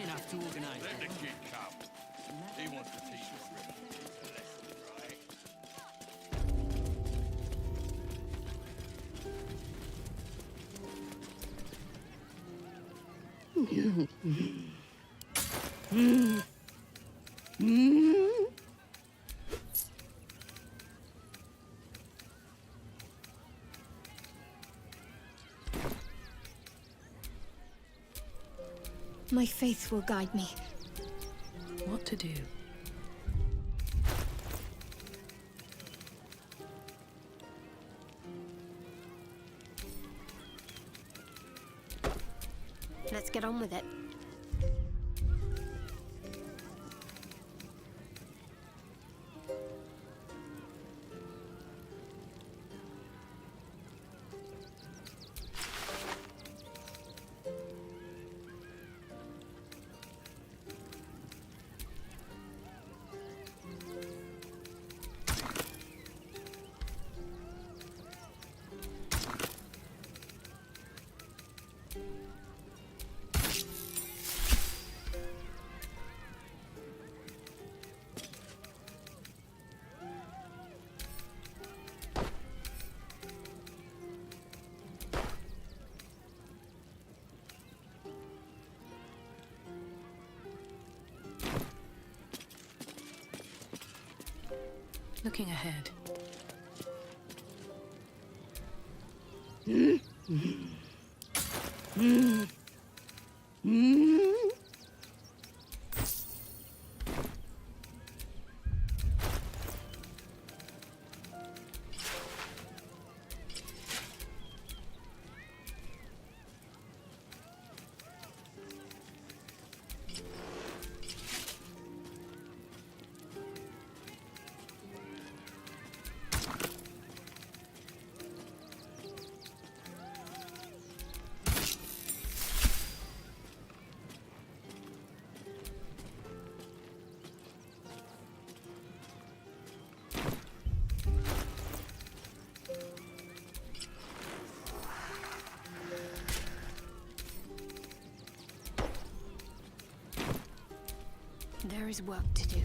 enough to organize. Let the kid come. He wants to teach us a lesson, right? My faith will guide me. What to do? Let's get on with it. Looking ahead. There is work to do.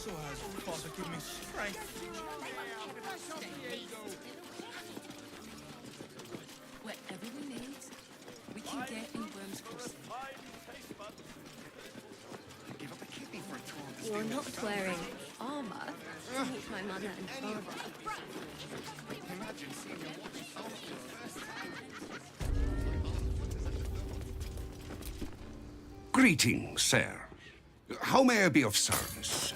also has Father give me strength. Whatever we need, we can get in Worm's Crossing. Give up a kidney for a tour of the You're steel not mill. wearing armor to meet my mother and father. Imagine seeing your watch for the first time. Greetings, sir. How may I be of service?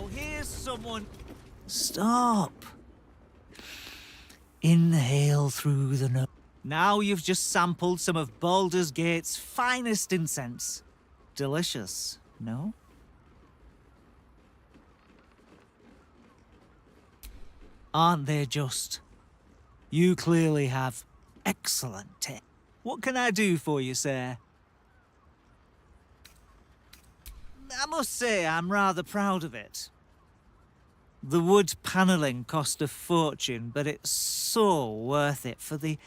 Now here's someone... Stop. Inhale through the nose. Now you've just sampled some of Baldur's Gate's finest incense. Delicious, no? Aren't they just? You clearly have excellent taste. What can I do for you, sir? I must say I'm rather proud of it. The wood panelling cost a fortune, but it's so worth it for the...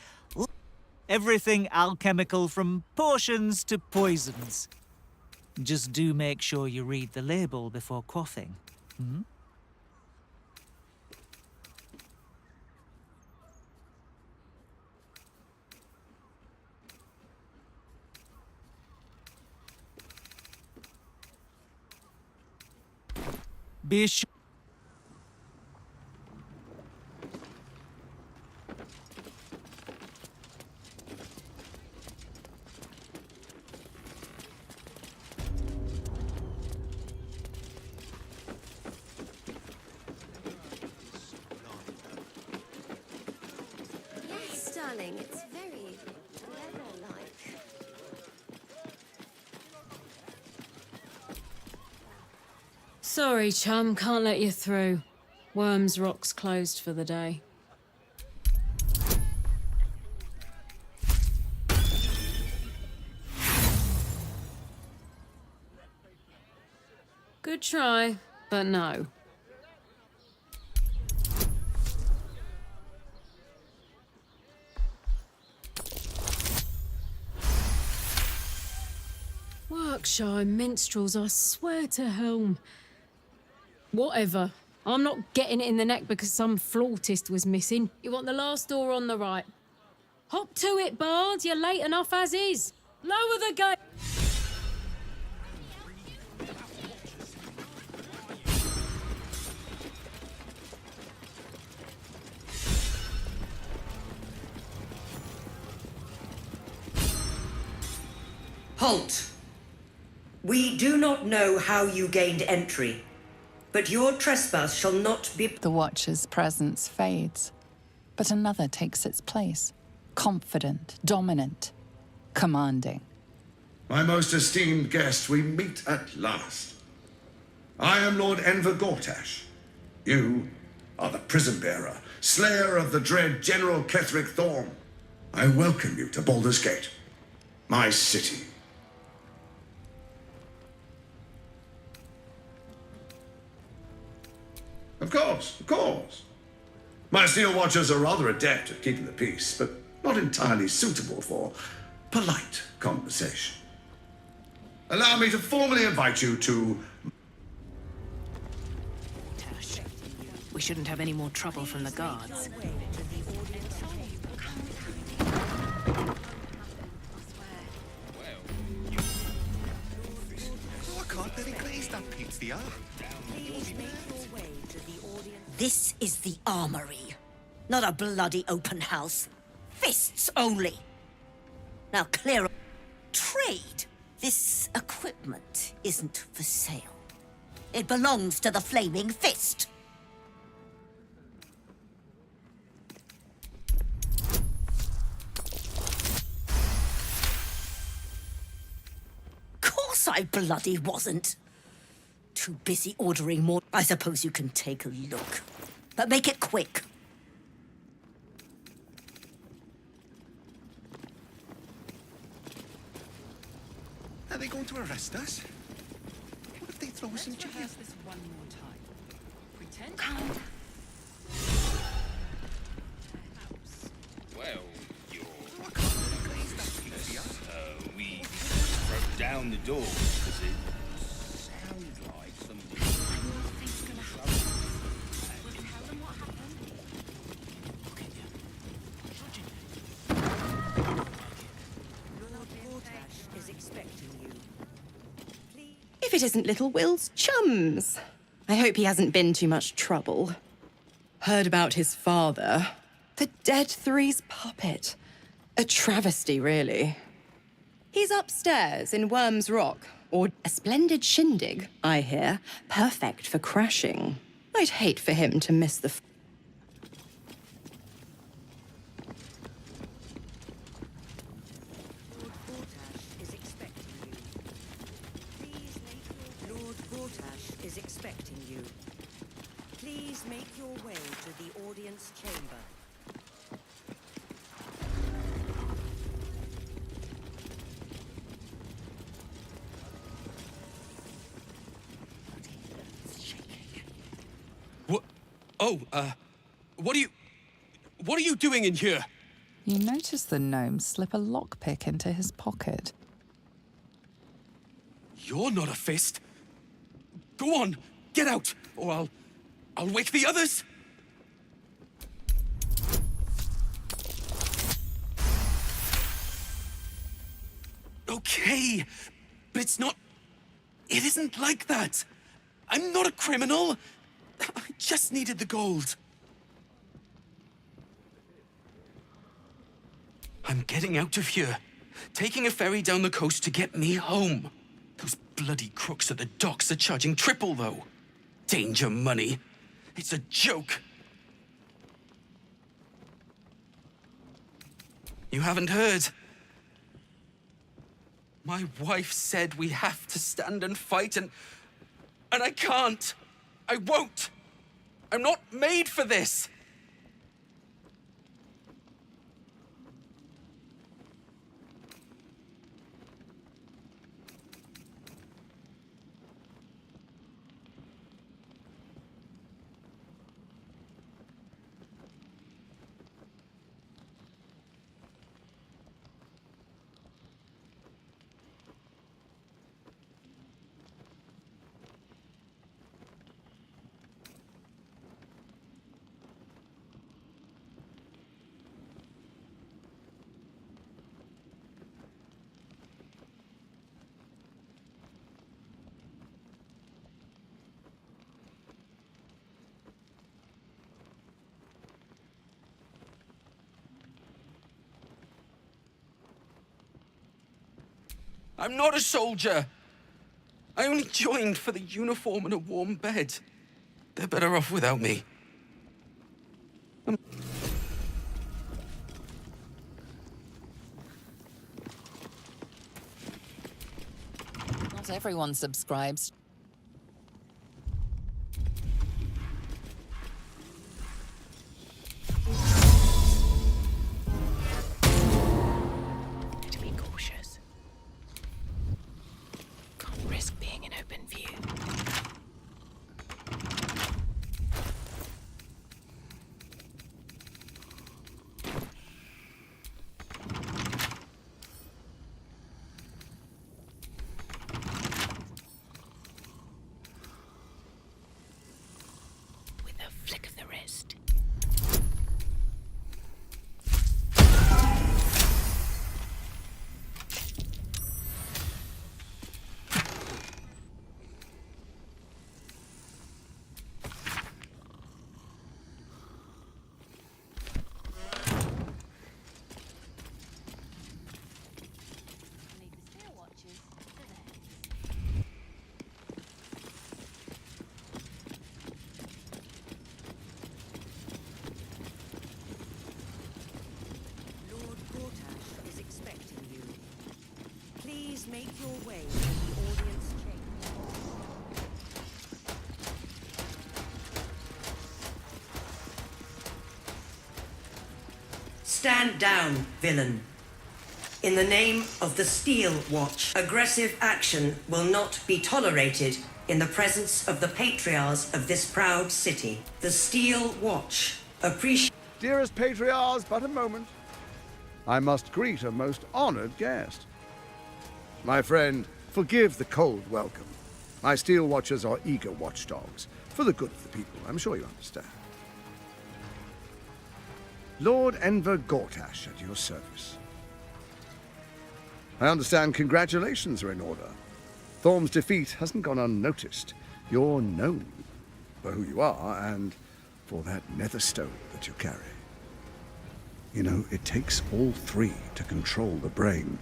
Everything alchemical from potions to poisons. Just do make sure you read the label before quaffing. Hmm? Be assured. Yes, darling, it's very leather-like. Sorry, chum, can't let you through. Worms Rock's closed for the day. Good try, but no. Workshire minstrels, I swear to Helm. Whatever. I'm not getting it in the neck because some flautist was missing. You want the last door on the right. Hop to it, Bard. You're late enough as is. Lower the gate. Halt! We do not know how you gained entry, but your trespass shall not be... The Watcher's presence fades, but another takes its place. Confident, dominant, commanding. My most esteemed guest, we meet at last. I am Lord Enver Gortash. You are the prison bearer, slayer of the dread General Ketheric Thorm. I welcome you to Baldur's Gate, my city. Of course, of course. My Steel Watchers are rather adept at keeping the peace, but not entirely suitable for polite conversation. Allow me to formally invite you to... We shouldn't have any more trouble from the guards. This is the armory, not a bloody open house. Fists only. Now clear... Trade. This equipment isn't for sale. It belongs to the Flaming Fist. Course I bloody wasn't. Too busy ordering more. I suppose you can take a look. But make it quick. Are they going to arrest us? What if they throw us in jail? Rehearse this one more time. Pretend. Well, we broke down the door because it sounds like somebody... If it isn't little Will's chums. I hope he hasn't been too much trouble. Heard about his father. The Dead Three's puppet. A travesty, really. He's upstairs in Worms Rock, or a splendid shindig, I hear. Perfect for crashing. I'd hate for him to miss the... Lord Gortash is expecting you. Please make your way to the audience chamber. What? Oh, what are you doing in here? You notice the gnome slip a lockpick into his pocket. You're not a fist. Go on, get out, or I'll wake the others. Okay, but it isn't like that. I'm not a criminal. I just needed the gold. I'm getting out of here. Taking a ferry down the coast to get me home. Those bloody crooks at the docks are charging triple, though. Danger money. It's a joke. You haven't heard? My wife said we have to stand and fight, and I can't. I won't. I'm not made for this. I'm not a soldier. I only joined for the uniform and a warm bed. They're better off without me. Not everyone subscribes. To be cautious. Can't risk being in open view. With a flick of the wrist. Lord Gortash is expecting you. Please make your way to the audience chamber. Stand down, villain. In the name of the Steel Watch, aggressive action will not be tolerated in the presence of the patriarchs of this proud city. The Steel Watch appreciate. Dearest patriarchs, but a moment. I must greet a most honored guest. My friend, forgive the cold welcome. My Steel Watchers are eager watchdogs, for the good of the people, I'm sure you understand. Lord Enver Gortash at your service. I understand congratulations are in order. Thorm's defeat hasn't gone unnoticed. You're known for who you are and for that nether stone that you carry. You know, it takes all three to control the brain.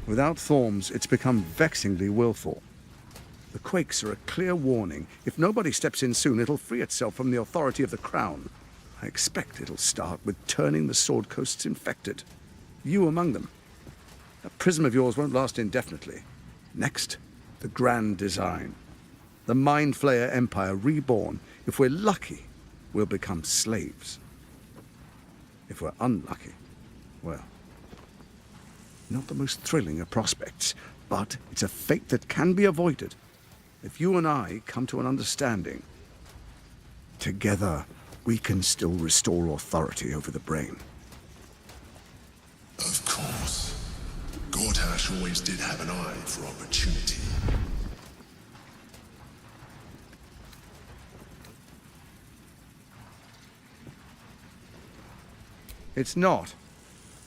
Without Thorms, it's become vexingly willful. The quakes are a clear warning. If nobody steps in soon, it'll free itself from the authority of the crown. I expect it'll start with turning the Sword Coasts infected. You among them. That prism of yours won't last indefinitely. Next, the grand design. The Mind Flayer Empire reborn. If we're lucky, we'll become slaves. If we're unlucky, well, not the most thrilling of prospects, but it's a fate that can be avoided if you and I come to an understanding. Together, we can still restore authority over the brain. Of course. Gortash always did have an eye for opportunity. It's not,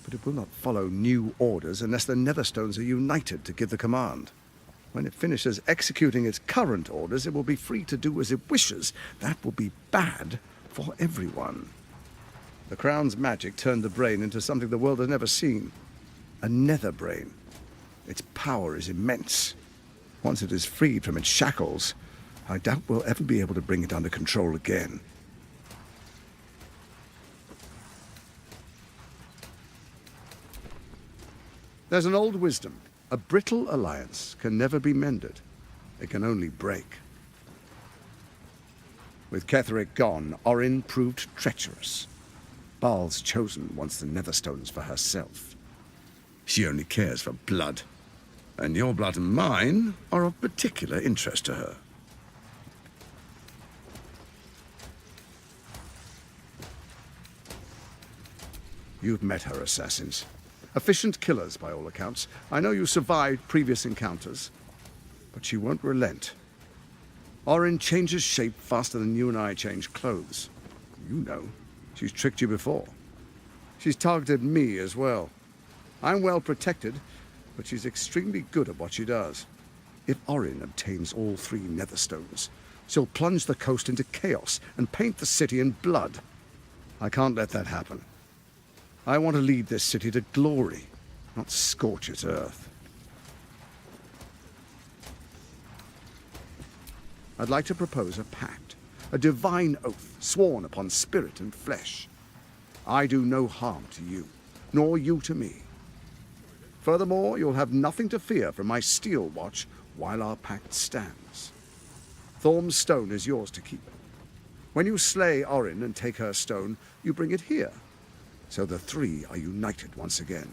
but it will not follow new orders unless the Netherstones are united to give the command. When it finishes executing its current orders, it will be free to do as it wishes. That will be bad for everyone. The Crown's magic turned the brain into something the world has never seen. A nether brain. Its power is immense. Once it is freed from its shackles, I doubt we'll ever be able to bring it under control again. There's an old wisdom. A brittle alliance can never be mended. It can only break. With Ketheric gone, Orin proved treacherous. Baal's chosen wants the Netherstones for herself. She only cares for blood. And your blood and mine are of particular interest to her. You've met her assassins. Efficient killers, by all accounts. I know you survived previous encounters, but she won't relent. Orin changes shape faster than you and I change clothes. You know, she's tricked you before. She's targeted me as well. I'm well protected, but she's extremely good at what she does. If Orin obtains all 3 Netherstones, she'll plunge the coast into chaos and paint the city in blood. I can't let that happen. I want to lead this city to glory, not scorch its earth. I'd like to propose a pact, a divine oath sworn upon spirit and flesh. I do no harm to you, nor you to me. Furthermore, you'll have nothing to fear from my steel watch while our pact stands. Thorm's stone is yours to keep. When you slay Orin and take her stone, you bring it here, so the 3 are united once again.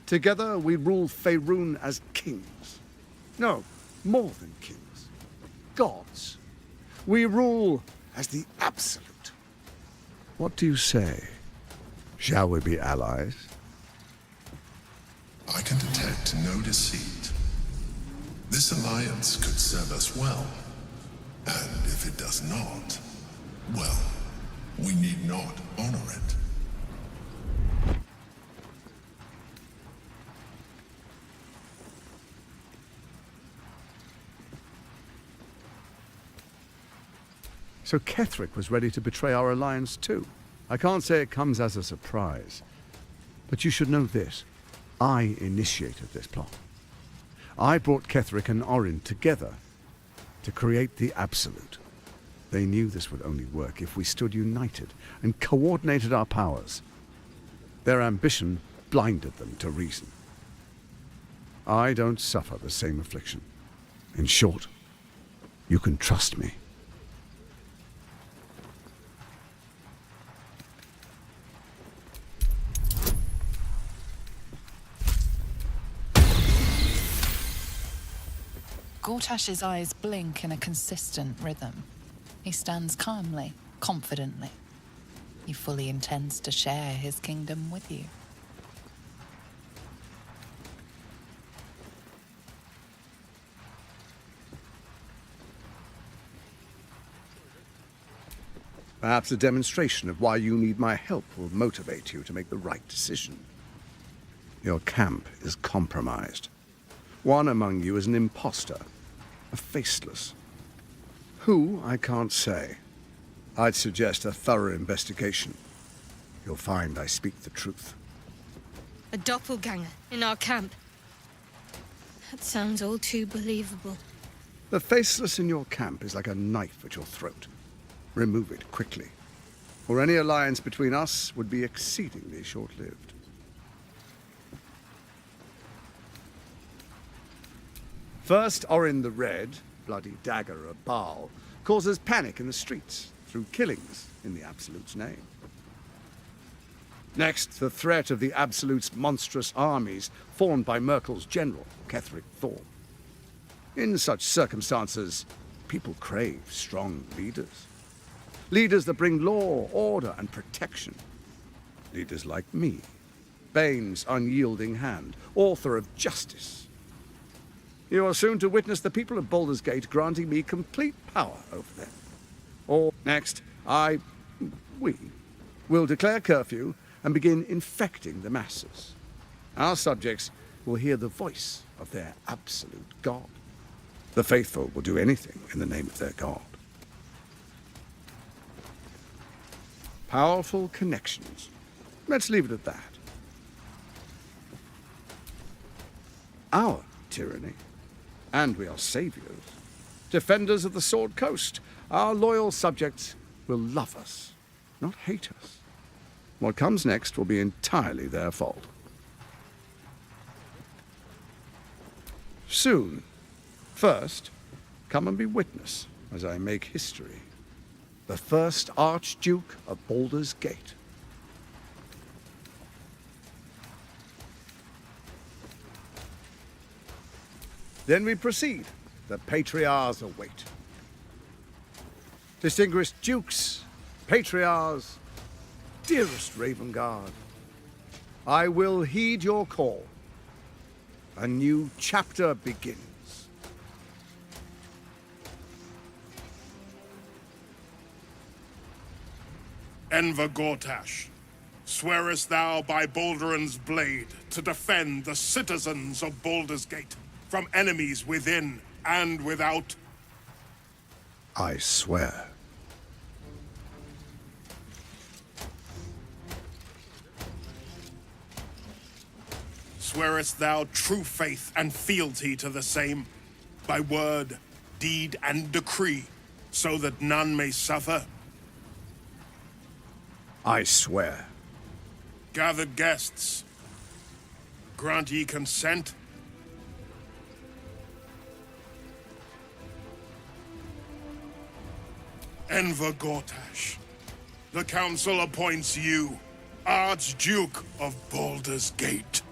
Together we rule Faerun as kings. No, more than kings. Gods. We rule as the Absolute. What do you say? Shall we be allies? I can detect no deceit. This alliance could serve us well. And if it does not, well, we need not honor it. So Ketheric was ready to betray our alliance too. I can't say it comes as a surprise. But you should know this. I initiated this plot. I brought Ketheric and Orin together to create the Absolute. They knew this would only work if we stood united and coordinated our powers. Their ambition blinded them to reason. I don't suffer the same affliction. In short, you can trust me. Gortash's eyes blink in a consistent rhythm. He stands calmly, confidently. He fully intends to share his kingdom with you. Perhaps a demonstration of why you need my help will motivate you to make the right decision. Your camp is compromised. One among you is an imposter, a faceless. Who, I can't say. I'd suggest a thorough investigation. You'll find I speak the truth. A doppelganger in our camp. That sounds all too believable. The faceless in your camp is like a knife at your throat. Remove it quickly, or any alliance between us would be exceedingly short-lived. First, Orin the Red, bloody dagger of Baal, causes panic in the streets through killings in the Absolute's name. Next, the threat of the Absolute's monstrous armies formed by Merkel's general, Ketheric Thorm. In such circumstances, people crave strong leaders. Leaders that bring law, order, and protection. Leaders like me, Bane's unyielding hand, author of justice. You are soon to witness the people of Baldur's Gate granting me complete power over them. Or next, we will declare curfew and begin infecting the masses. Our subjects will hear the voice of their absolute God. The faithful will do anything in the name of their God. Powerful connections. Let's leave it at that. Our tyranny. And we are saviors. Defenders of the Sword Coast. Our loyal subjects will love us, not hate us. What comes next will be entirely their fault. Soon. First, come and be witness as I make history. The first Archduke of Baldur's Gate. Then we proceed. The patriarchs await. Distinguished dukes, patriarchs, dearest Ravengard, I will heed your call. A new chapter begins. Enver Gortash, swearest thou by Balduran's blade to defend the citizens of Baldur's Gate from enemies within and without? I swear. Swearest thou true faith and fealty to the same, by word, deed, and decree, so that none may suffer? I swear. Gathered guests, grant ye consent? Enver Gortash, the Council appoints you Archduke of Baldur's Gate.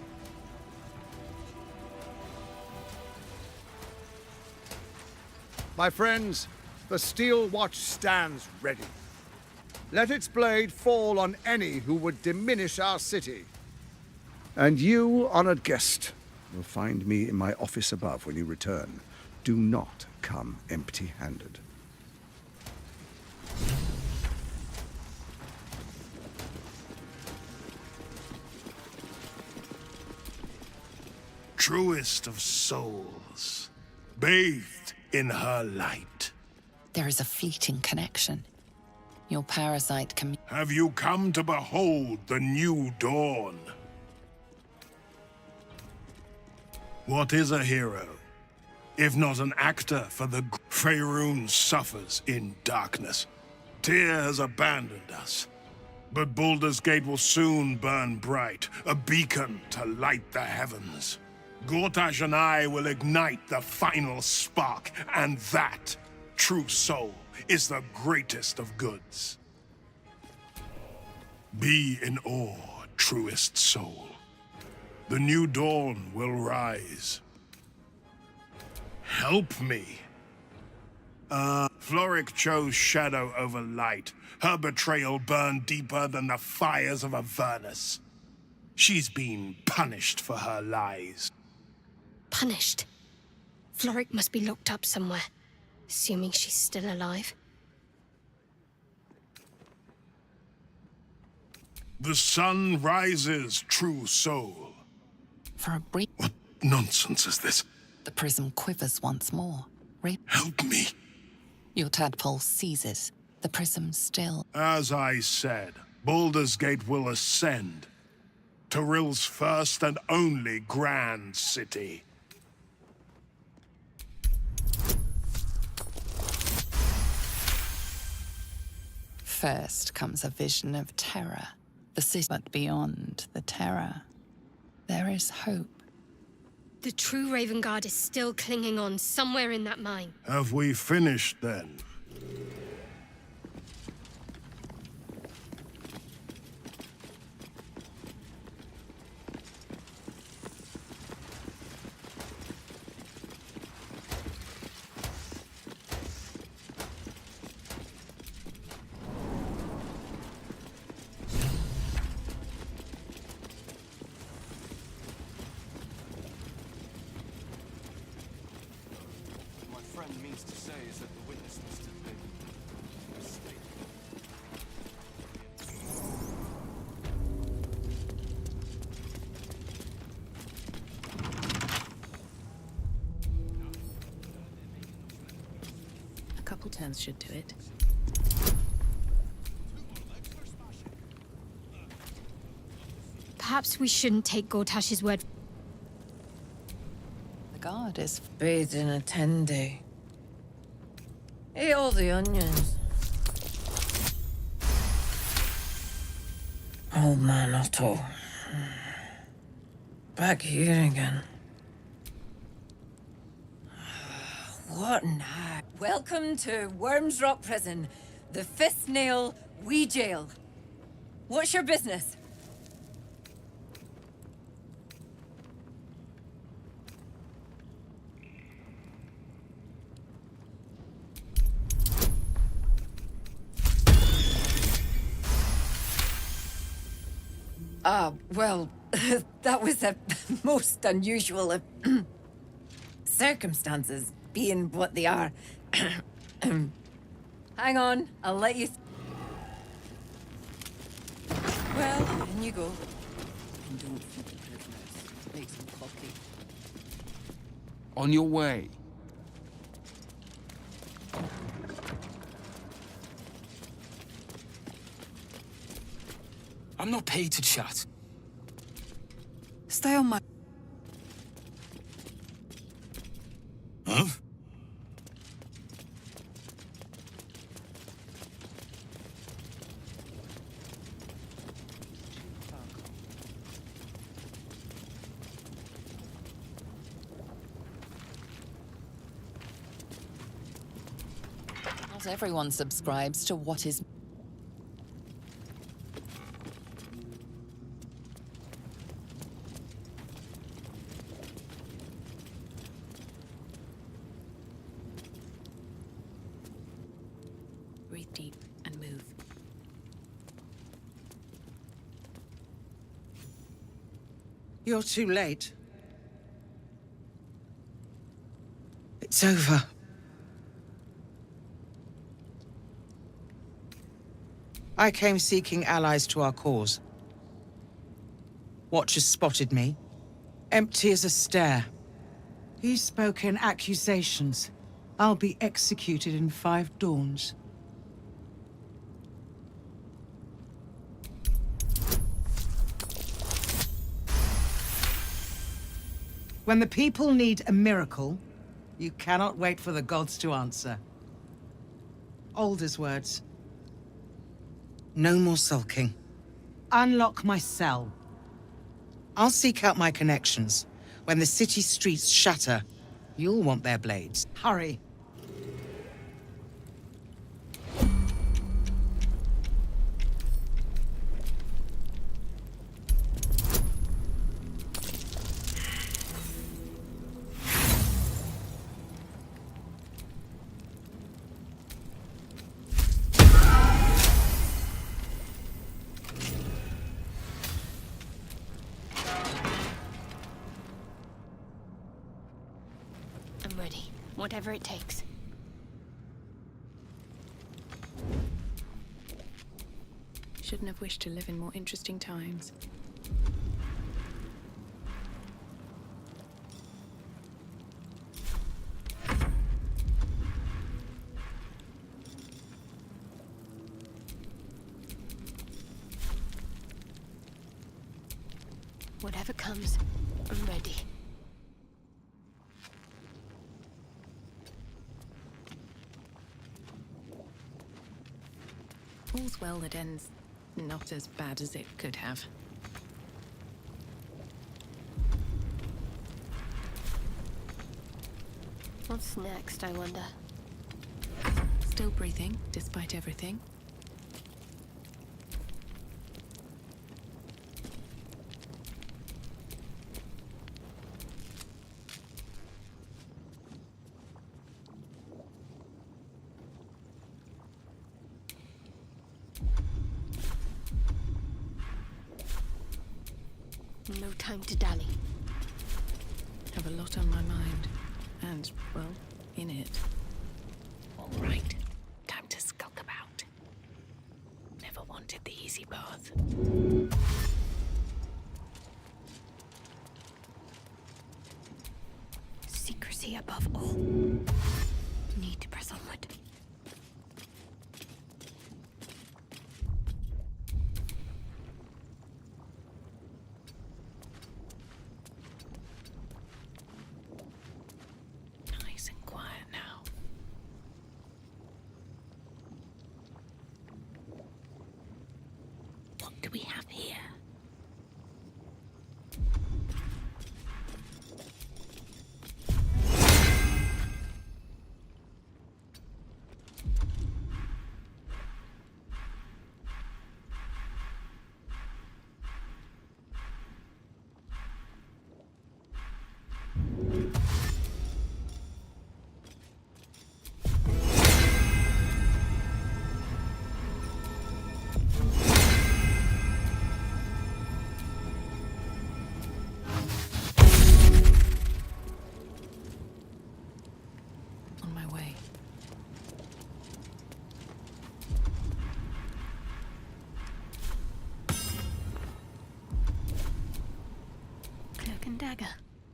My friends, the Steel Watch stands ready. Let its blade fall on any who would diminish our city. And you, honored guest, will find me in my office above when you return. Do not come empty-handed. Truest of souls, bathed in her light. There is a fleeting connection. Your parasite can... Have you come to behold the new dawn? What is a hero, if not an actor for the... Faerun suffers in darkness. Tyr has abandoned us. But Baldur's Gate will soon burn bright, a beacon to light the heavens. Gortash and I will ignite the final spark, and that, true soul, is the greatest of goods. Be in awe, truest soul. The new dawn will rise. Help me. Floric chose shadow over light. Her betrayal burned deeper than the fires of Avernus. She's been punished for her lies. Punished? Floric must be locked up somewhere, assuming she's still alive. The sun rises, true soul. For a brief... What nonsense is this? The prism quivers once more. Help me. Your tadpole seizes. The prism still... As I said, Baldur's Gate will ascend. Torill's first and only grand city. First comes a vision of terror. The city, but beyond the terror, there is hope. The true Ravengard is still clinging on somewhere in that mine. Have we finished then? Means to say is that the witness must have been mistaken. Lanterns should do it. Perhaps we shouldn't take Gortash's word. The guard is Bathed in a tendy. Eat all the onions. Old man Otto. Back here again. What now? Welcome to Worms Rock Prison, the Fifth Nail Wee Jail. What's your business? Well, that was a most unusual of circumstances, being what they are. Hang on, I'll let you... Well, in you go. And don't feed the prisoners. Make some coffee. On your way. I'm not paid to chat. Stay on my... Huh? not everyone subscribes to what is. Breathe deep and move. You're too late. It's over. I came seeking allies to our cause. Watchers spotted me, empty as a stare. He's spoken accusations. I'll be executed in 5 dawns. When the people need a miracle, you cannot wait for the gods to answer. Alder's words. No more sulking. Unlock my cell. I'll seek out my connections. When the city streets shatter, you'll want their blades. Hurry. I'm ready. Whatever it takes. Shouldn't have wished to live in more interesting times. Whatever comes, I'm ready. All's well that ends not as bad as it could have. What's next, I wonder? Still breathing, despite everything. No time to dally. Have a lot on my mind. And, well, in it. All right. Time to skulk about. Never wanted the easy path. Secrecy above all. Need to press onward.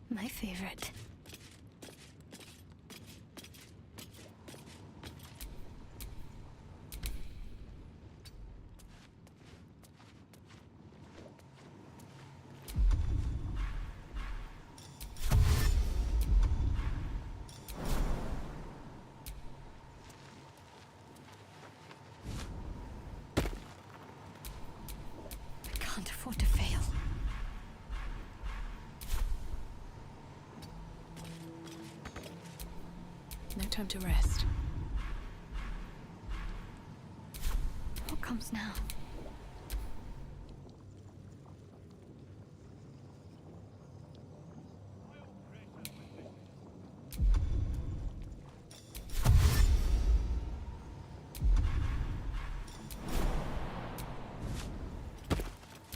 My favorite. I can't afford to fail. No time to rest. What comes now?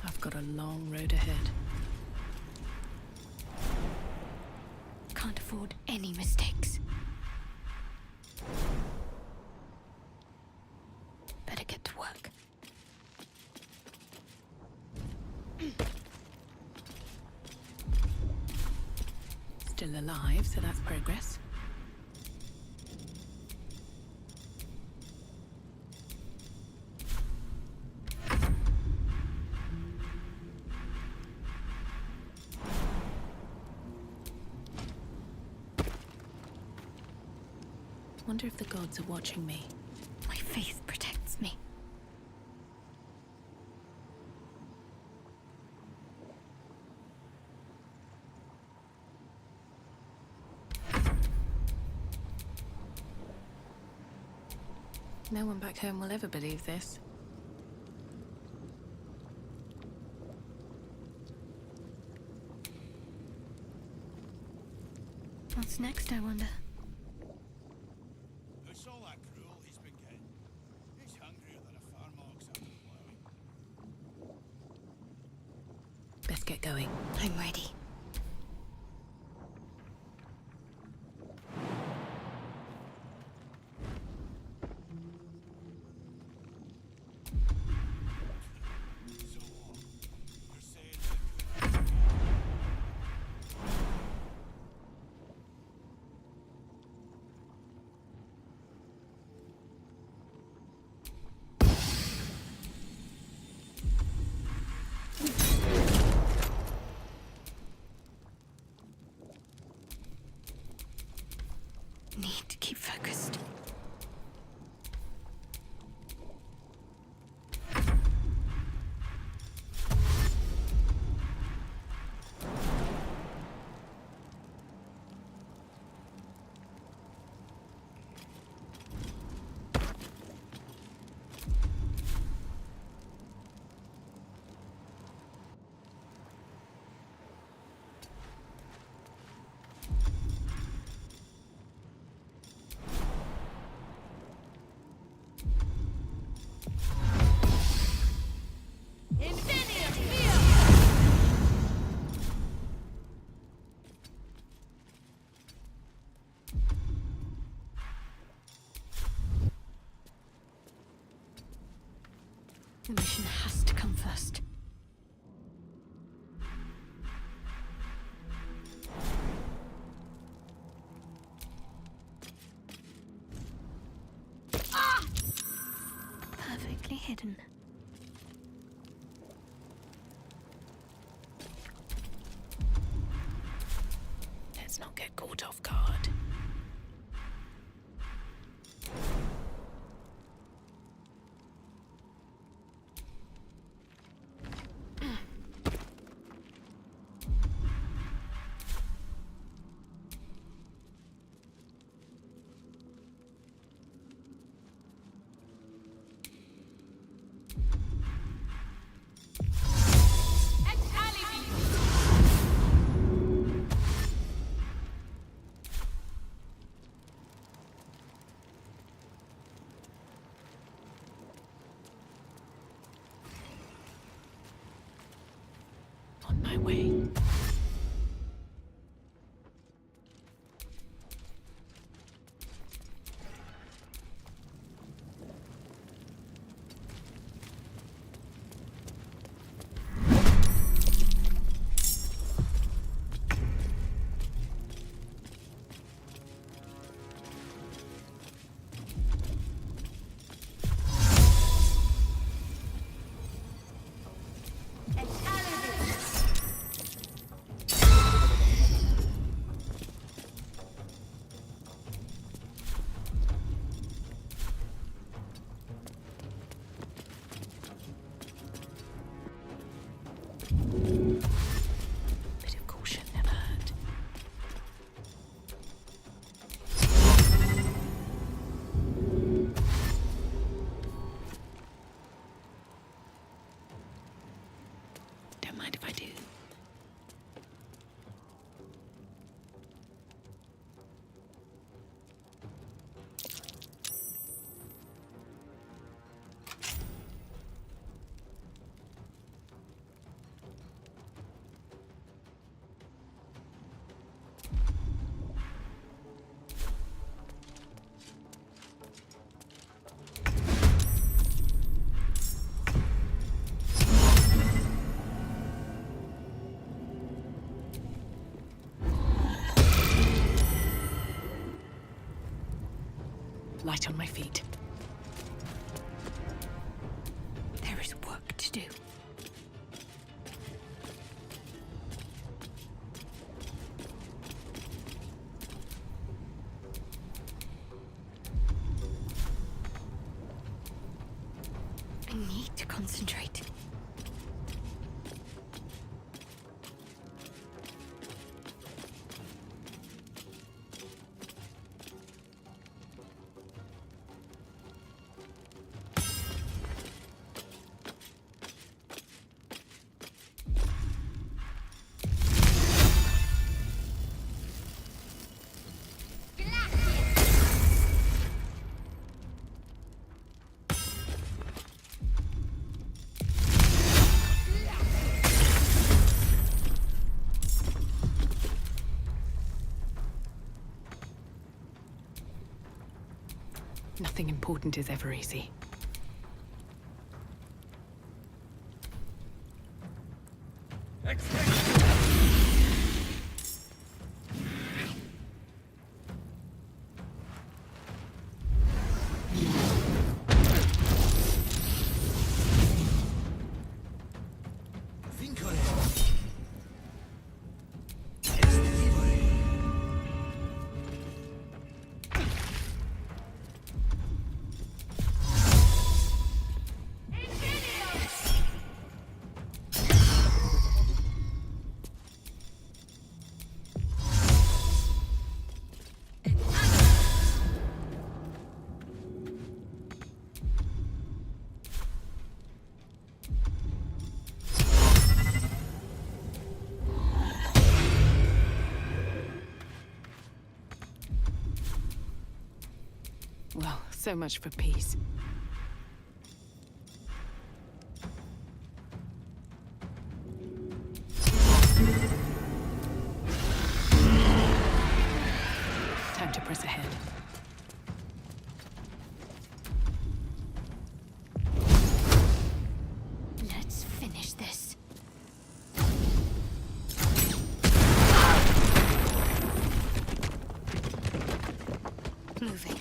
I've got a long road ahead. Can't afford any mistakes. Better get to work. Still alive, so that's progress. Wonder if the gods are watching me. My faith protects me. No one back home will ever believe this. What's next, I wonder? It's all that gruel he's been getting. He's hungrier than a farm ox after ploughing. Best get going. I'm ready. Need to keep focused. The mission has to come first. Ah! Perfectly hidden. Let's not get caught off guard. On my way. Light on my feet. There is work to do. I need to concentrate. Nothing important is ever easy. Think on it. Well, so much for peace. Time to press ahead. Let's finish this. Moving.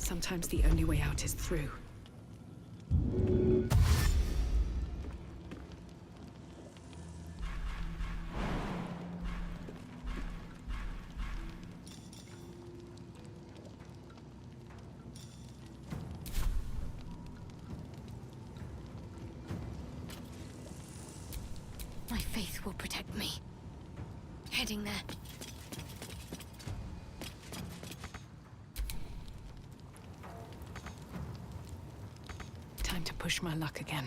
Sometimes the only way out is through. My faith will protect me. Heading there. Time to push my luck again.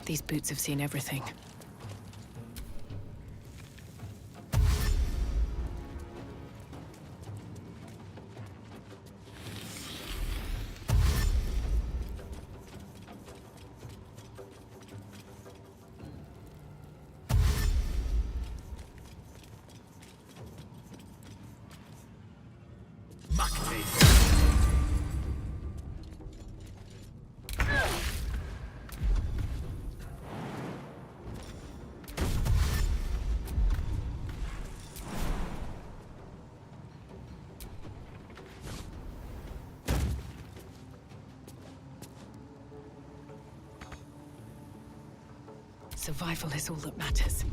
These boots have seen everything. Survival is all that matters.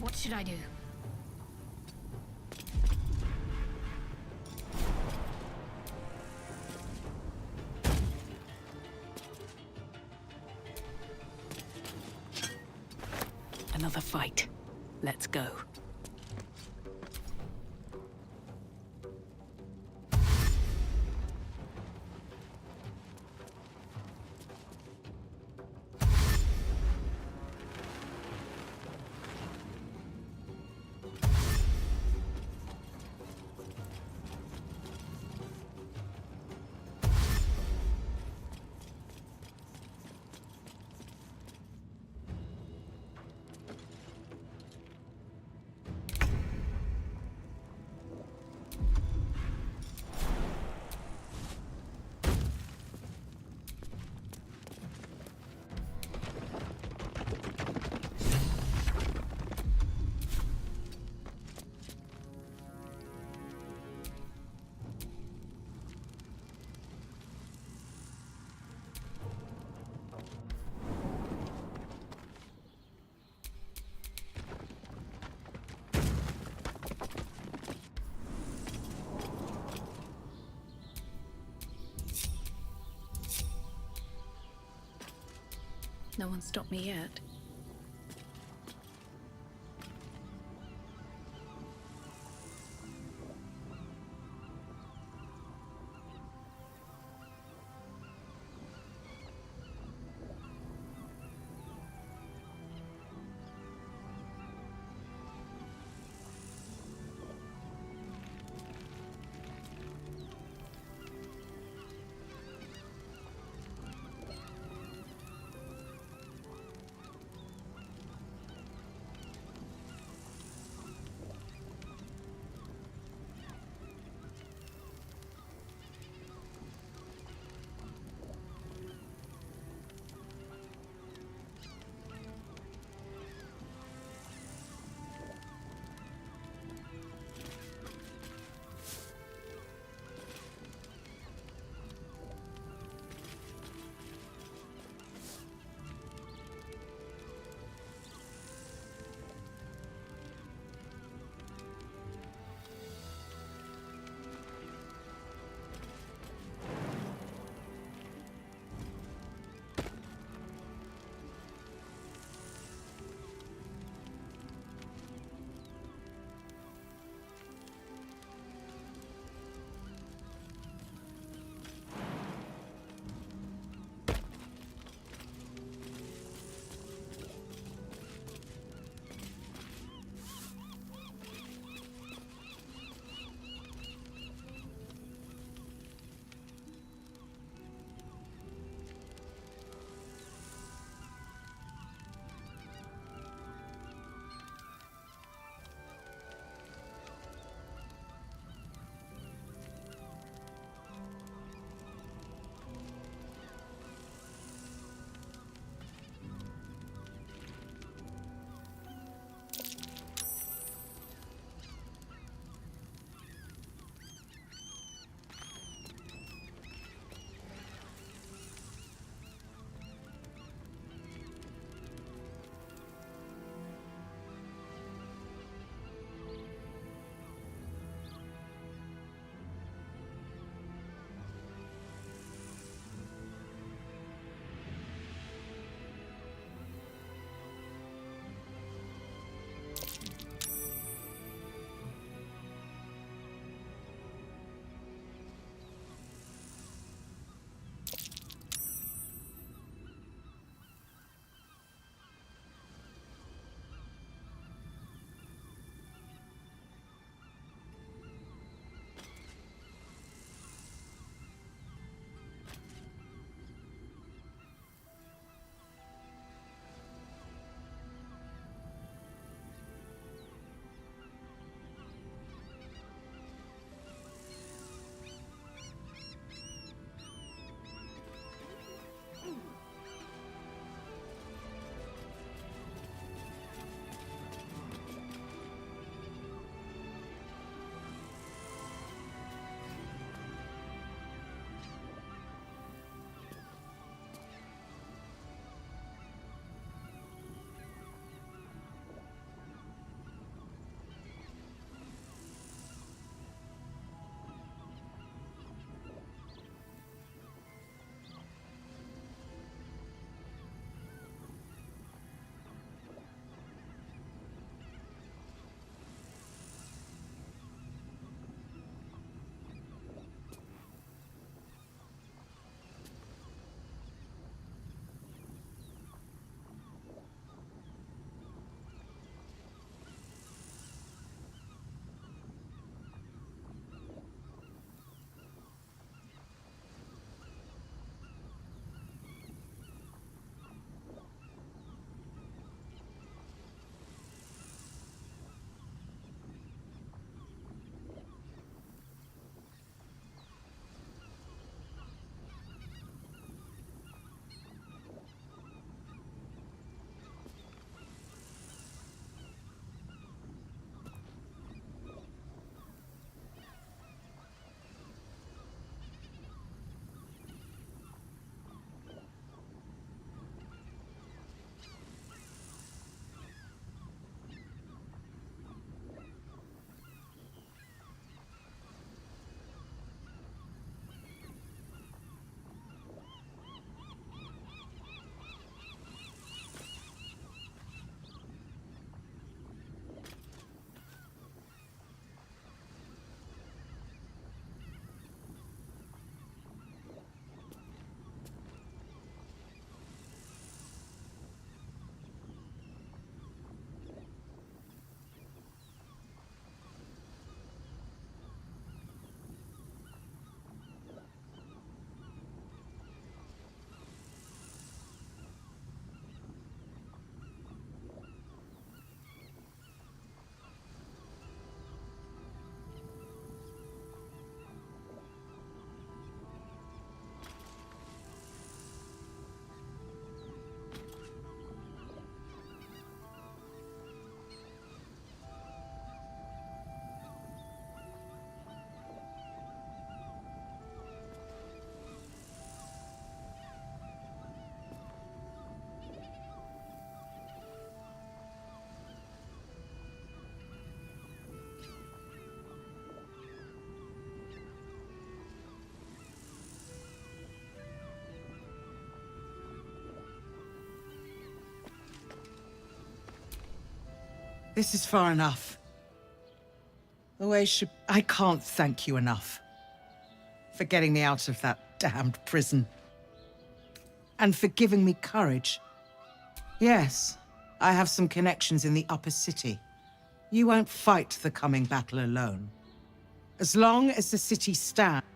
What should I do? Another fight. Let's go. No one stopped me yet. This is far enough. I can't thank you enough for getting me out of that damned prison. And for giving me courage. Yes, I have some connections in the upper city. You won't fight the coming battle alone. As long as the city stands.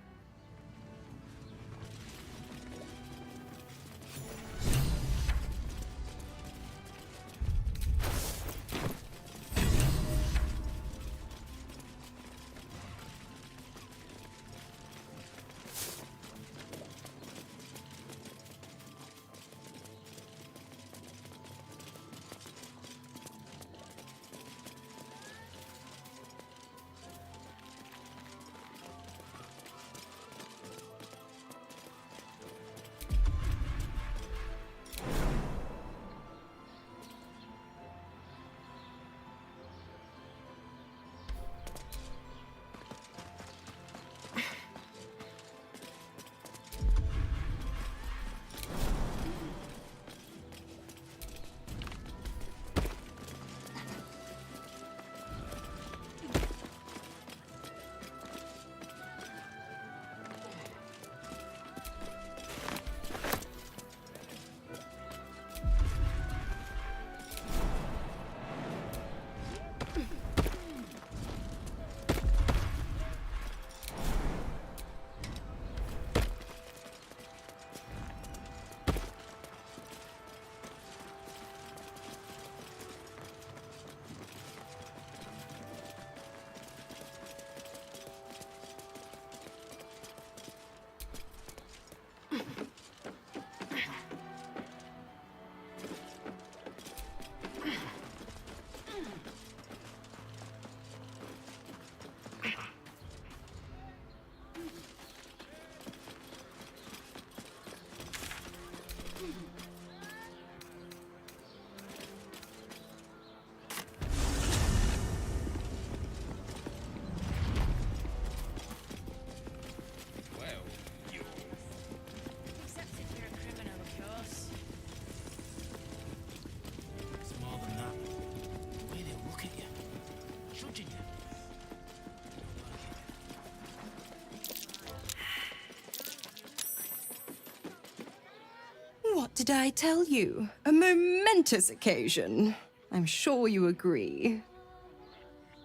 What did I tell you? A momentous occasion. I'm sure you agree.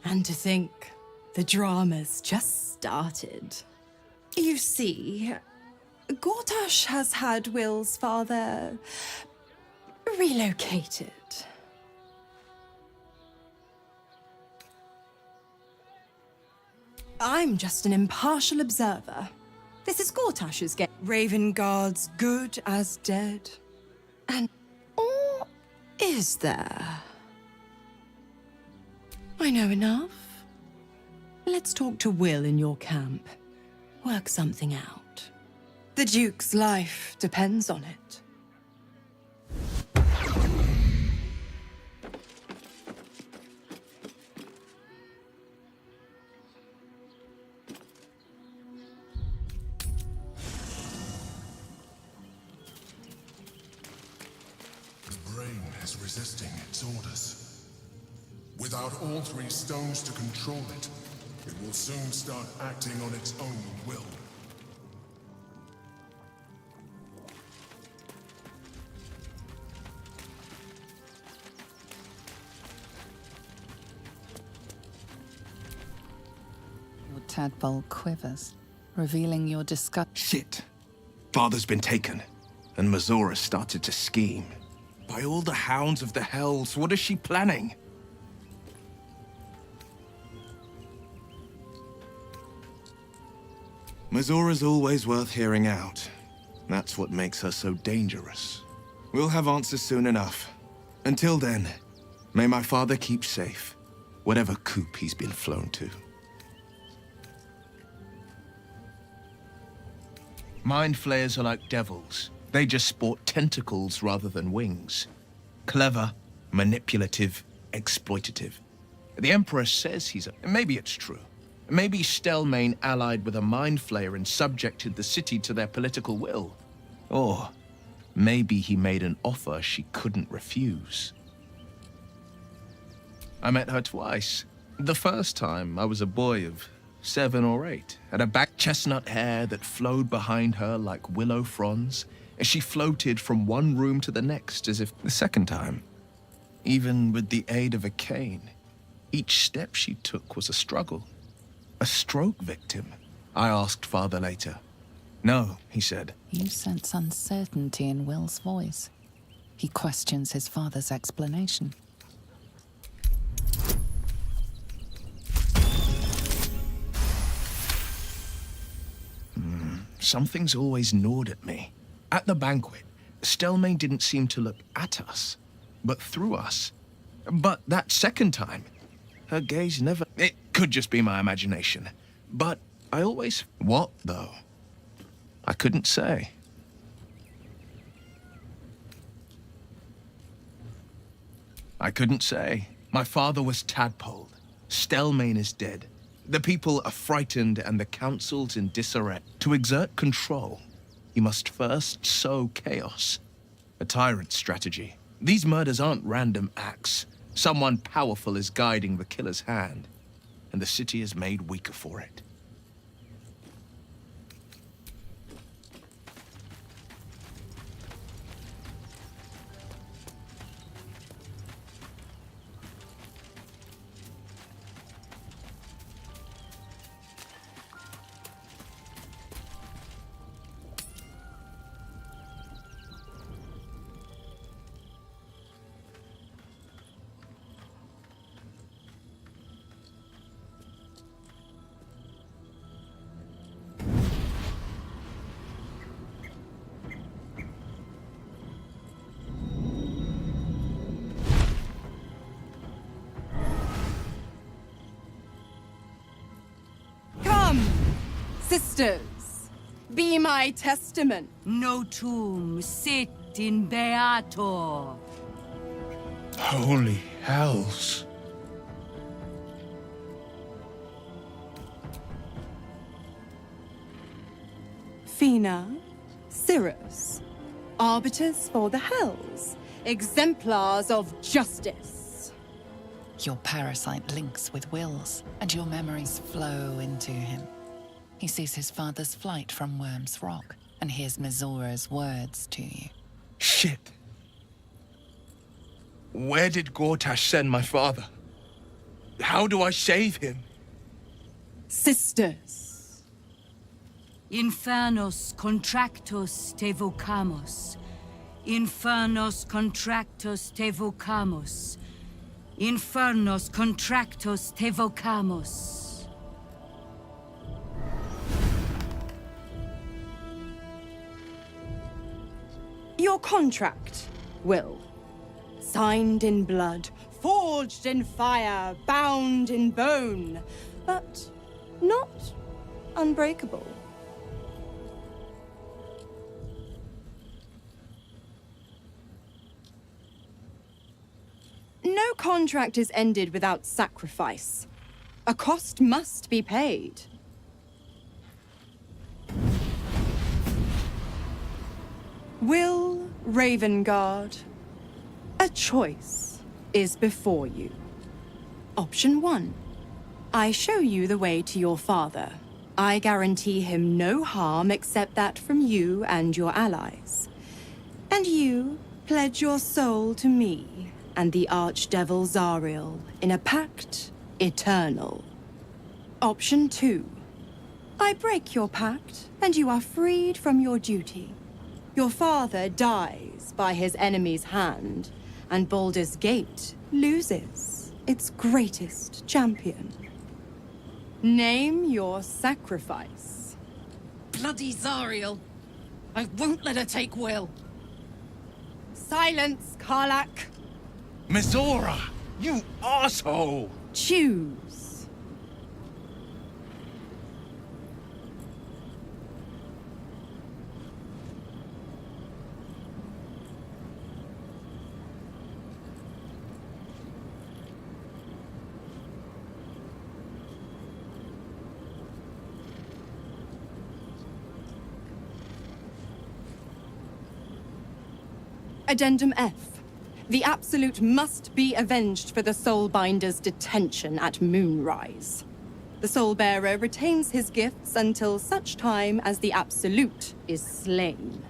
And to think, the drama's just started. You see, Gortash has had Will's father relocated. I'm just an impartial observer. This is Gortash's game. Ravengard's good as dead. And or is there? I know enough. Let's talk to Will in your camp. Work something out. The Duke's life depends on it. Resisting its orders. Without all three stones to control it, it will soon start acting on its own will. Your tadpole quivers, revealing your disgust. Shit. Father's been taken, and Mazora started to scheme. By all the hounds of the hells, what is she planning? Mazora's always worth hearing out. That's what makes her so dangerous. We'll have answers soon enough. Until then, may my father keep safe, whatever coop he's been flown to. Mind flayers are like devils. They just sport tentacles rather than wings. Clever, manipulative, exploitative. The Emperor says he's a... Maybe it's true. Maybe Stelmane allied with a mind flayer and subjected the city to their political will. Or maybe he made an offer she couldn't refuse. I met her twice. The first time, I was a boy of 7 or 8, had a back chestnut hair that flowed behind her like willow fronds, as she floated from one room to the next as if the second time. Even with the aid of a cane, each step she took was a struggle. A stroke victim, I asked Father later. No, he said. You sense uncertainty in Will's voice. He questions his father's explanation. Something's always gnawed at me. At the banquet, Stelmane didn't seem to look at us, but through us. But that second time, her gaze never... It could just be my imagination. But I always... What, though? I couldn't say. I couldn't say. My father was tadpoled. Stelmane is dead. The people are frightened and the council's in disarray. To exert control, you must first sow chaos. A tyrant's strategy. These murders aren't random acts. Someone powerful is guiding the killer's hand, and the city is made weaker for it. Sisters, be my testament. Notum sit in beato. Holy hells. Fina, Cirrus, arbiters for the hells, exemplars of justice. Your parasite links with Will's, and your memories flow into him. He sees his father's flight from Worm's Rock, and hears Mizora's words to you. Shit. Where did Gortash send my father? How do I save him? Sisters. Infernos contractos te vocamos. Infernos contractos te vocamos. Infernos contractos te vocamos. Your contract, Will. Signed in blood, forged in fire, bound in bone, but not unbreakable. No contract is ended without sacrifice. A cost must be paid. Will Ravengard, a choice is before you. Option 1. I show you the way to your father. I guarantee him no harm except that from you and your allies. And you pledge your soul to me and the Archdevil Zariel in a pact eternal. Option 2. I break your pact and you are freed from your duty. Your father dies by his enemy's hand, and Baldur's Gate loses its greatest champion. Name your sacrifice. Bloody Zariel. I won't let her take Will. Silence, Karlach. Mizora, you asshole! Choose. Addendum F. The Absolute must be avenged for the Soulbinder's detention at Moonrise. The Soulbearer retains his gifts until such time as the Absolute is slain.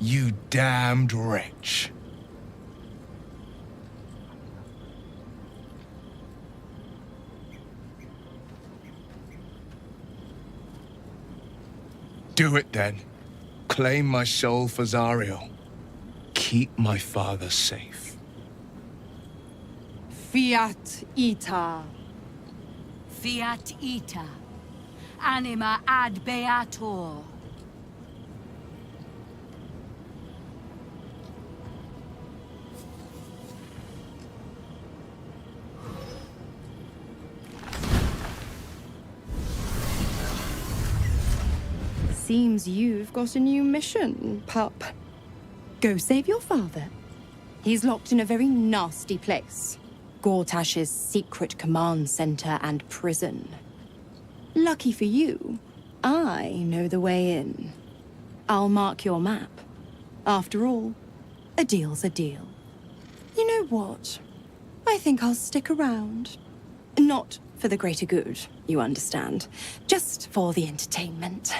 You damned wretch. Do it then. Claim my soul for Zariel. Keep my father safe. Fiat Ita. Fiat ita. Anima ad beator. Seems you've got a new mission, pup. Go save your father. He's locked in a very nasty place. Gortash's secret command center and prison. Lucky for you, I know the way in. I'll mark your map. After all, a deal's a deal. You know what? I think I'll stick around. Not for the greater good, you understand. Just for the entertainment.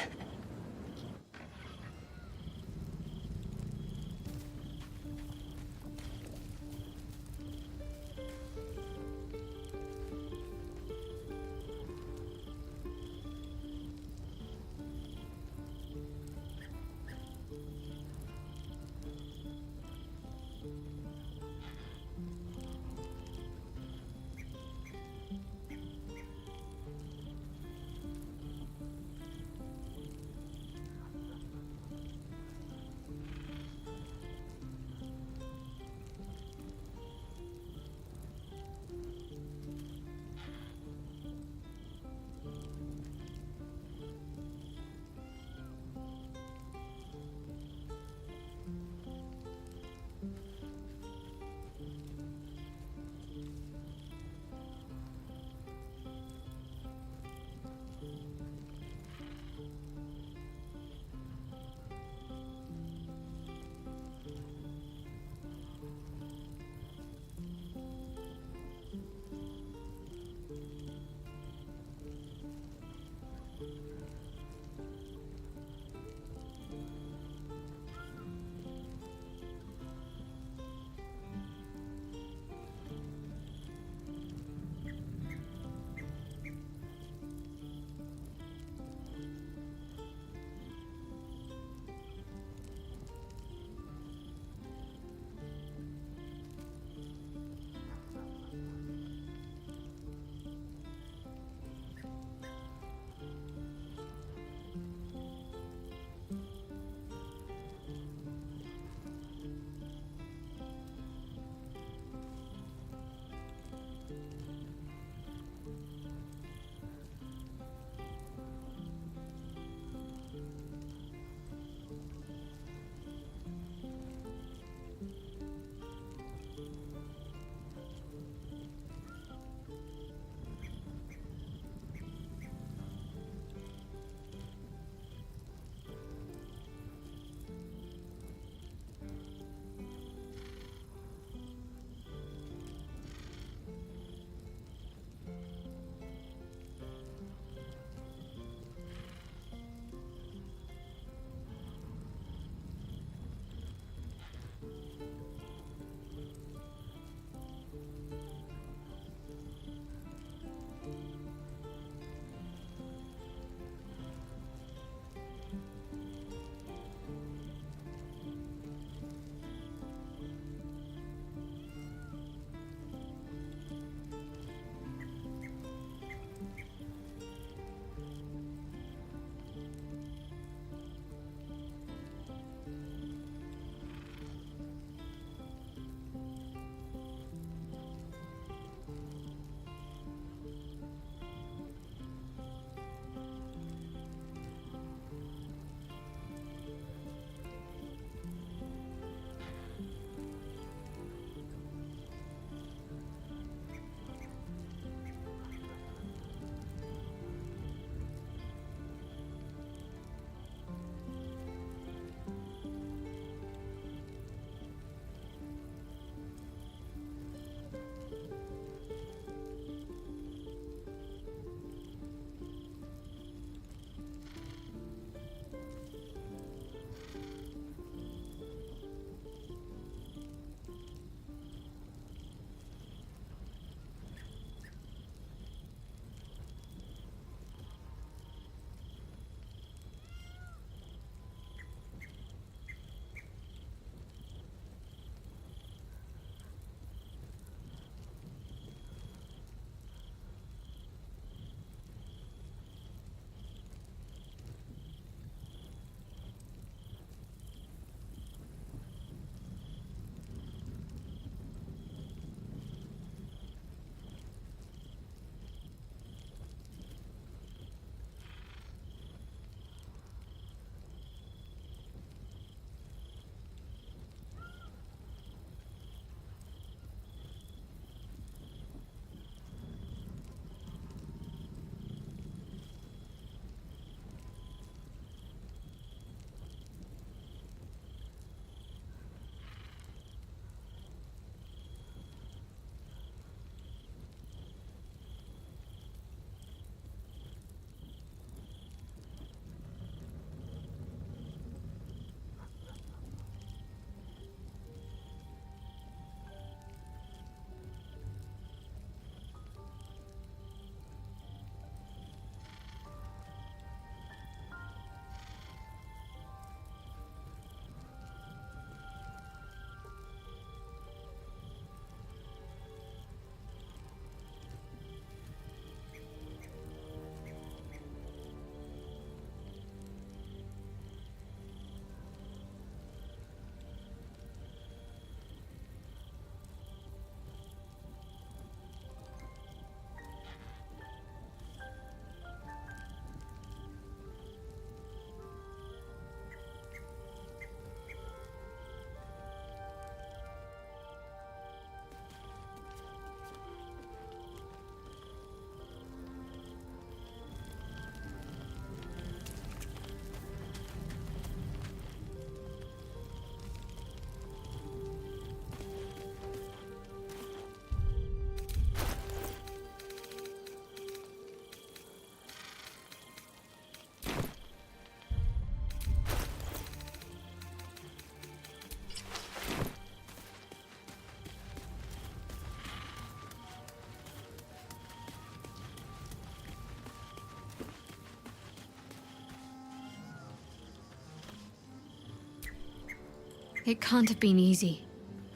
It can't have been easy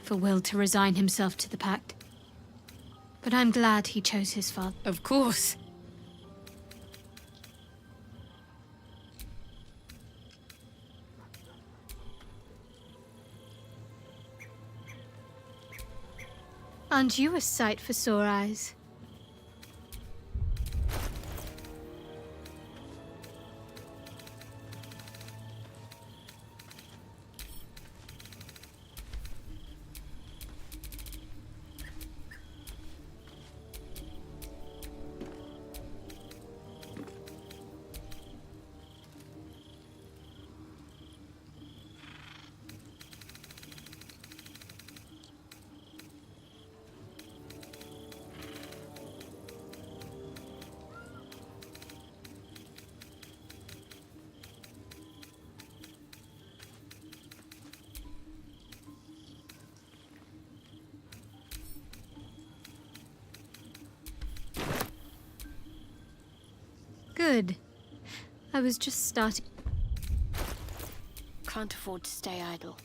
for Will to resign himself to the Pact. But I'm glad he chose his father. Of course. Aren't you a sight for sore eyes? Good. I was just starting. Can't afford to stay idle.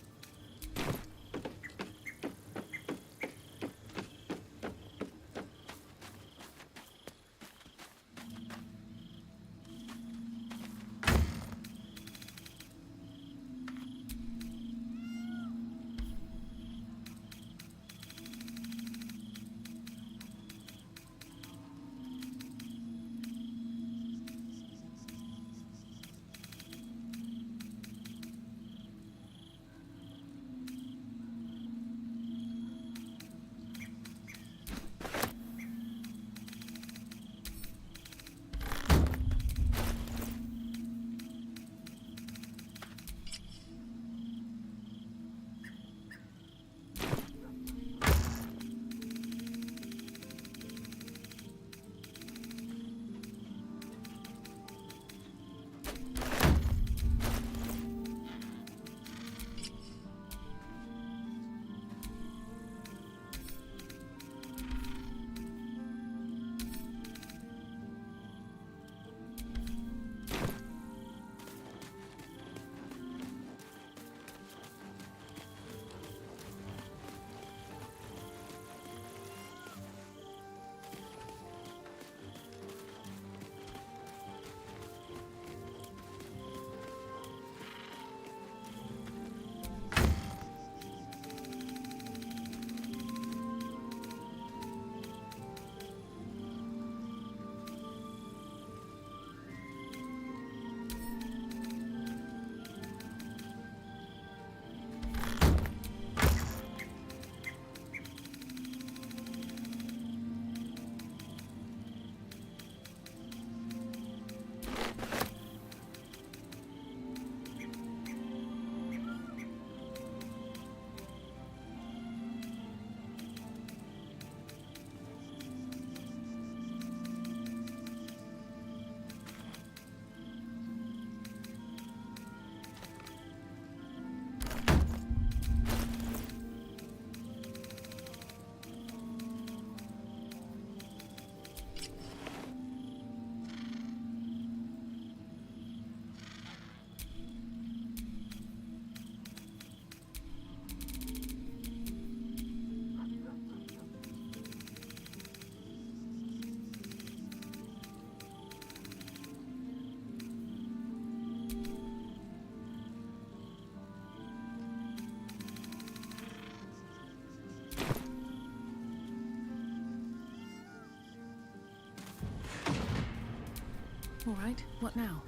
All right, what now?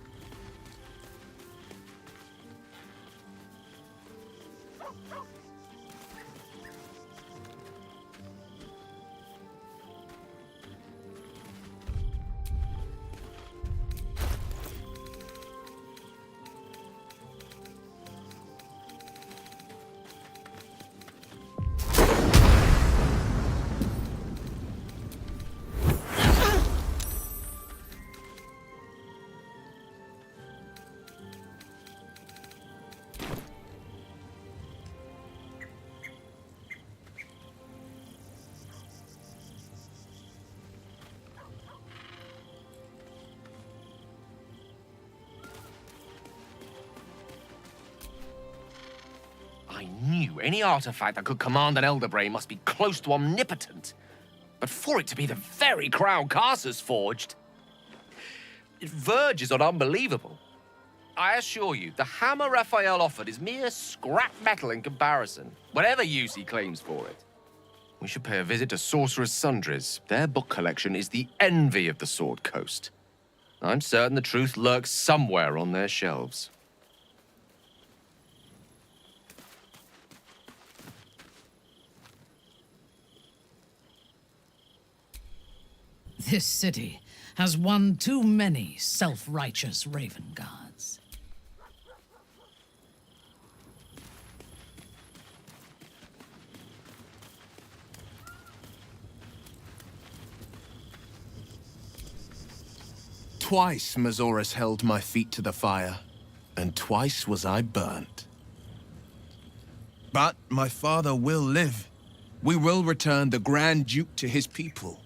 you, any artifact that could command an Elder Brain must be close to omnipotent. But for it to be the very crown Carcer's forged, it verges on unbelievable. I assure you, the hammer Raphael offered is mere scrap metal in comparison, whatever use he claims for it. We should pay a visit to Sorcerer's Sundries. Their book collection is the envy of the Sword Coast. I'm certain the truth lurks somewhere on their shelves. This city has one too many self-righteous Raven Guards. Twice Mazoras held my feet to the fire, and twice was I burnt. But my father will live. We will return the Grand Duke to his people.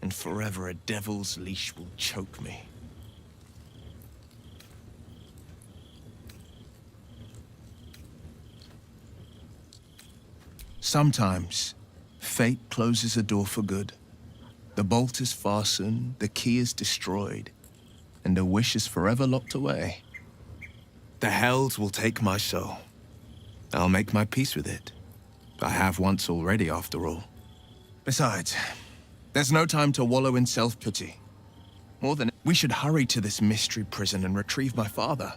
And forever a devil's leash will choke me. Sometimes, fate closes a door for good. The bolt is fastened, the key is destroyed, and the wish is forever locked away. The Hells will take my soul. I'll make my peace with it. I have once already, after all. Besides, there's no time to wallow in self-pity. More than we should hurry to this mystery prison and retrieve my father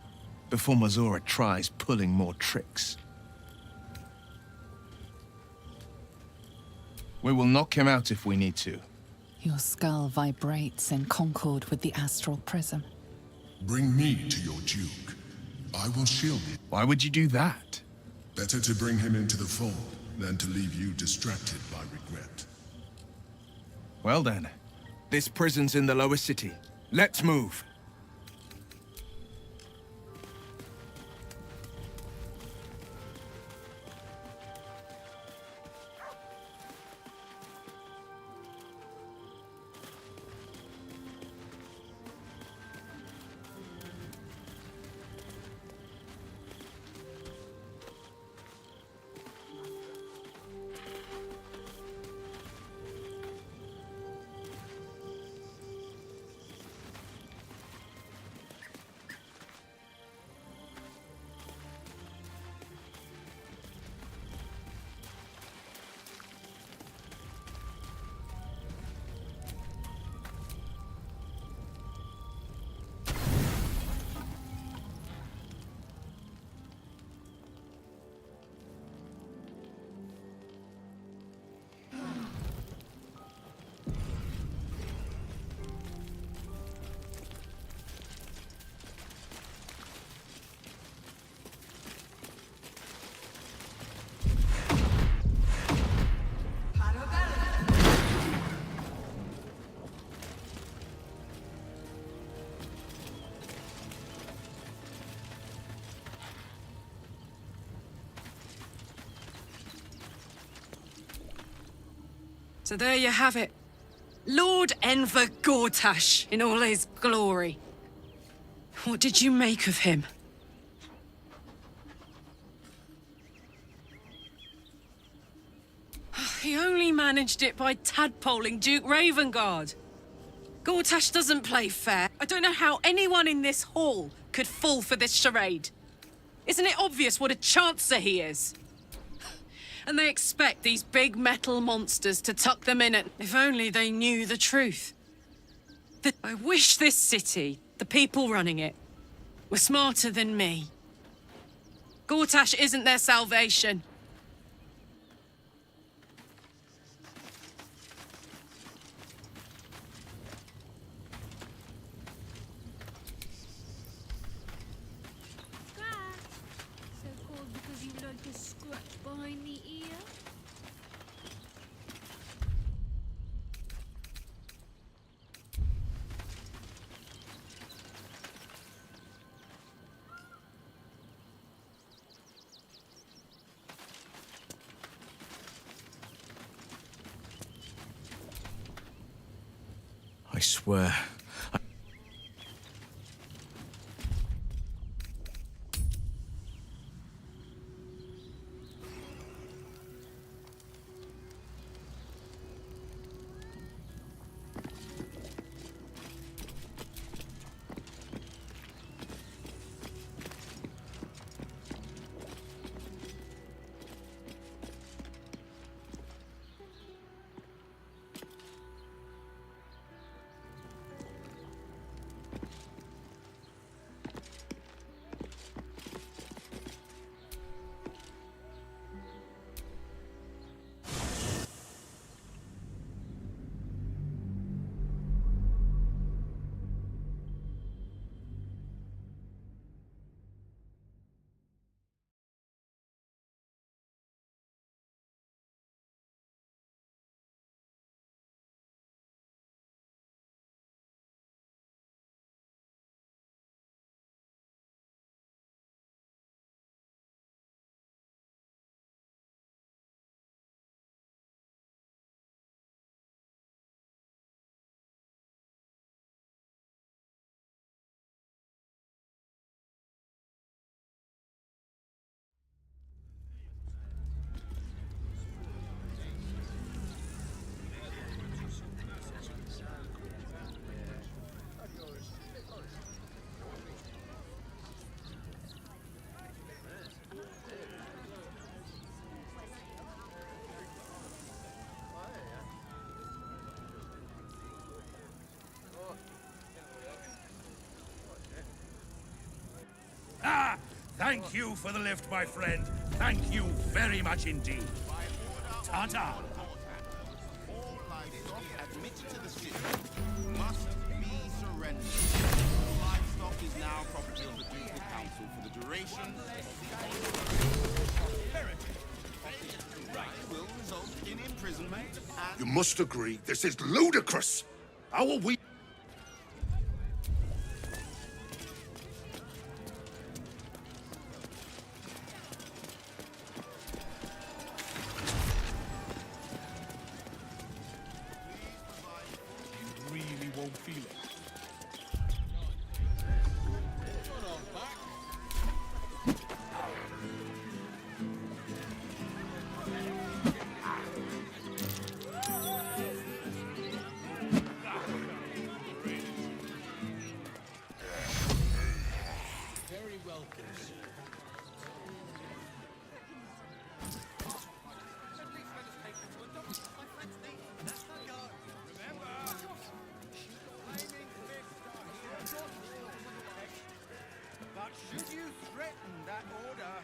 before Mazora tries pulling more tricks. We will knock him out if we need to. Your skull vibrates in concord with the astral prism. Bring me to your Duke. I will shield you. Why would you do that? Better to bring him into the fold than to leave you distracted by regret. Well then, this prison's in the lower city. Let's move. So there you have it. Lord Enver Gortash in all his glory. What did you make of him? He only managed it by tadpoling Duke Ravengard. Gortash doesn't play fair. I don't know how anyone in this hall could fall for this charade. Isn't it obvious what a chancer he is? And they expect these big metal monsters to tuck them in. If only they knew the truth. I wish this city, the people running it, were smarter than me. Gortash isn't their salvation. So called because you like to scratch behind the ear? I swear. Thank you for the lift, my friend. Thank you very much indeed. Ta-ta. All livestock admitted to the city must be surrendered. Livestock is now property of the Ducal Council for the duration. Will result in imprisonment and... You must agree, this is ludicrous. How are we... You really won't feel it. Very welcome. But should you threaten that order...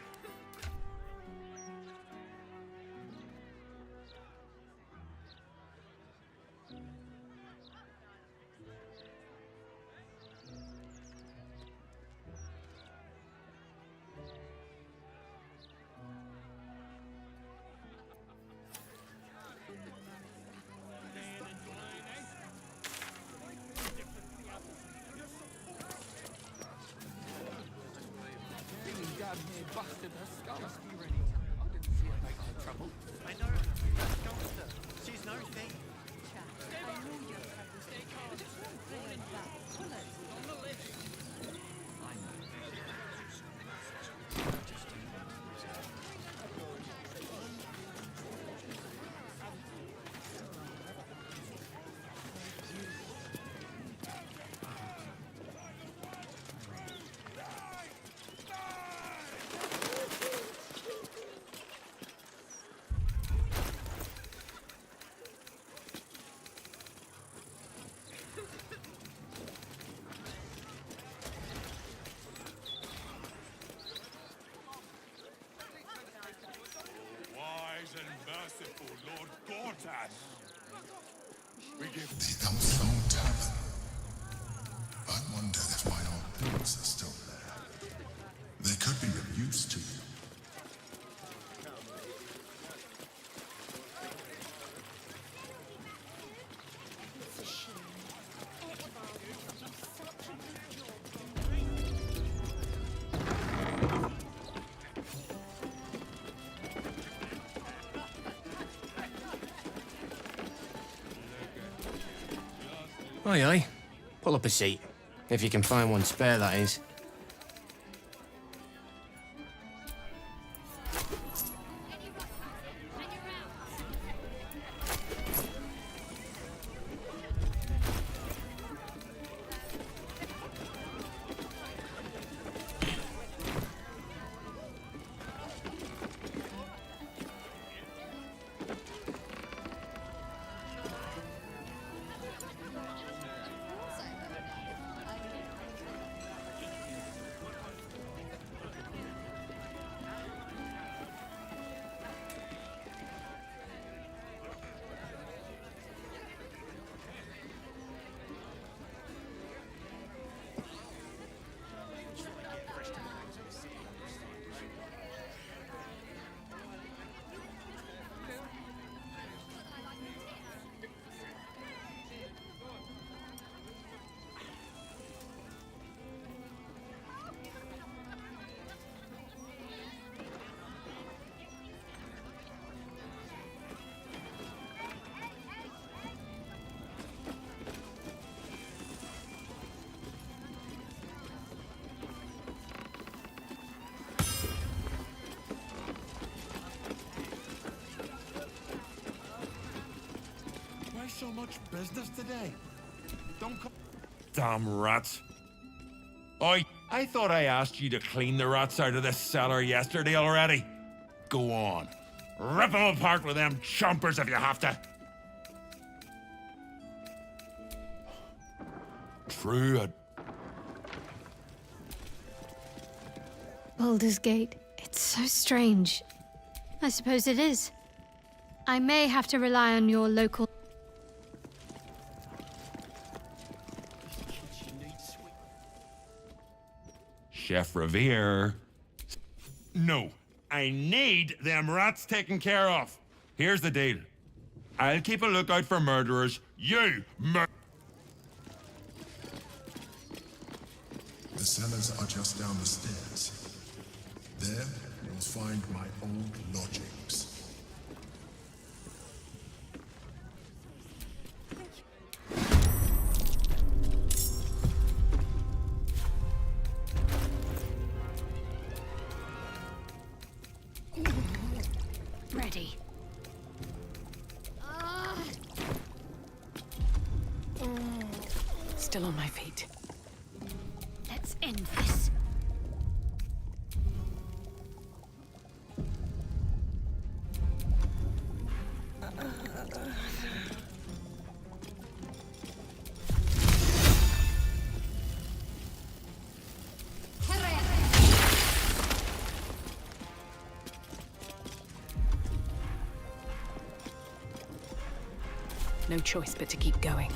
Busted her skull. I didn't see it make no trouble. I know. She's no thief. Wise and merciful Lord Gortash. We give The Thumbstone Tavern. I wonder if my old boots are still there. They could be of use to you. Aye, aye. Pull up a seat. If you can find one spare, that is. Why so much business today? Don't come. Damn rats. I thought I asked you to clean the rats out of this cellar yesterday already. Go on. Rip them apart with them chompers if you have to. True. Baldur's Gate. It's so strange. I suppose it is. I may have to rely on your local... Chef Revere. No, I need them rats taken care of. Here's the deal. I'll keep a lookout for murderers. You The cellars are just down the stairs. There, you'll find my old lodgings. Ready. Still on my feet. Let's end this. No choice but to keep going.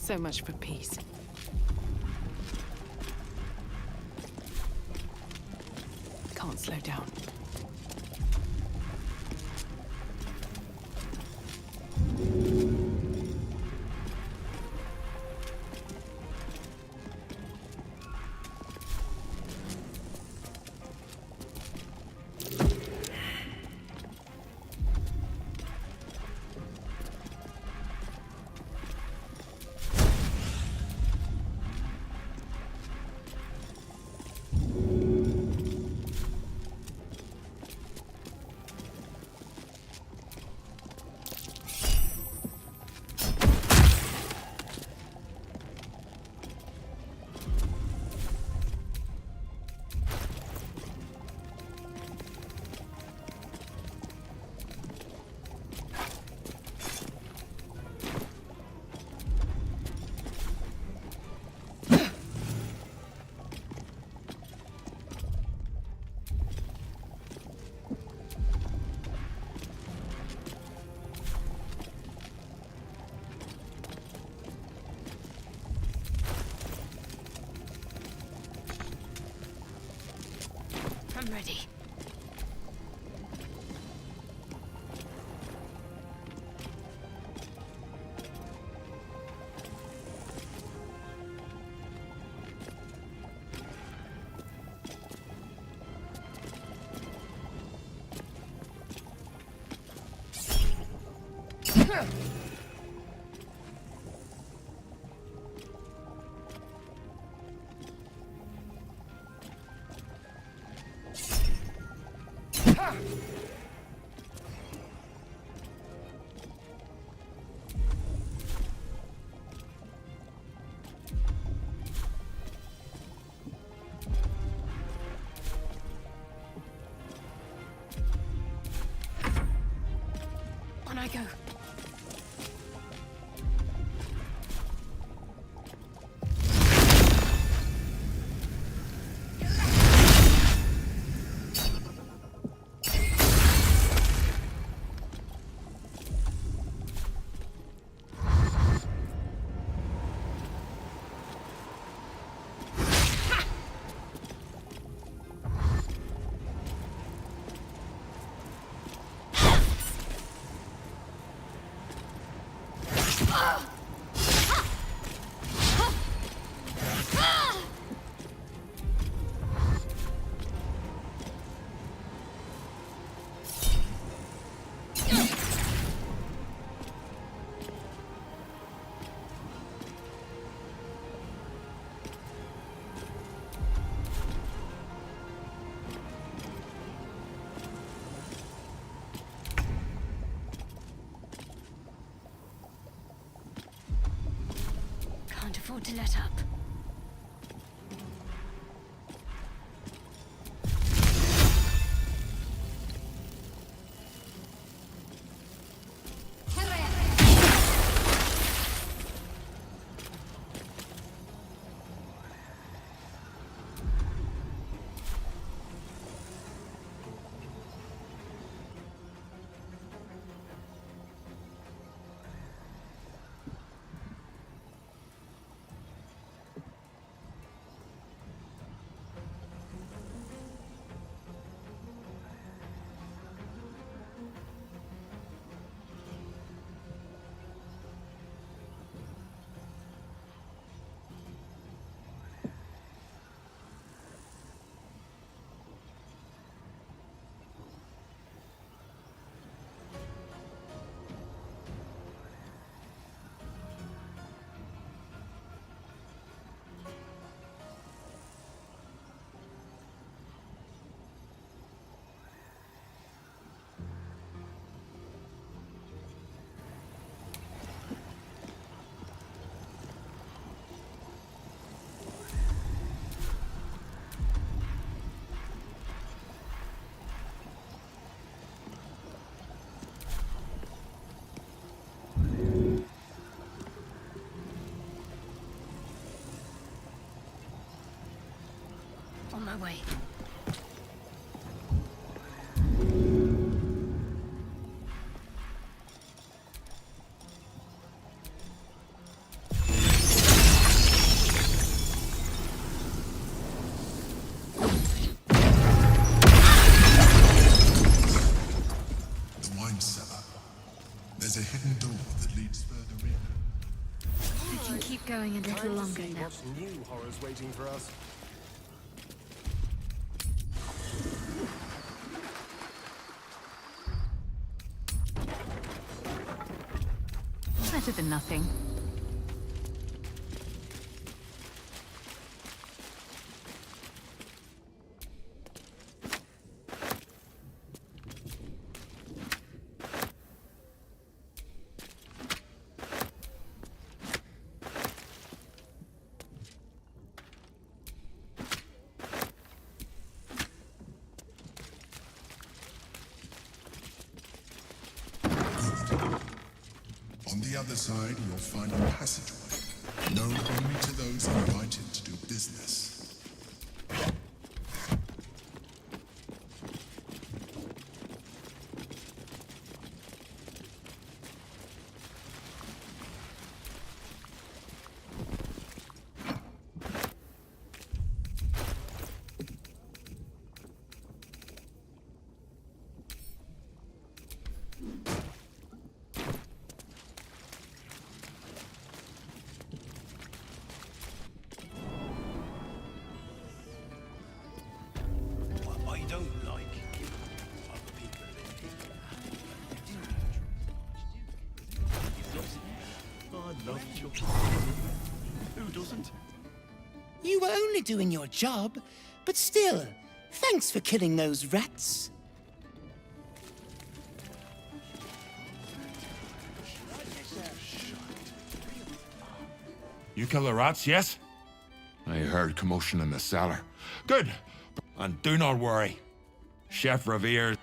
So much for peace. Can't slow down. I'm ready. On I go. Can't afford to let up. On my way. much new horrors waiting for us. Better than nothing. On the other side, you'll find a passageway, known only to those invited to do business. Who doesn't? You were only doing your job, but still, thanks for killing those rats. You kill the rats, yes? I heard commotion in the cellar. Good. And do not worry. Chef Revere.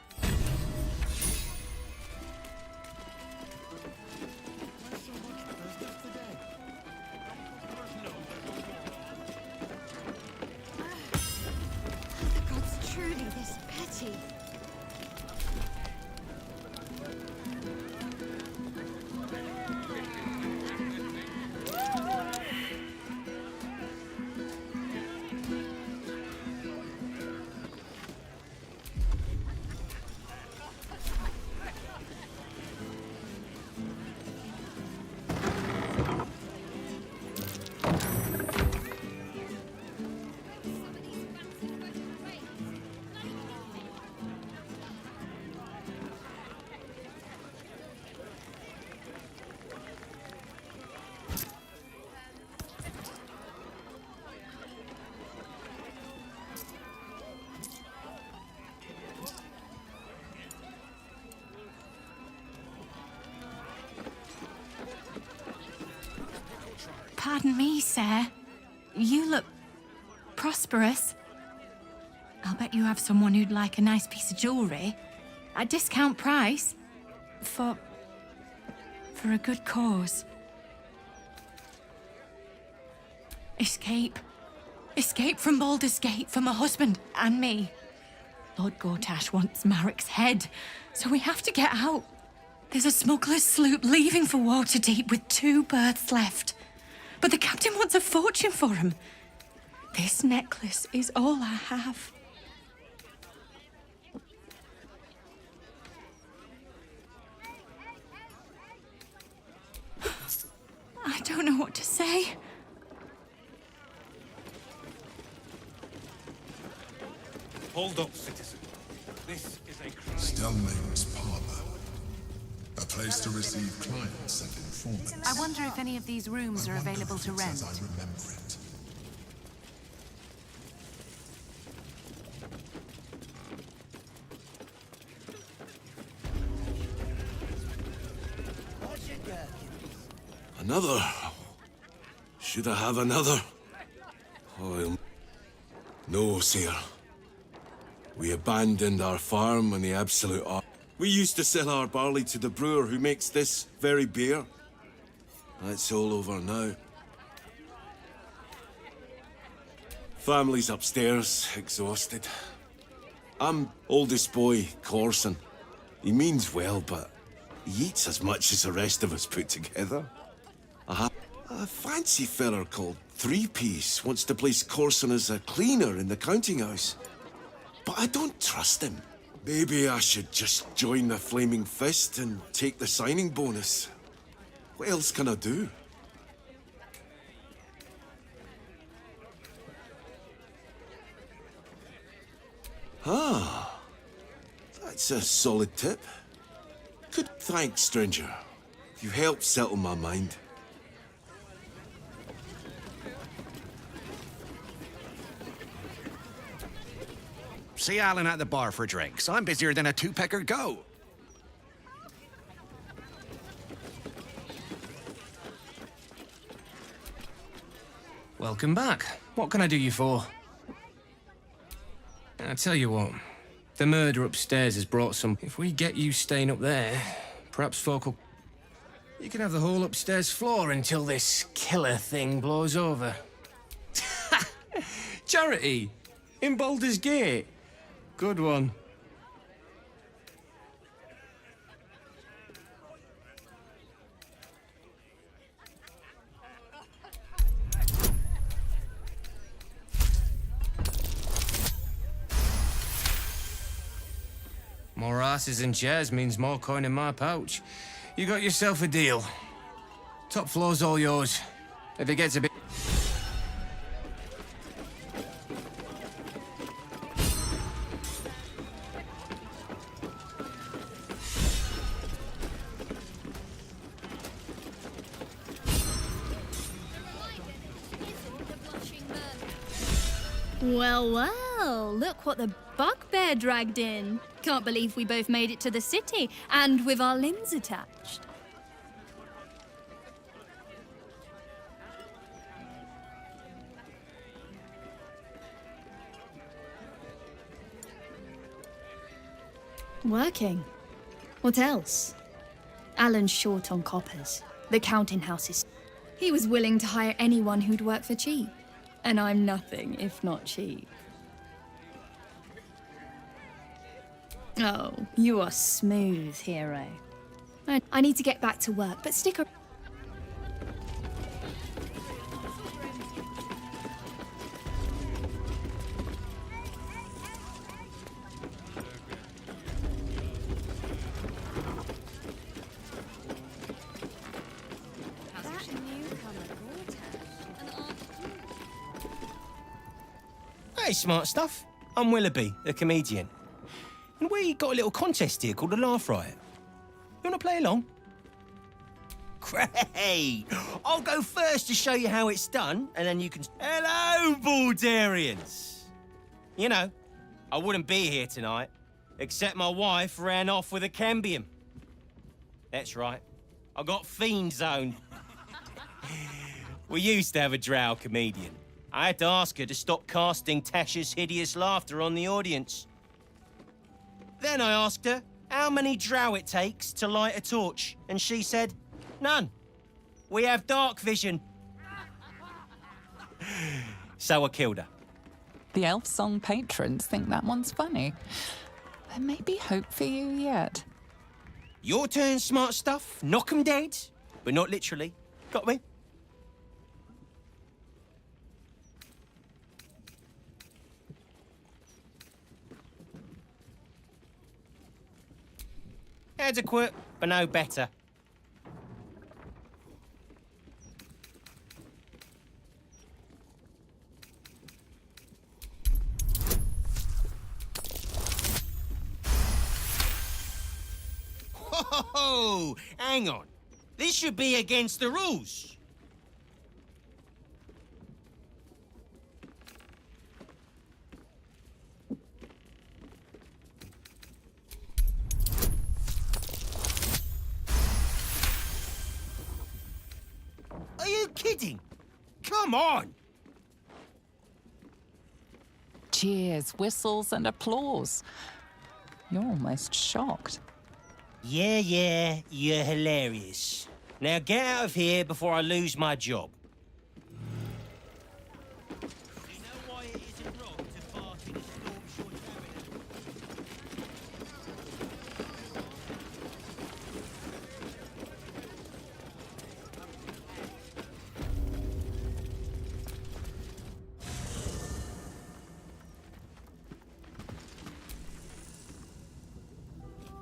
The gods truly this petty. Pardon me, sir. You look prosperous. I'll bet you have someone who'd like a nice piece of jewellery at discount price for a good cause. Escape. Escape from Baldur's Gate for my husband and me. Lord Gortash wants Marek's head, so we have to get out. There's a smuggler's sloop leaving for Waterdeep with 2 berths left. But the captain wants a fortune for him. This necklace is all I have. I don't know what to say. Hold up, citizen. This is a crime. Stelmane's Parlor. A place to receive clients and informants. I wonder if any of these rooms are available to rent. As I remember it. Another? Should I have another? Oh, no, sir. We abandoned our farm when the Absolute are. We used to sell our barley to the brewer who makes this very beer. That's all over now. Family's upstairs, exhausted. I'm oldest boy, Corson. He means well, but he eats as much as the rest of us put together. A fancy feller called Three Piece wants to place Corson as a cleaner in the counting house. But I don't trust him. Maybe I should just join the Flaming Fist and take the signing bonus. What else can I do? Ah, that's a solid tip. Good thanks, stranger. You helped settle my mind. See Alan at the bar for drinks. I'm busier than a two-pecker go. Welcome back. What can I do you for? I tell you what, the murder upstairs has brought some... If we get you staying up there, perhaps folk will... You can have the whole upstairs floor until this killer thing blows over. Charity! In Baldur's Gate. Good one. More asses and chairs means more coin in my pouch. You got yourself a deal. Top floor's all yours. If it gets a bit... Well, well, look what the bugbear dragged in. Can't believe we both made it to the city, and with our limbs attached. Working. What else? Alan's short on coppers. The counting house is... He was willing to hire anyone who'd work for cheap. And I'm nothing if not cheap. Oh, you are smooth, hero. I need to get back to work, but stick around. Hey, smart stuff. I'm Willoughby, the comedian. And we got a little contest here called the Laugh Riot. You want to play along? Great! I'll go first to show you how it's done, and then you can... Hello, Baldarians! You know, I wouldn't be here tonight, except my wife ran off with a cambium. That's right. I got fiend zoned. We used to have a drow comedian. I had to ask her to stop casting Tasha's hideous laughter on the audience. Then I asked her how many drow it takes to light a torch, and she said, none. We have dark vision. So I killed her. The Elf Song patrons think that one's funny. There may be hope for you yet. Your turn, smart stuff. Knock 'em dead, but not literally. Got me? Adequate, but no better. Whoa! Hang on. This should be against the rules. Are you kidding? Come on! Cheers, whistles, and applause. You're almost shocked. Yeah, you're hilarious. Now get out of here before I lose my job.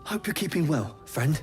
Hope you're keeping well, friend.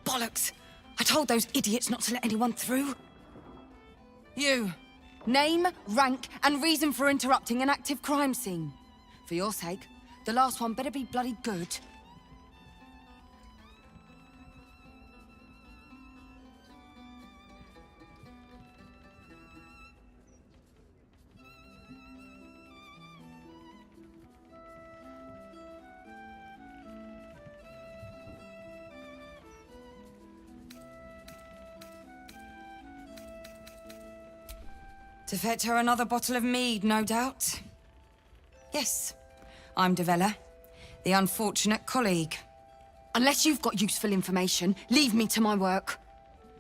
Bollocks! I told those idiots not to let anyone through. You. Name, rank, and reason for interrupting an active crime scene. For your sake, the last one better be bloody good. To fetch her another bottle of mead, no doubt. Yes, I'm Devella, the unfortunate colleague. Unless you've got useful information, leave me to my work.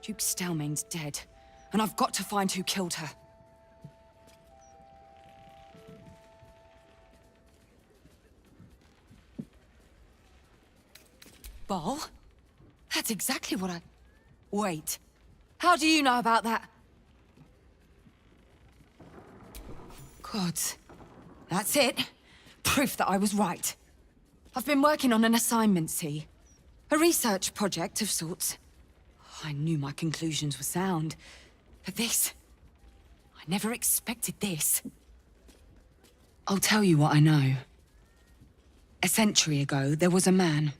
Duke Stelmane's dead, and I've got to find who killed her. Ball? That's exactly what I... Wait. How do you know about that? Gods. That's it. Proof that I was right. I've been working on an assignment, see? A research project of sorts. I knew my conclusions were sound. But this... I never expected this. I'll tell you what I know. A century ago, there was a man.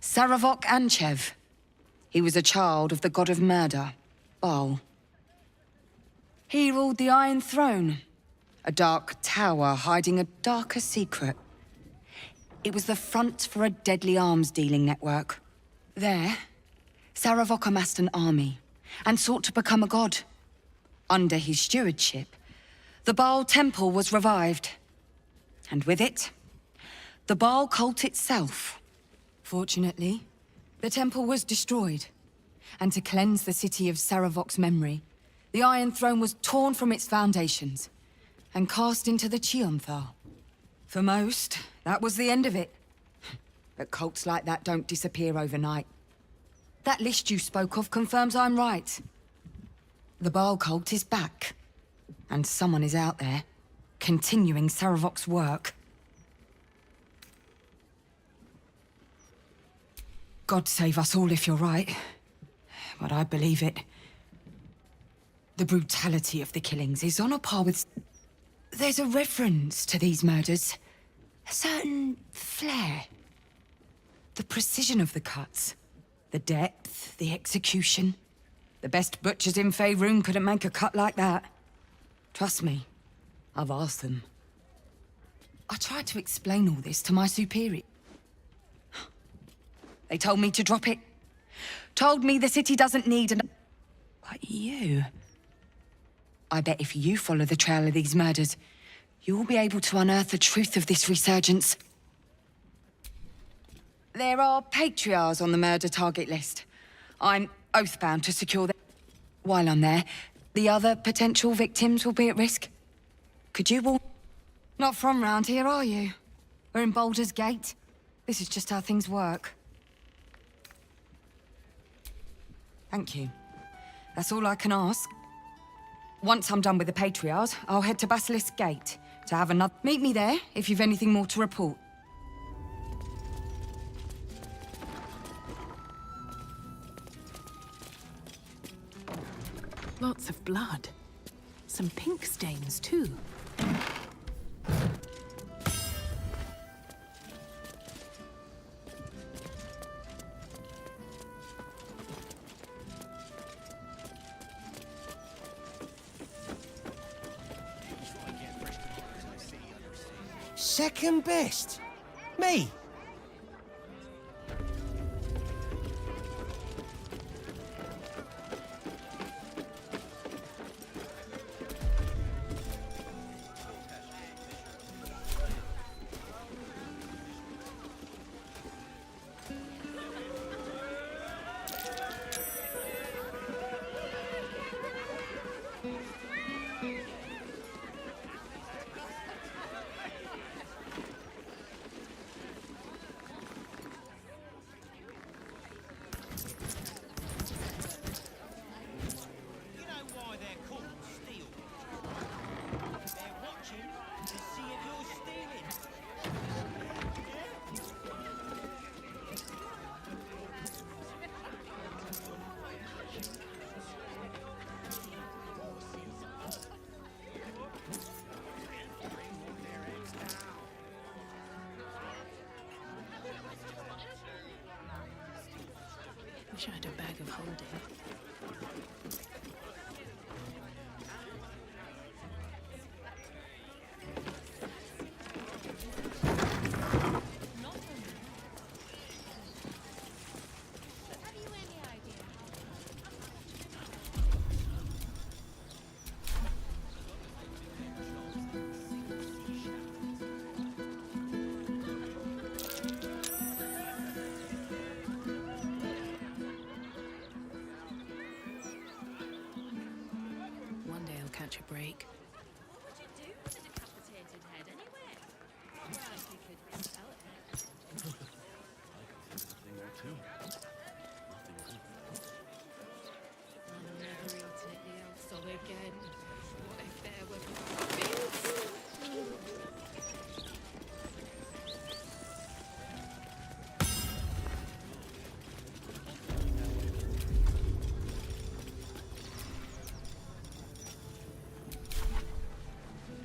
Sarevok Anchev. He was a child of the god of murder, Baal. He ruled the Iron Throne. A dark tower hiding a darker secret. It was the front for a deadly arms-dealing network. There, Sarevok amassed an army and sought to become a god. Under his stewardship, the Baal Temple was revived. And with it, the Baal cult itself. Fortunately, the temple was destroyed. And to cleanse the city of Sarevok's memory, the Iron Throne was torn from its foundations and cast into the Chionthar. For most, that was the end of it. But cults like that don't disappear overnight. That list you spoke of confirms I'm right. The Baal cult is back. And someone is out there, continuing Sarevok's work. God save us all if you're right. But I believe it. The brutality of the killings is on a par with... There's a reference to these murders. A certain flair. The precision of the cuts. The depth, the execution. The best butchers in Faerun couldn't make a cut like that. Trust me, I've asked them. I tried to explain all this to my superior. They told me to drop it. Told me the city doesn't need an... But you... I bet if you follow the trail of these murders, you'll be able to unearth the truth of this resurgence. There are patriarchs on the murder target list. I'm oath-bound to secure them. While I'm there, the other potential victims will be at risk. Could you all... Not from round here, are you? We're in Baldur's Gate. This is just how things work. Thank you. That's all I can ask. Once I'm done with the Patriarchs, I'll head to Basilisk Gate to have another... Meet me there if you've anything more to report. Lots of blood. Some pink stains, too. Second best? Me? Wish I had a bag of holding. One day I'll catch a break. I'll never eat at the Elf again. What if there were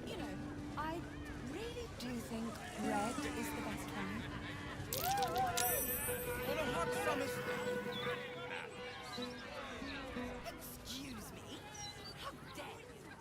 You know, I really do think red is the best one. On a hot summer's Excuse me? How dare you?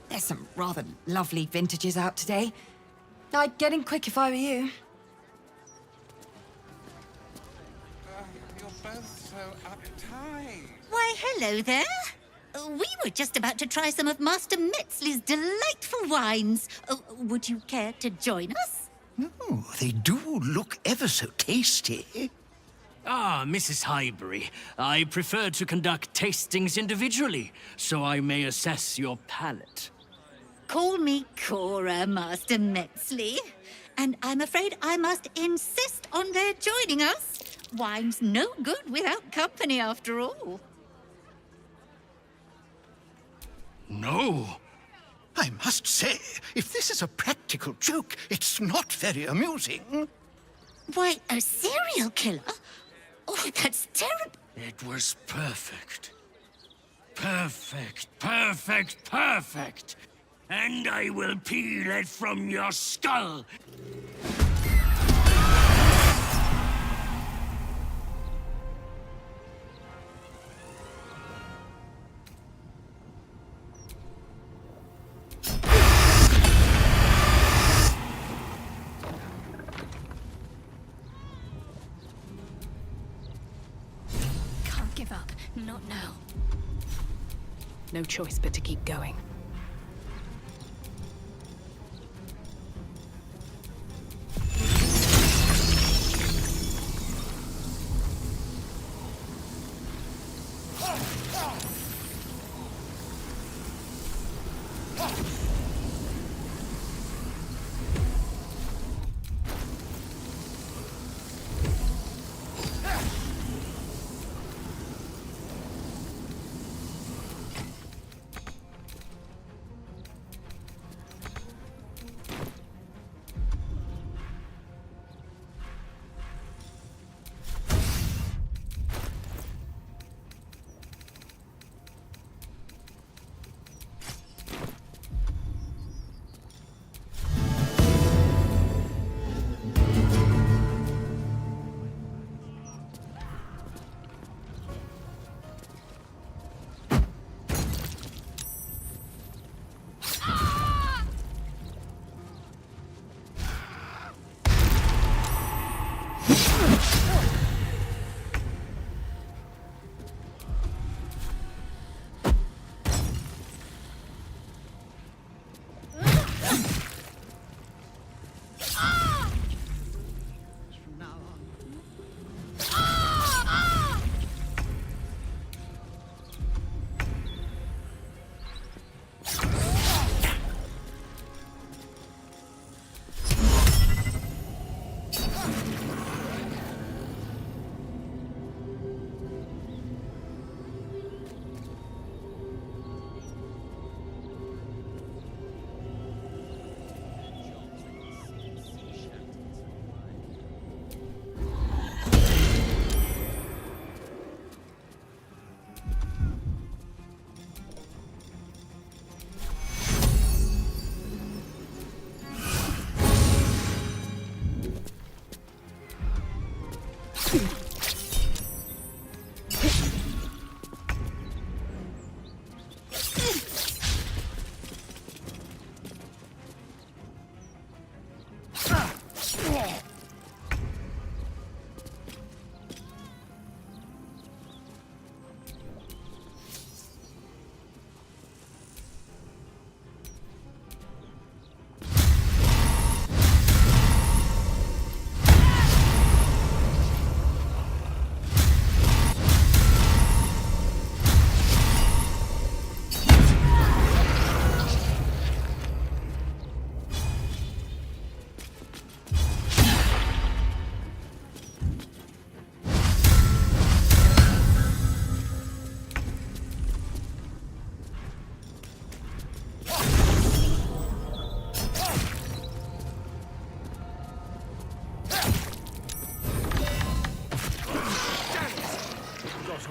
There's some rather lovely vintages out today. I'd get in quick if I were you. You're both so uptight. Why, hello there. We were just about to try some of Master Metzley's delightful wines. Would you care to join us? Oh, they do look ever so tasty. Ah, Mrs. Highbury, I prefer to conduct tastings individually, so I may assess your palate. Call me Cora, Master Metzley. And I'm afraid I must insist on their joining us. Wine's no good without company, after all. No. I must say, if this is a practical joke, it's not very amusing. Why, a serial killer? Oh, that's terrible. It was perfect. Perfect, perfect, perfect. And I will peel it from your skull. Can't give up. Not now. No choice but to keep going.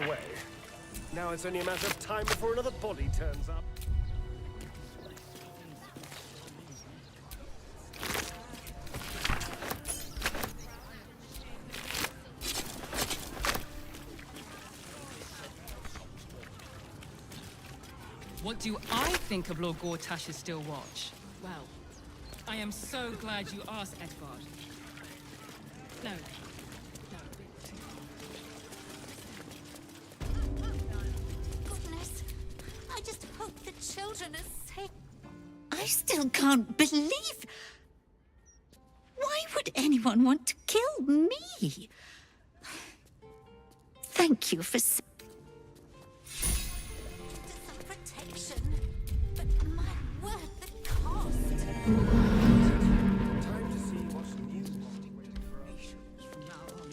away. Now it's only a matter of time before another body turns up. What do I think of Lord Gortash's Still Watch? Well, I am so glad you asked, Edvard. No. Goodness, I just hope the children are safe. I still can't believe... Why would anyone want to kill me? Thank you for... protection, but my word, the cost. Time to see what's new waiting for us. From now on.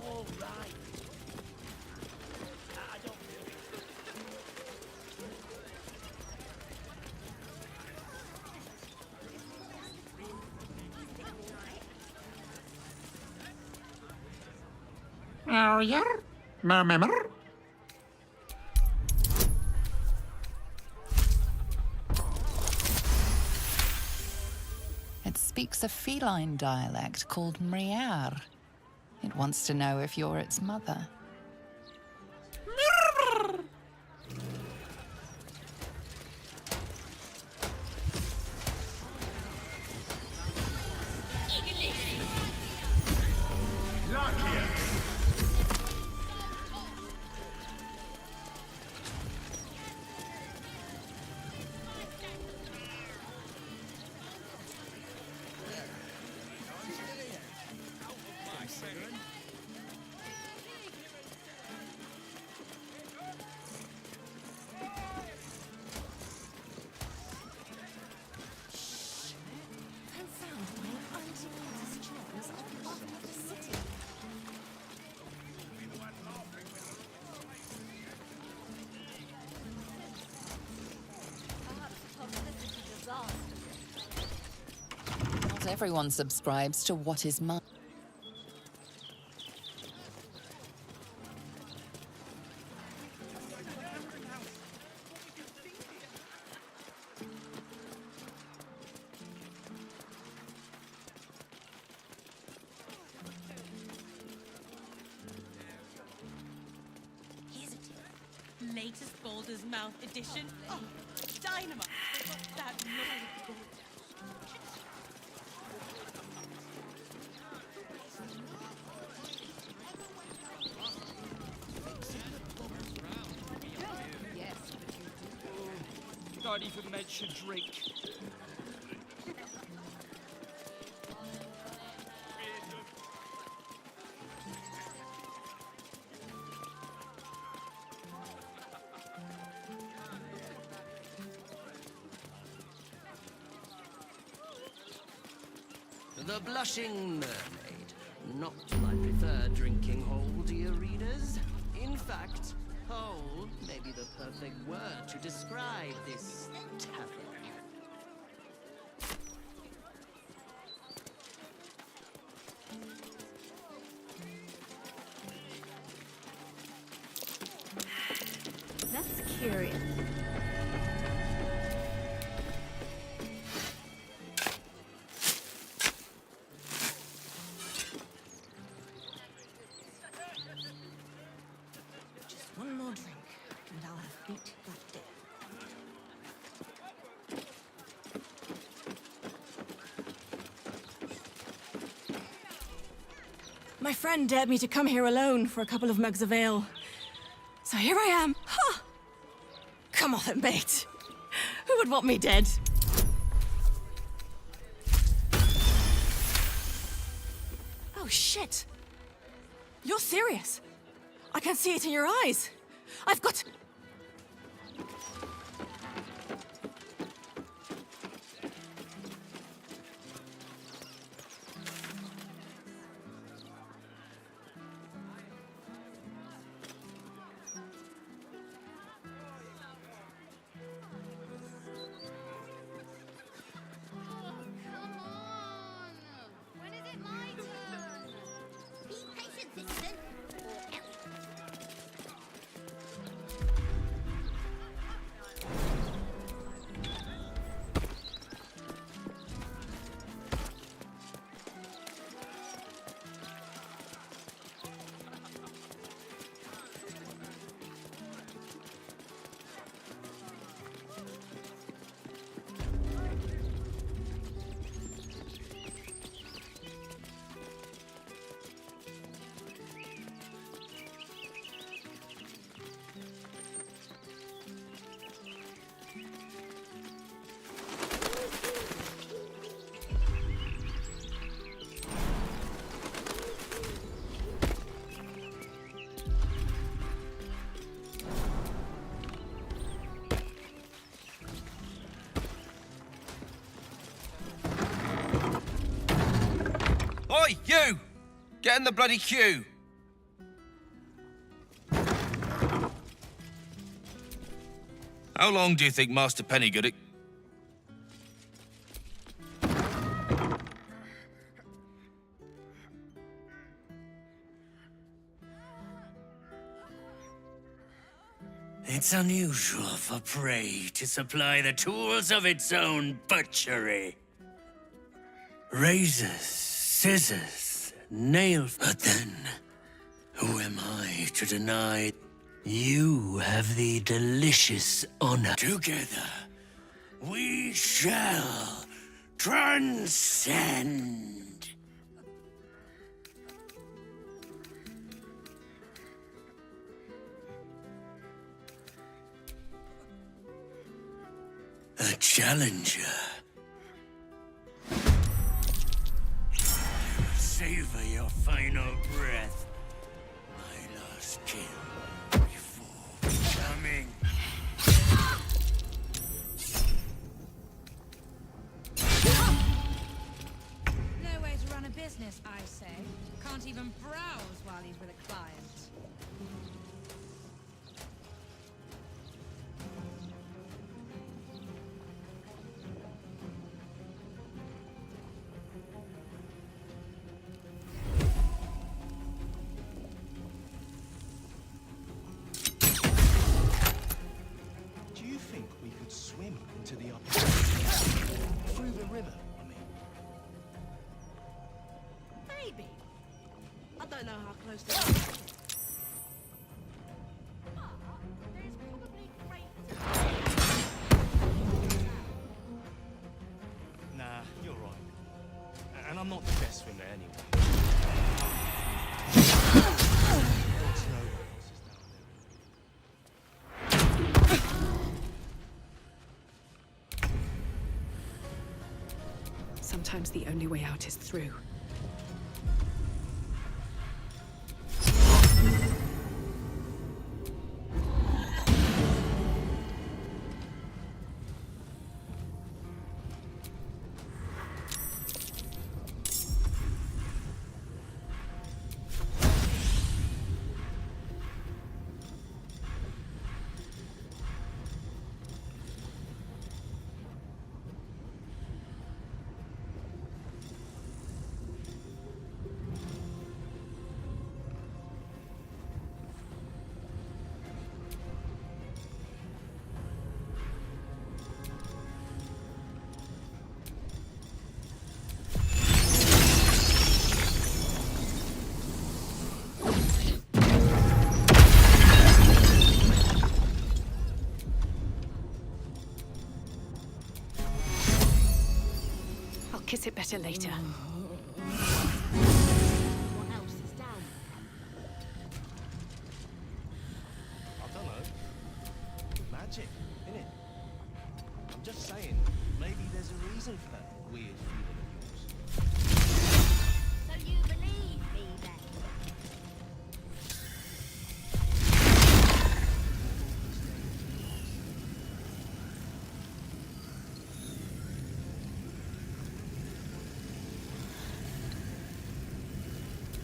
All right. Oh, yeah? Remember? It speaks a feline dialect called Mriar. It wants to know if you're its mother. Not everyone subscribes to What Is Mine. Here's it. Latest Baldur's Mouth edition. Oh, dynamite. That noise. Can't even mention drink. The Blushing Mermaid. Not my preferred drinking hole, dear readers. In fact, hole may be the perfect word to describe this tavern. That's curious. Just one more drink, and I'll have beat that death. My friend dared me to come here alone for a couple of mugs of ale. So here I am. Ha! Come off it, mate. Who would want me dead? Oh, shit. You're serious. I can see it in your eyes. I've got... Get in the bloody queue! How long do you think Master Pennygood... It's unusual for prey to supply the tools of its own butchery. Razors, scissors, nails. But then, who am I to deny you have the delicious honor? Together, we shall transcend. A challenger. Savor your final breath. My last kill before becoming. No way to run a business, I say. Can't even browse while he's with a client. Do you think we could swim into the upper through the river, I mean? Maybe. I don't know how close they are. Nah, you're right. And I'm not the best swimmer anyway. God's no one else is down Sometimes the only way out is through. I'll kiss it better later. What else is down? I don't know. Magic, innit? I'm just saying, maybe there's a reason for that weird feeling of yours. So you believe me then?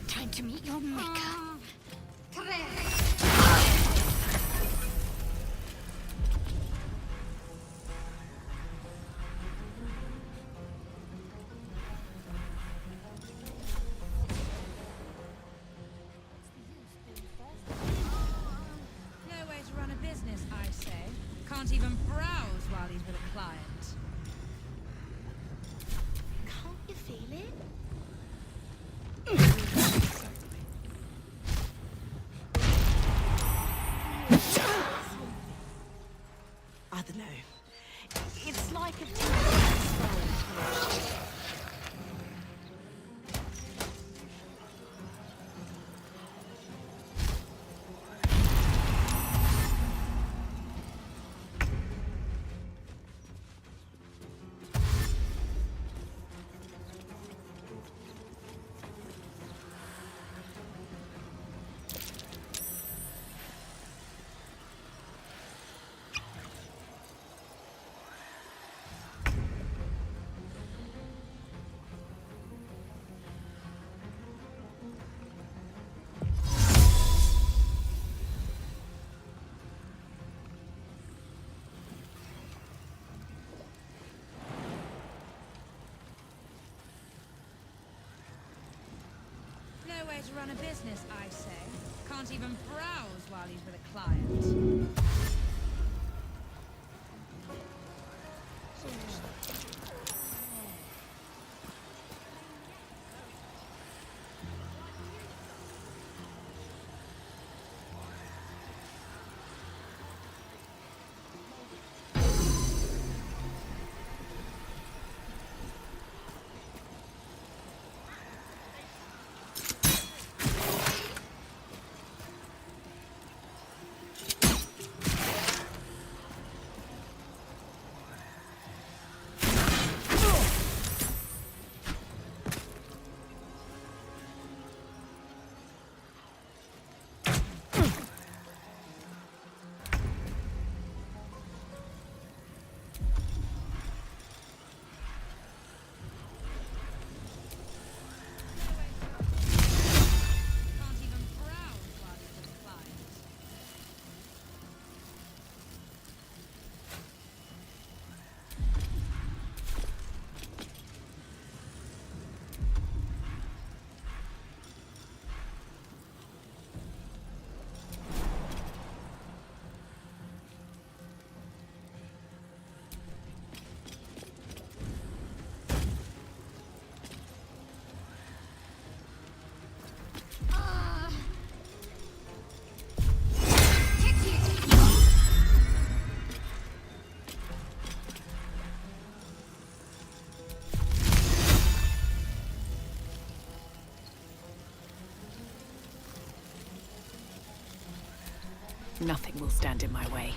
Time to meet your maker. No way to run a business, I say. Can't even browse while he's with a client. Can't you feel it? I don't know. It's like a No way to run a business, I say. Can't even browse while he's with a client. Nothing will stand in my way.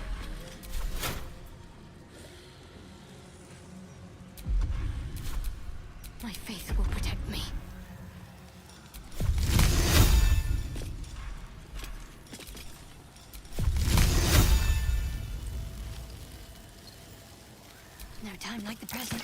My faith will protect me. No time like the present.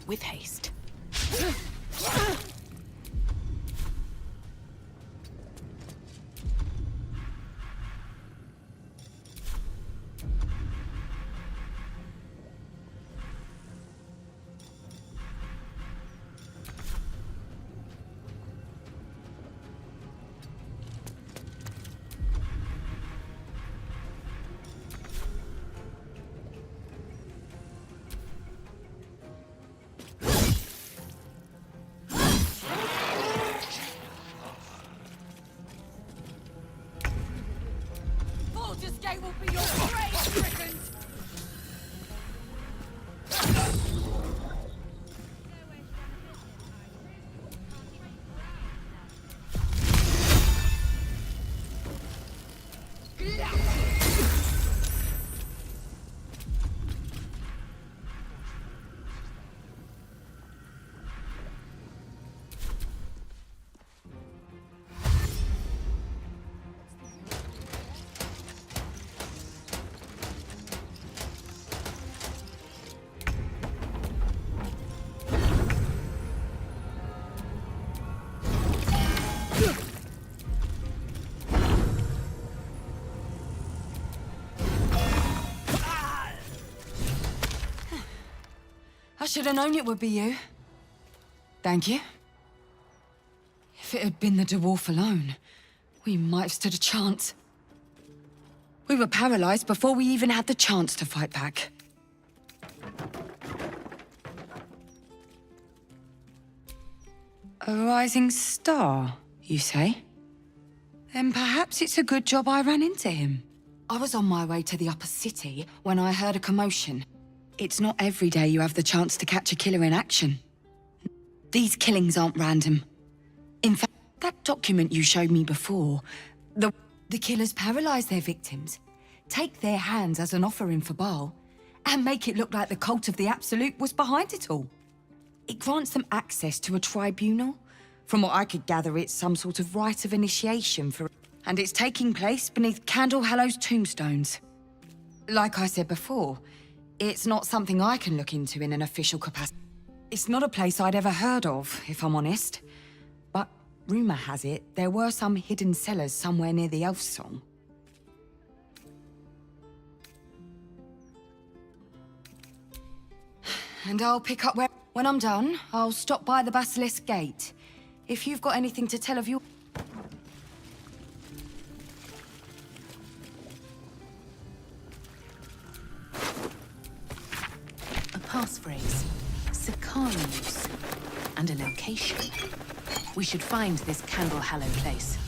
with haste. Baldur's Gate will be your grave, Brickens! I should have known it would be you. Thank you. If it had been the dwarf alone, we might have stood a chance. We were paralyzed before we even had the chance to fight back. A rising star, you say? Then perhaps it's a good job I ran into him. I was on my way to the upper city when I heard a commotion. It's not every day you have the chance to catch a killer in action. These killings aren't random. In fact, that document you showed me before, the killers paralyze their victims, take their hands as an offering for Baal, and make it look like the cult of the Absolute was behind it all. It grants them access to a tribunal. From what I could gather, it's some sort of rite of initiation for... And it's taking place beneath Candlehallows tombstones. Like I said before, it's not something I can look into in an official capacity. It's not a place I'd ever heard of, if I'm honest. But rumor has it, there were some hidden cellars somewhere near the Elf Song. And I'll pick up where... When I'm done, I'll stop by the Basilisk Gate. If you've got anything to tell of your... A passphrase, Sicarius, and a location. We should find this Candlehallow place.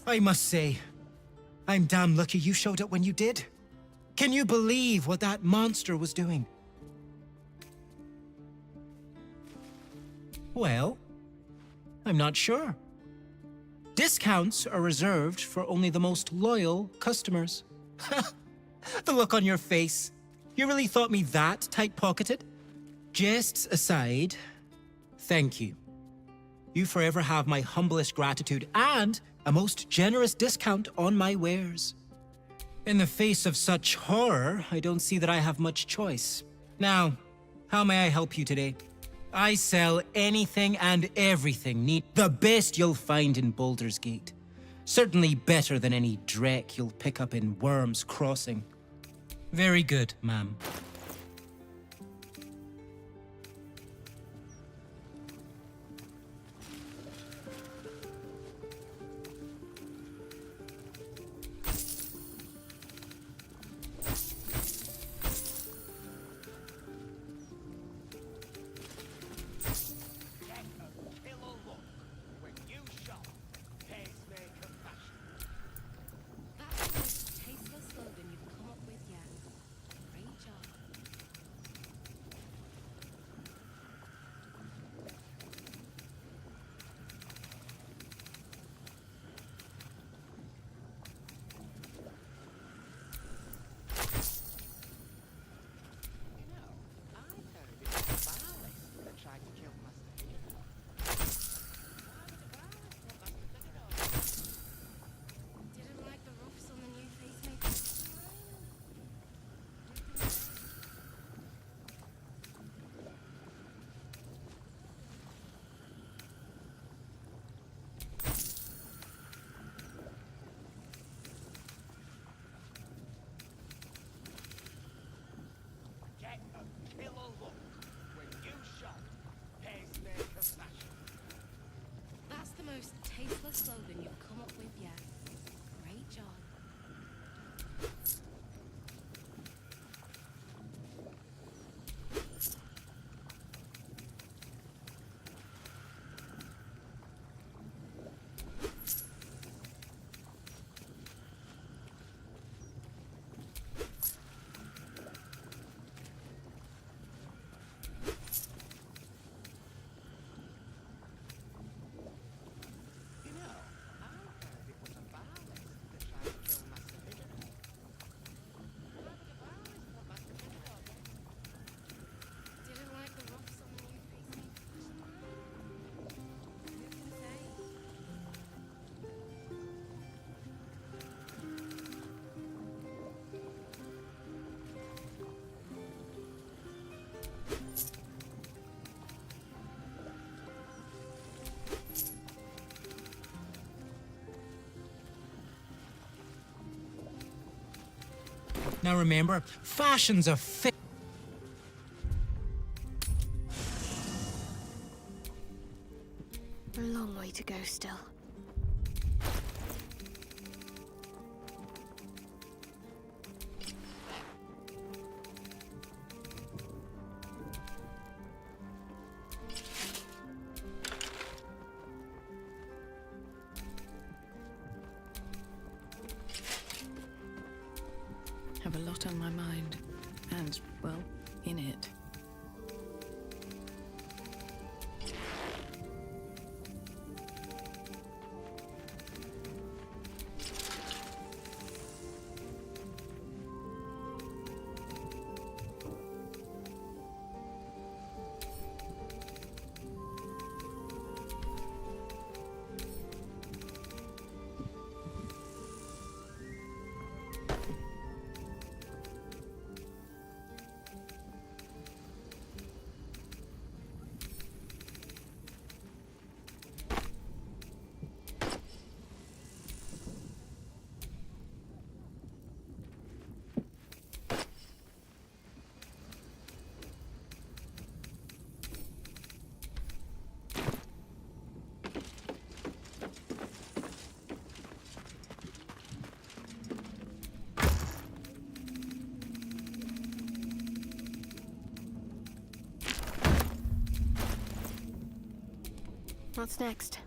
I must say, I'm damn lucky you showed up when you did. Can you believe what that monster was doing? Well, I'm not sure. Discounts are reserved for only the most loyal customers. The look on your face. You really thought me that tight-pocketed? Jests aside, thank you. You forever have my humblest gratitude and a most generous discount on my wares. In the face of such horror, I don't see that I have much choice. Now, how may I help you today? I sell anything and everything neat. The best you'll find in Baldur's Gate. Certainly better than any dreck you'll pick up in Worm's Crossing. Very good, ma'am. Now remember, fashion's a fit. A long way to go still. Have a lot on my mind. And, well, in it. What's next?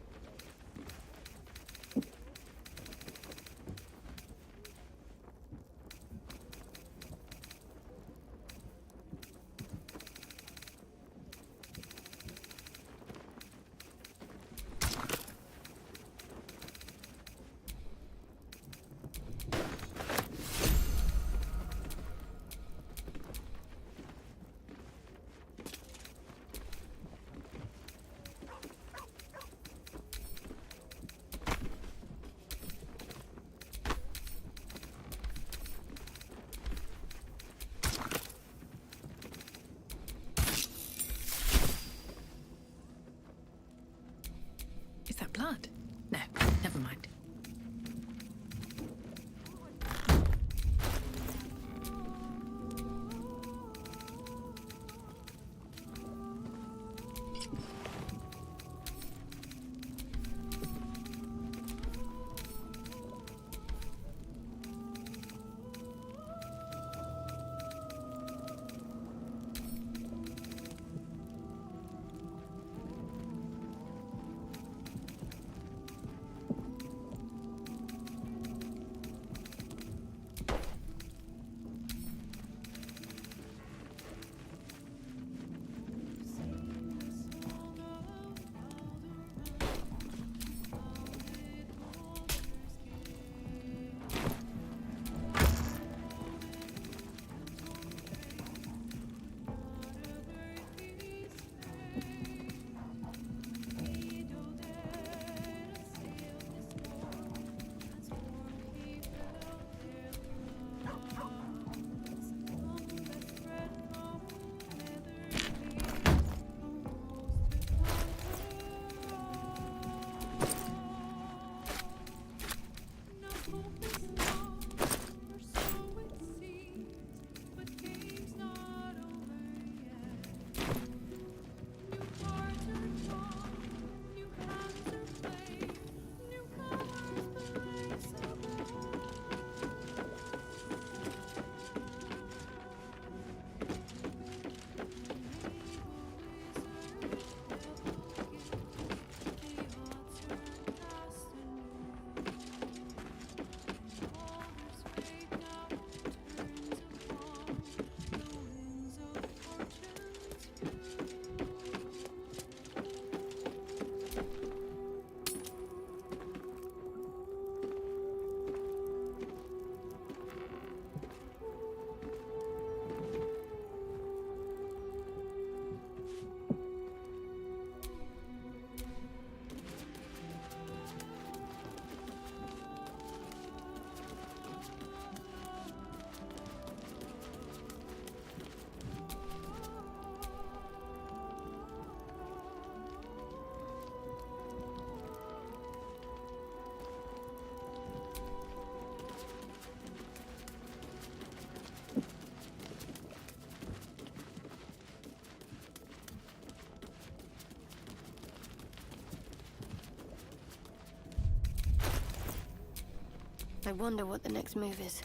I wonder what the next move is.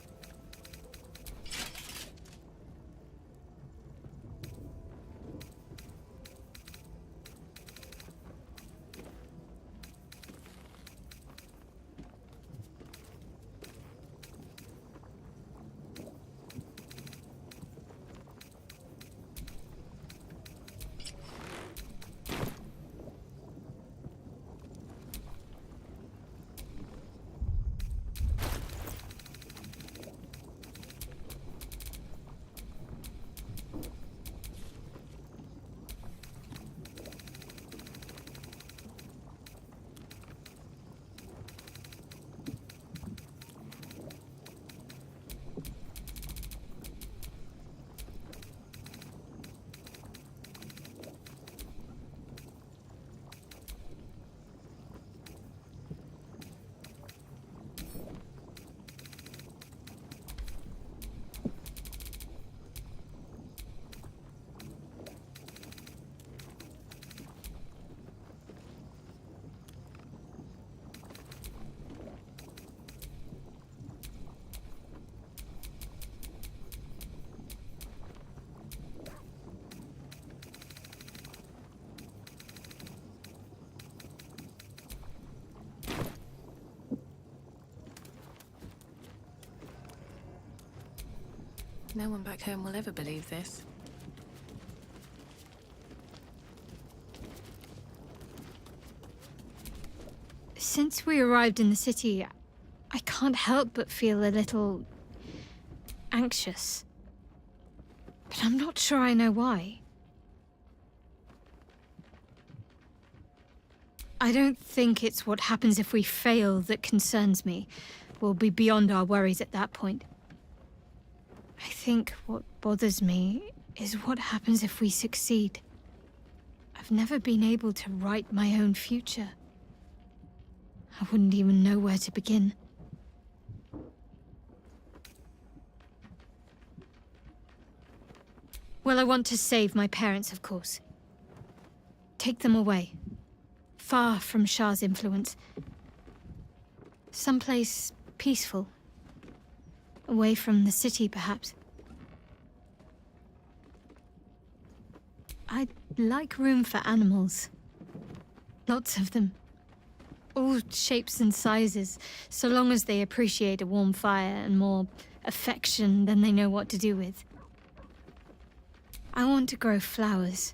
No one back home will ever believe this. Since we arrived in the city, I can't help but feel a little anxious. But I'm not sure I know why. I don't think it's what happens if we fail that concerns me. We'll be beyond our worries at that point. I think what bothers me is what happens if we succeed. I've never been able to write my own future. I wouldn't even know where to begin. Well, I want to save my parents, of course. Take them away. Far from Shah's influence. Someplace peaceful. Away from the city, perhaps. I'd like room for animals. Lots of them. All shapes and sizes, so long as they appreciate a warm fire and more affection than they know what to do with. I want to grow flowers.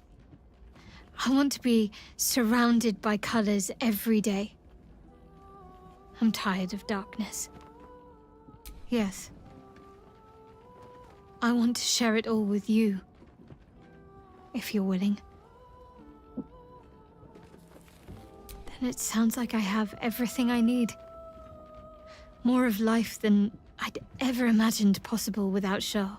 I want to be surrounded by colors every day. I'm tired of darkness. Yes. I want to share it all with you, if you're willing. Then it sounds like I have everything I need. More of life than I'd ever imagined possible without Shah.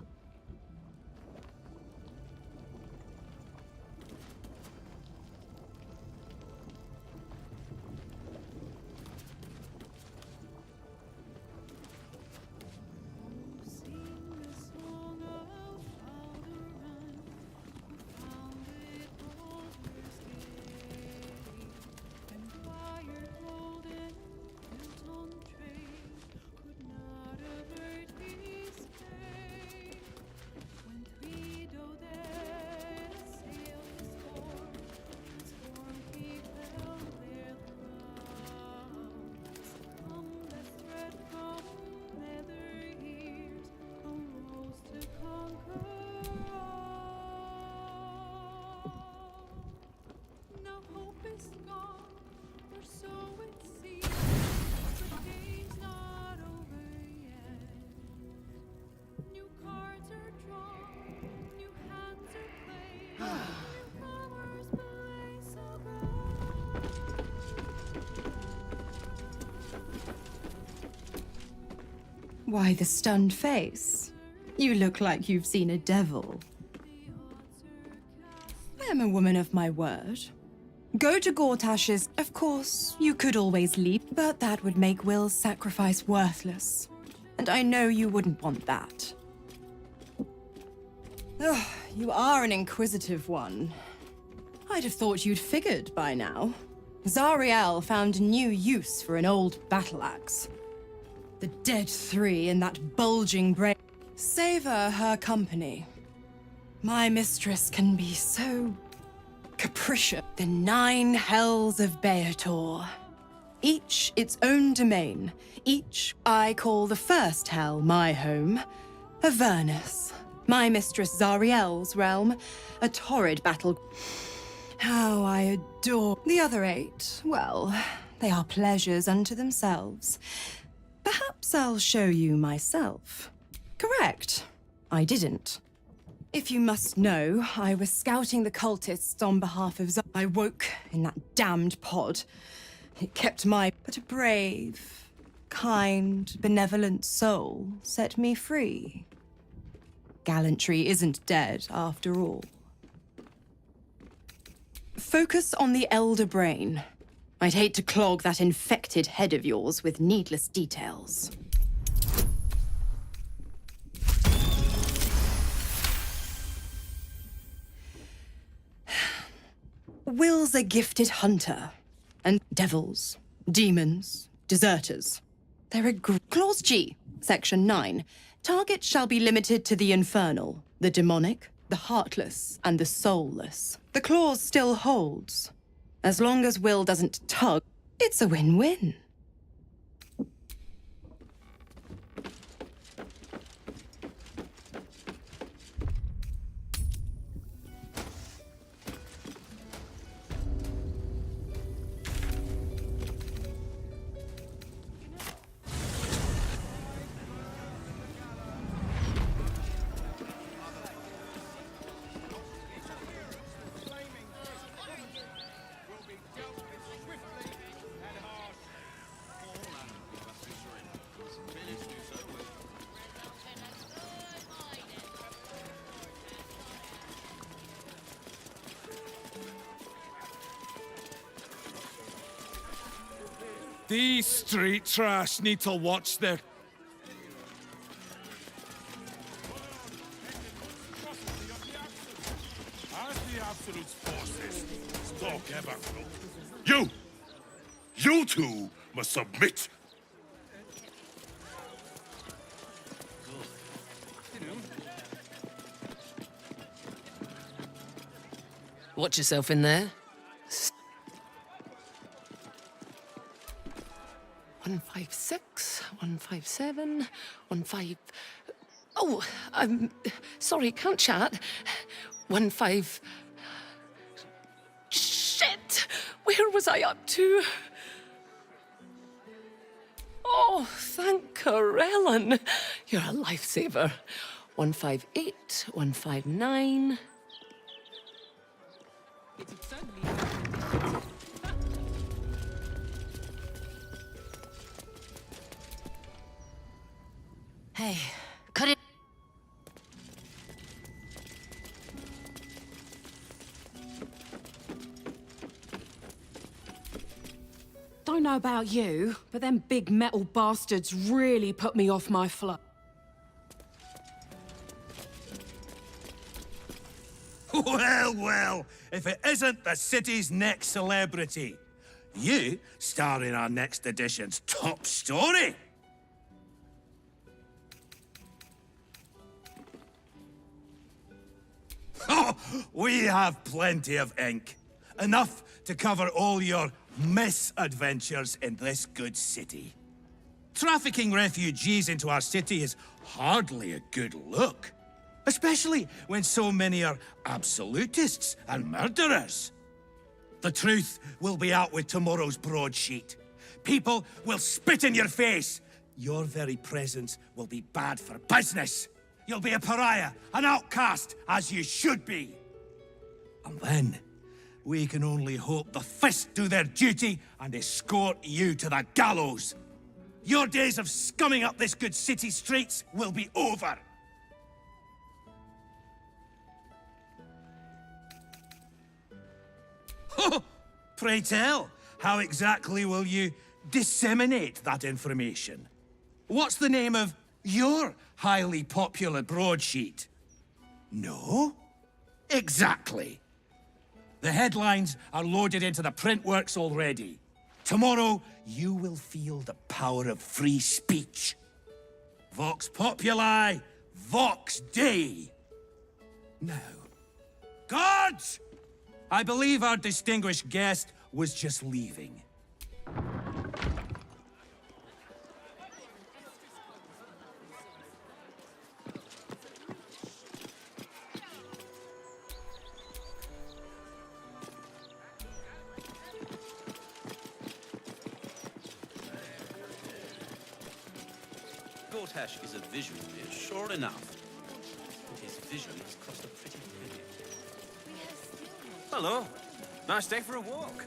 Why the stunned face? You look like you've seen a devil. I am a woman of my word. Go to Gortash's. Of course, you could always leave, but that would make Will's sacrifice worthless. And I know you wouldn't want that. Ugh, you are an inquisitive one. I'd have thought you'd figured by now. Zariel found a new use for an old battle axe. The dead three in that bulging brain. Savor her company. My mistress can be so capricious. The 9 hells of Beator. Each its own domain. Each I call the first hell my home. Avernus. My mistress Zariel's realm. A torrid battle. How I adore the other 8. Well, they are pleasures unto themselves. Perhaps I'll show you myself. Correct. I didn't. If you must know, I was scouting the cultists on behalf of I woke in that damned pod. It kept my... But a brave, kind, benevolent soul set me free. Gallantry isn't dead, after all. Focus on the elder brain. I'd hate to clog that infected head of yours with needless details. Will's a gifted hunter. And devils, demons, deserters. They're a Clause G, Section 9. Target shall be limited to the infernal, the demonic, the heartless, and the soulless. The clause still holds. As long as Will doesn't tug, it's a win-win. These street trash need to watch their... As the Absolute's forces stalk Everflow, you two must submit. Watch yourself in there. 156, 157, 15... Oh, I'm sorry, can't chat. 15... Shit! Where was I up to? Oh, thank Corellon. You're a lifesaver. 158, 159... Hey, cut it. Don't know about you, but them big metal bastards really put me off my flow. Well, if it isn't the city's next celebrity. You star in our next edition's top story. Oh, we have plenty of ink. Enough to cover all your misadventures in this good city. Trafficking refugees into our city is hardly a good look. Especially when so many are absolutists and murderers. The truth will be out with tomorrow's broadsheet. People will spit in your face. Your very presence will be bad for business. You'll be a pariah, an outcast, as you should be. And then, we can only hope the Fist do their duty and escort you to the gallows. Your days of scumming up this good city streets will be over. Pray tell, how exactly will you disseminate that information? What's the name of your highly popular broadsheet? No? Exactly. The headlines are loaded into the printworks already. Tomorrow, you will feel the power of free speech. Vox Populi, Vox Dei. Now, guards! I believe our distinguished guest was just leaving. Gortash is a visionary, sure enough. His vision has cost a pretty penny. Hello. Nice day for a walk.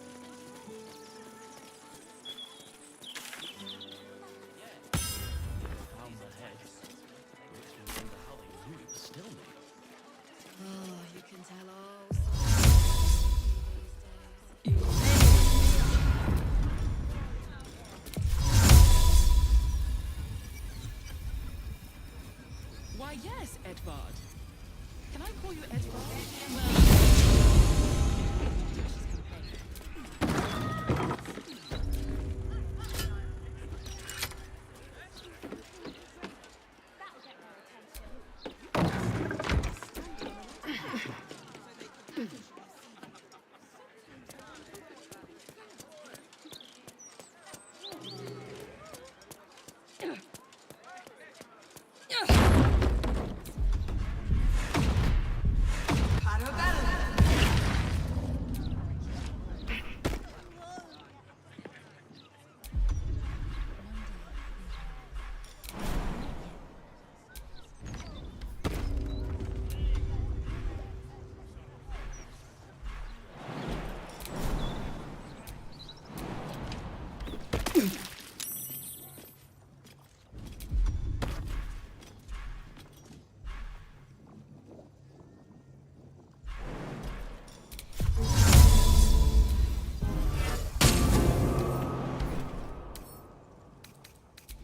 Found the head. Makes me wonder how they knew it was still me. Oh, you can tell all. Why, yes, Edvard. Can I call you Edvard?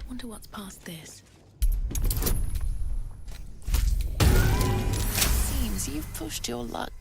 Wonder what's past this. Seems you've pushed your luck.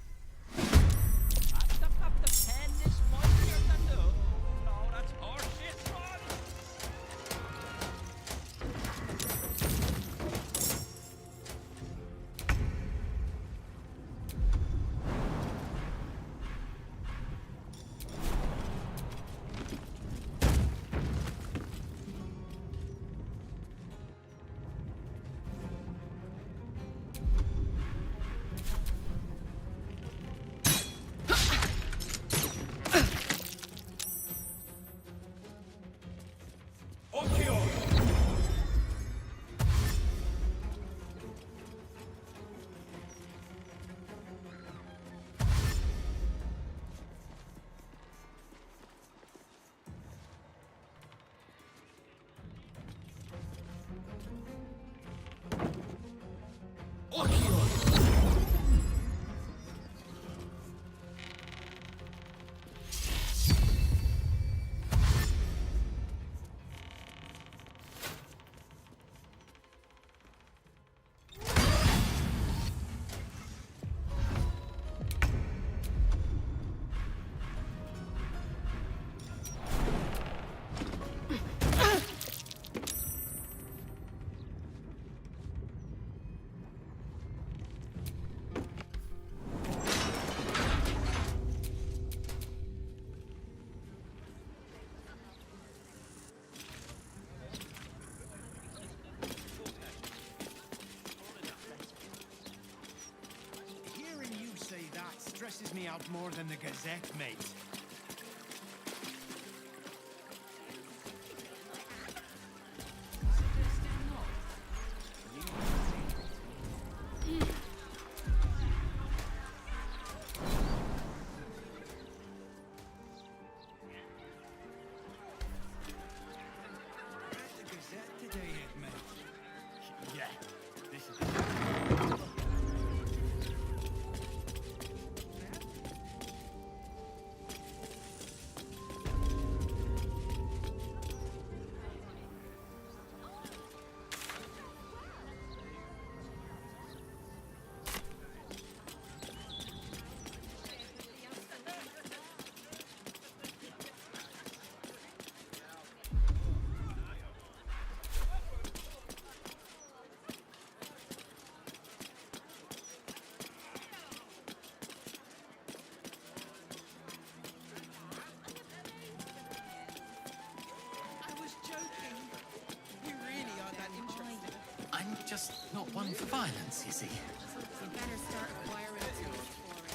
Hearing you say that stresses me out more than the Gazette, mate. one for violence, you see. You better start acquiring a taste for it.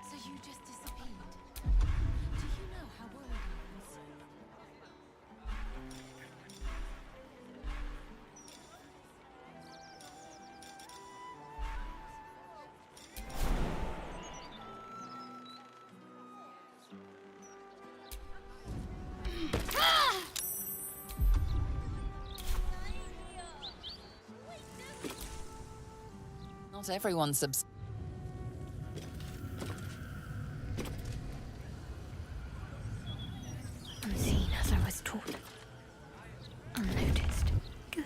So you just disappeared. Do you know how worried I was? Not everyone Unseen as I was taught. Unnoticed. Good.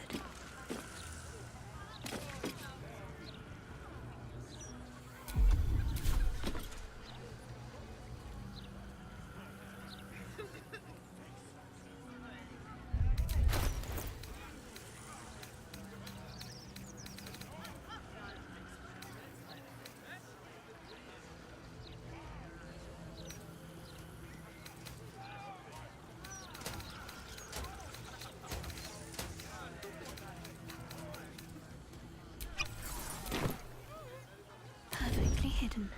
Perfectly hidden.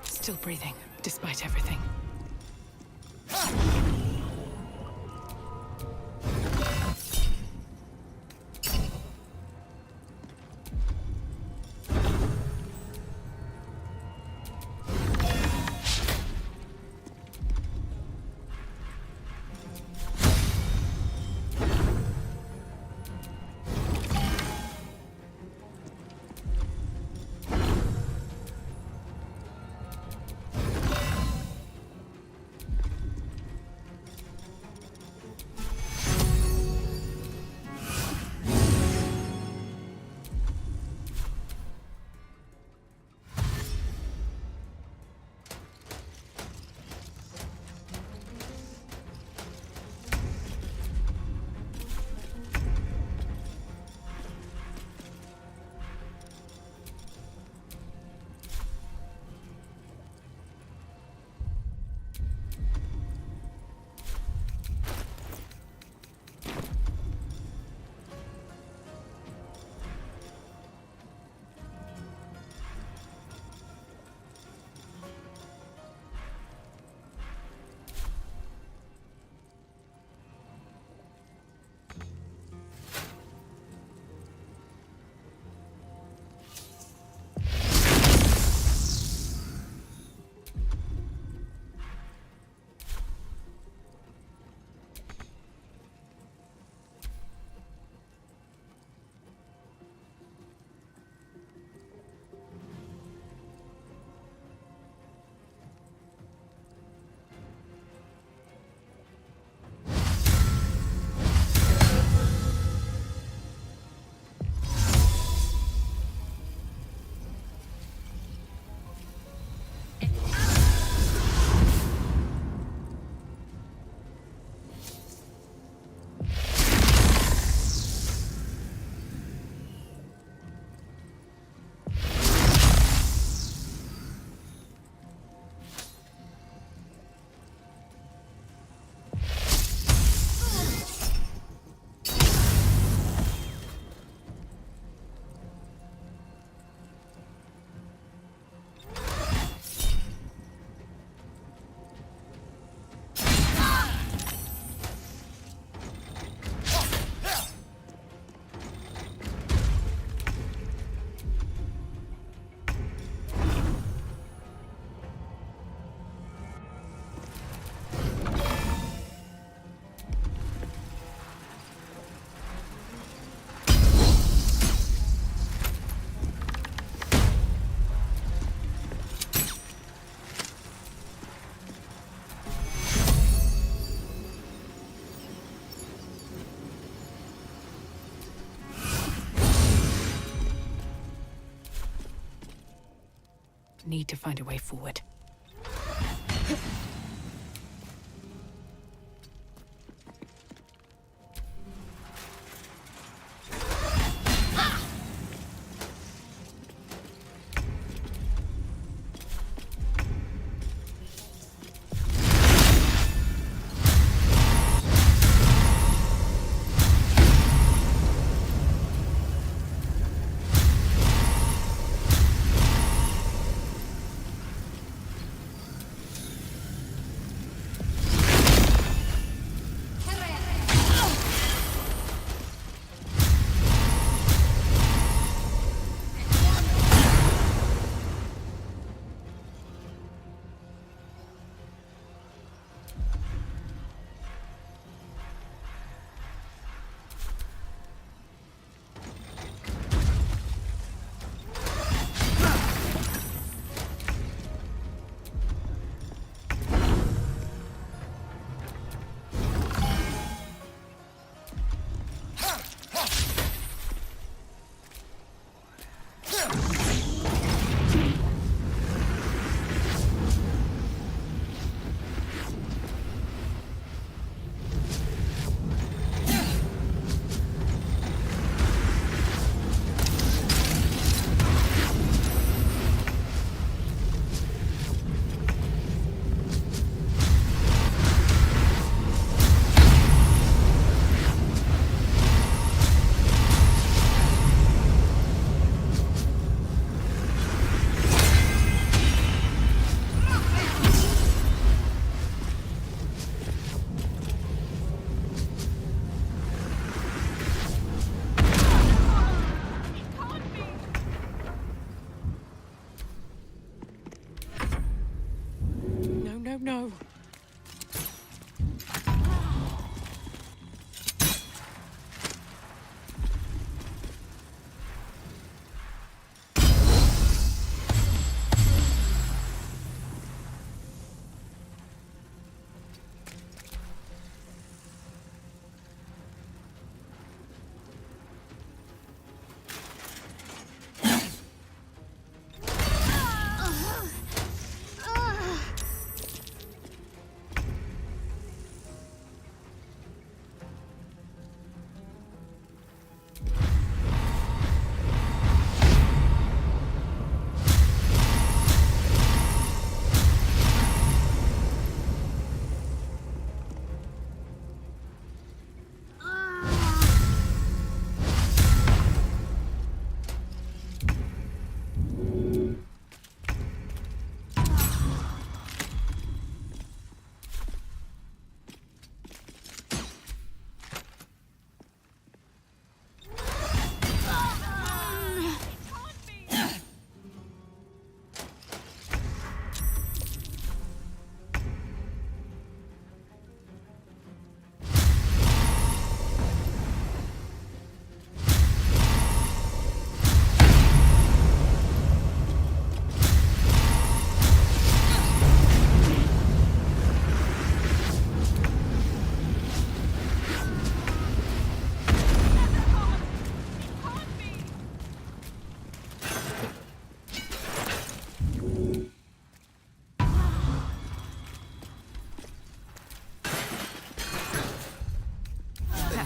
Still breathing, despite everything. need to find a way forward. No.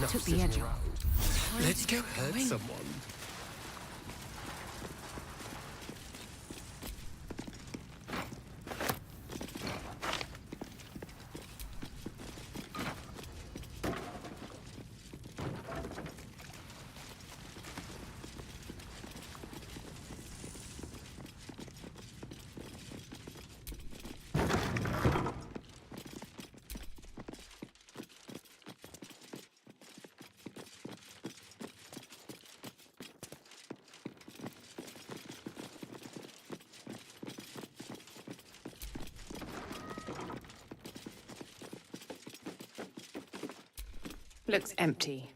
Took the edge off. Let's go hurt someone. Looks empty.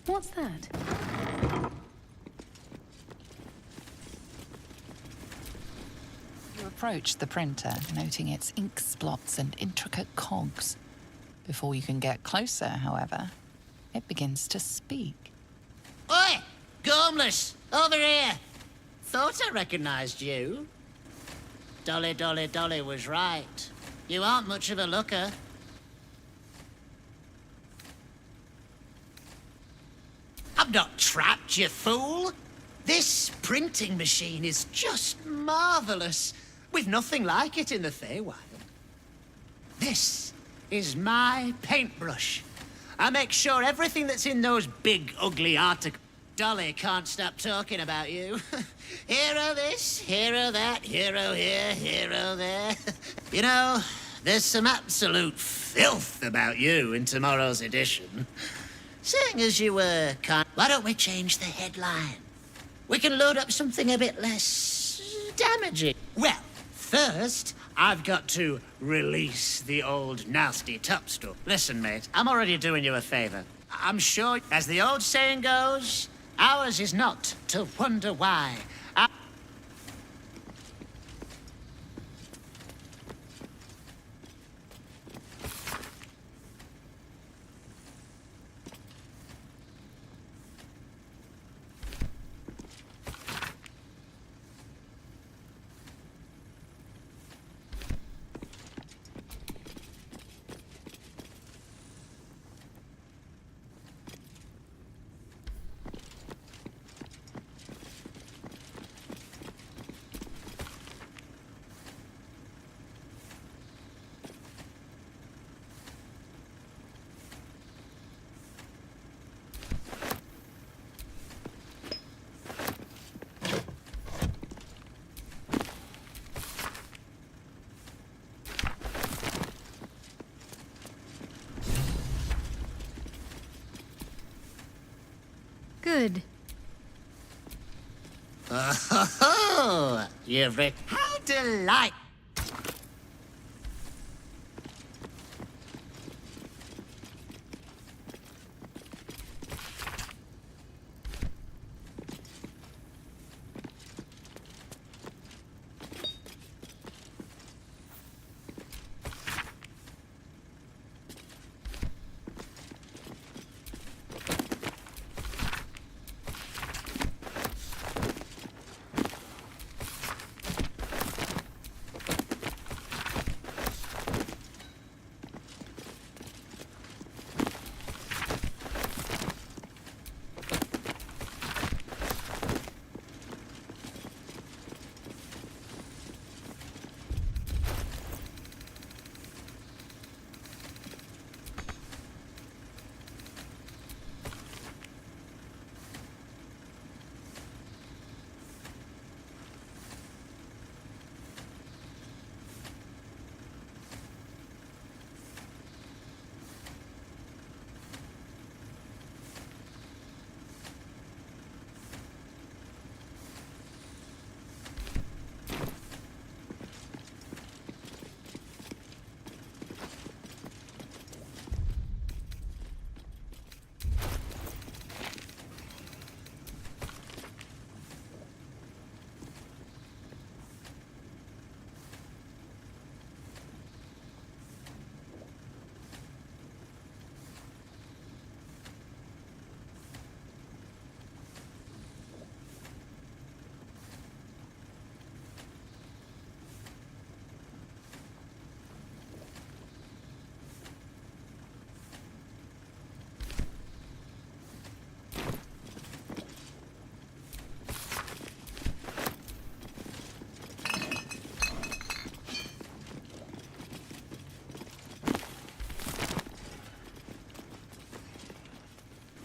What's that? You're approach the printer, noting its ink splots and intricate cogs. Before you can get closer, however, it begins to speak. Oi! Gormless! Over here! Thought I recognized you. Dolly, Dolly, Dolly was right. You aren't much of a looker. I'm not trapped, you fool! This printing machine is just marvelous. We've nothing like it in the Feywild. This is my paintbrush. I make sure everything that's in those big, ugly articles... Dolly can't stop talking about you. Hero this, hero that, hero here, hero there. You know, there's some absolute filth about you in tomorrow's edition. Seeing as you were why don't we change the headline? We can load up something a bit less damaging. Well, first, I've got to release the old nasty top stuff. Listen, mate, I'm already doing you a favor. I'm sure, as the old saying goes, ours is not to wonder why. Good. Oh, you've read. How delightful!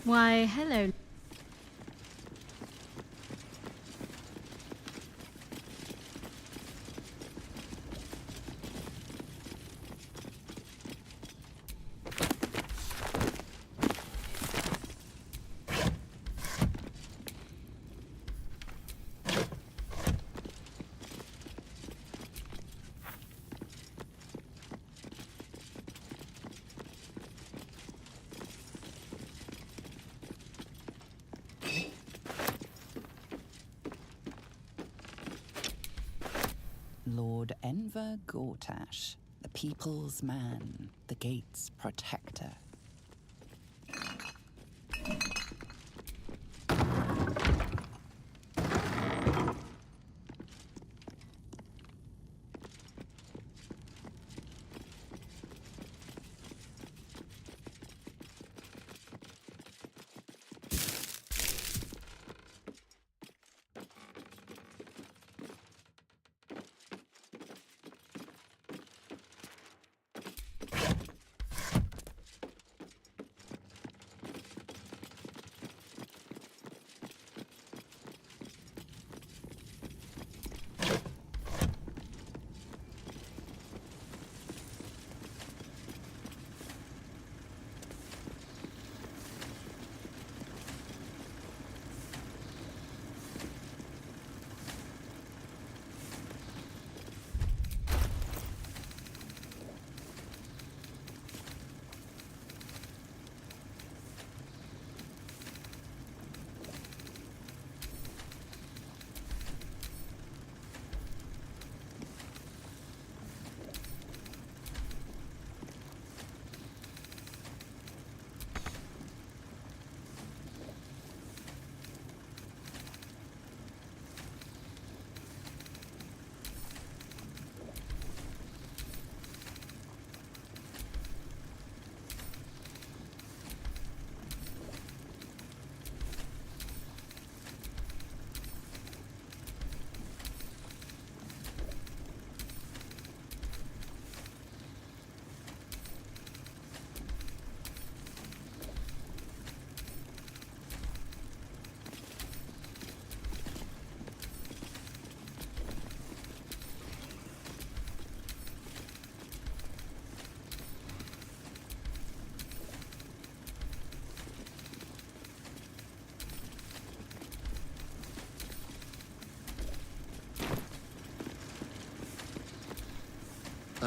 Why, hello. Gortash, the people's man, the gate's protector.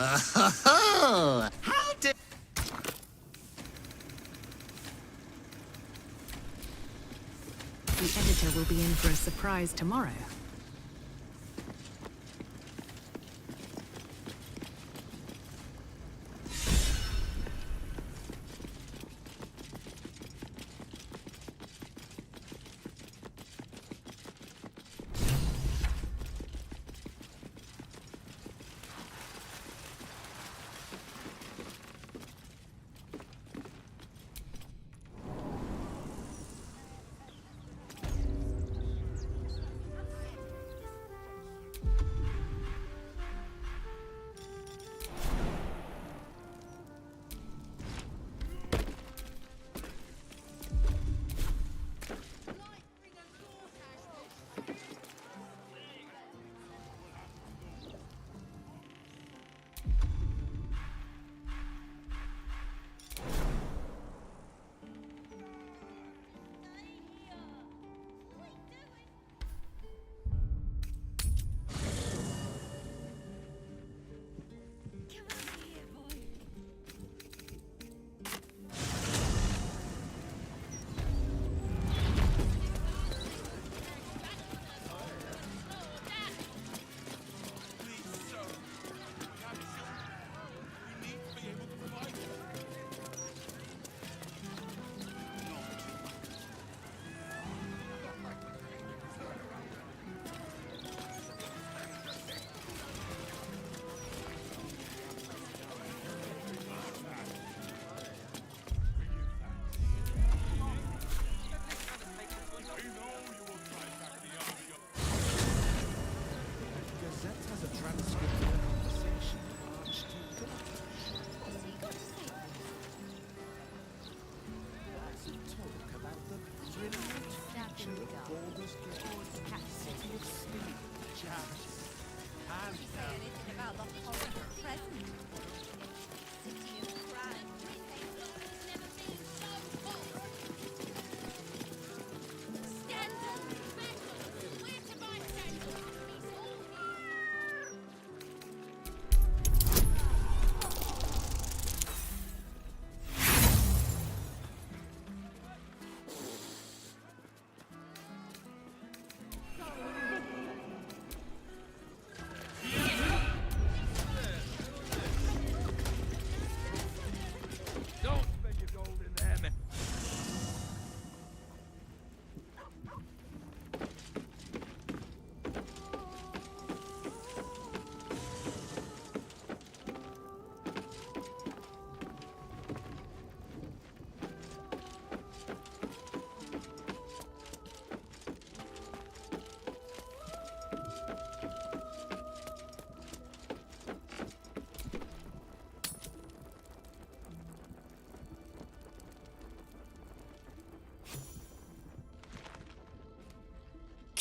Oh, how did... The editor will be in for a surprise tomorrow.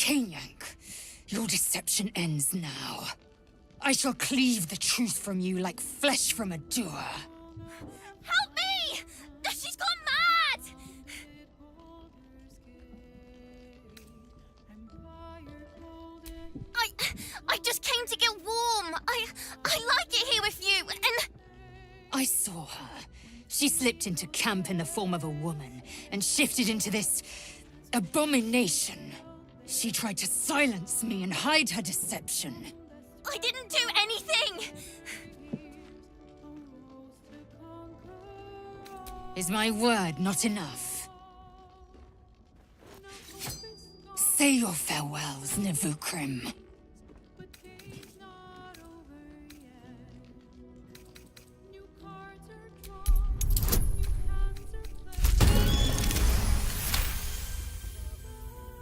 Kenyank, your deception ends now. I shall cleave the truth from you like flesh from a doer. Help me! She's gone mad! I just came to get warm. I like it here with you, and... I saw her. She slipped into camp in the form of a woman and shifted into this abomination. She tried to silence me and hide her deception. I didn't do anything! Is my word not enough? Say your farewells, Navukrim.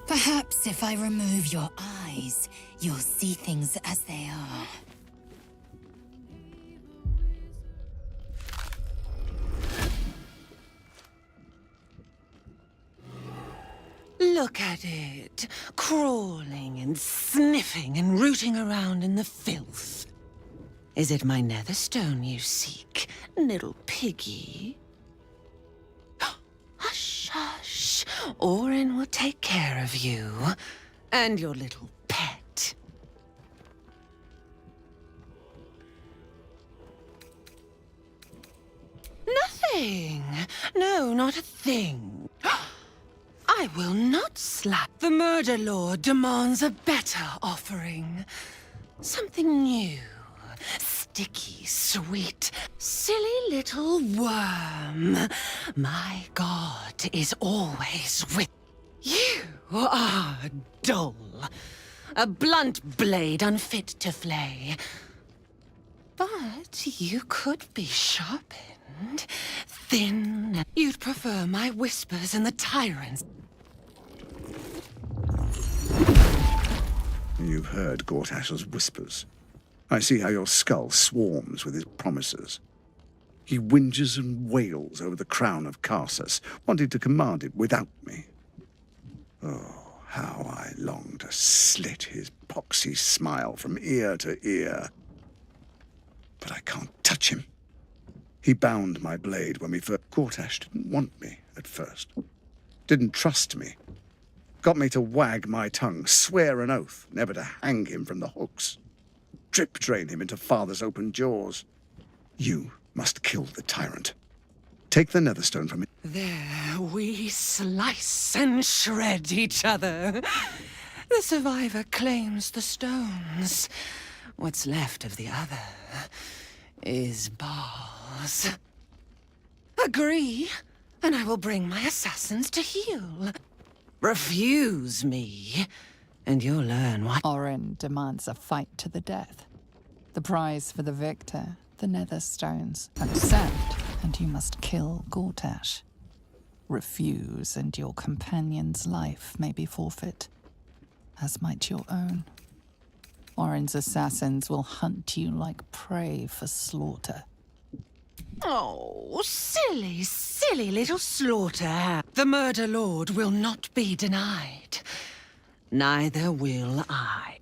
Perhaps if I remove your eyes, you'll see things as they are. Look at it, crawling and sniffing and rooting around in the filth. Is it my netherstone you seek, little piggy? Hush, hush. Orin will take care of you and your little pet. Nothing. No, not a thing. I will not slap. The Murder Lord demands a better offering. Something new. Sticky, sweet, silly little worm. My God is always with you. Are dull. A blunt blade unfit to flay. But you could be sharpened, thin. You'd prefer my whispers and the tyrants. You've heard Gortash's whispers. I see how your skull swarms with his promises. He whinges and wails over the crown of Karsus, wanting to command it without me. Oh, how I long to slit his poxy smile from ear to ear. But I can't touch him. He bound my blade when we first... Gortash didn't want me at first. Didn't trust me. Got me to wag my tongue, swear an oath, never to hang him from the hooks. Drip drain him into father's open jaws. You must kill the tyrant. Take the netherstone from him. There we slice and shred each other. The survivor claims the stones. What's left of the other is bars. Agree, and I will bring my assassins to heal. Refuse me, and you'll learn why. Orin demands a fight to the death. The prize for the victor, the netherstones. Accept, and you must kill Gortash. Refuse, and your companion's life may be forfeit, as might your own. Orin's assassins will hunt you like prey for slaughter. Oh, silly, silly little slaughter. The Murder Lord will not be denied. Neither will I.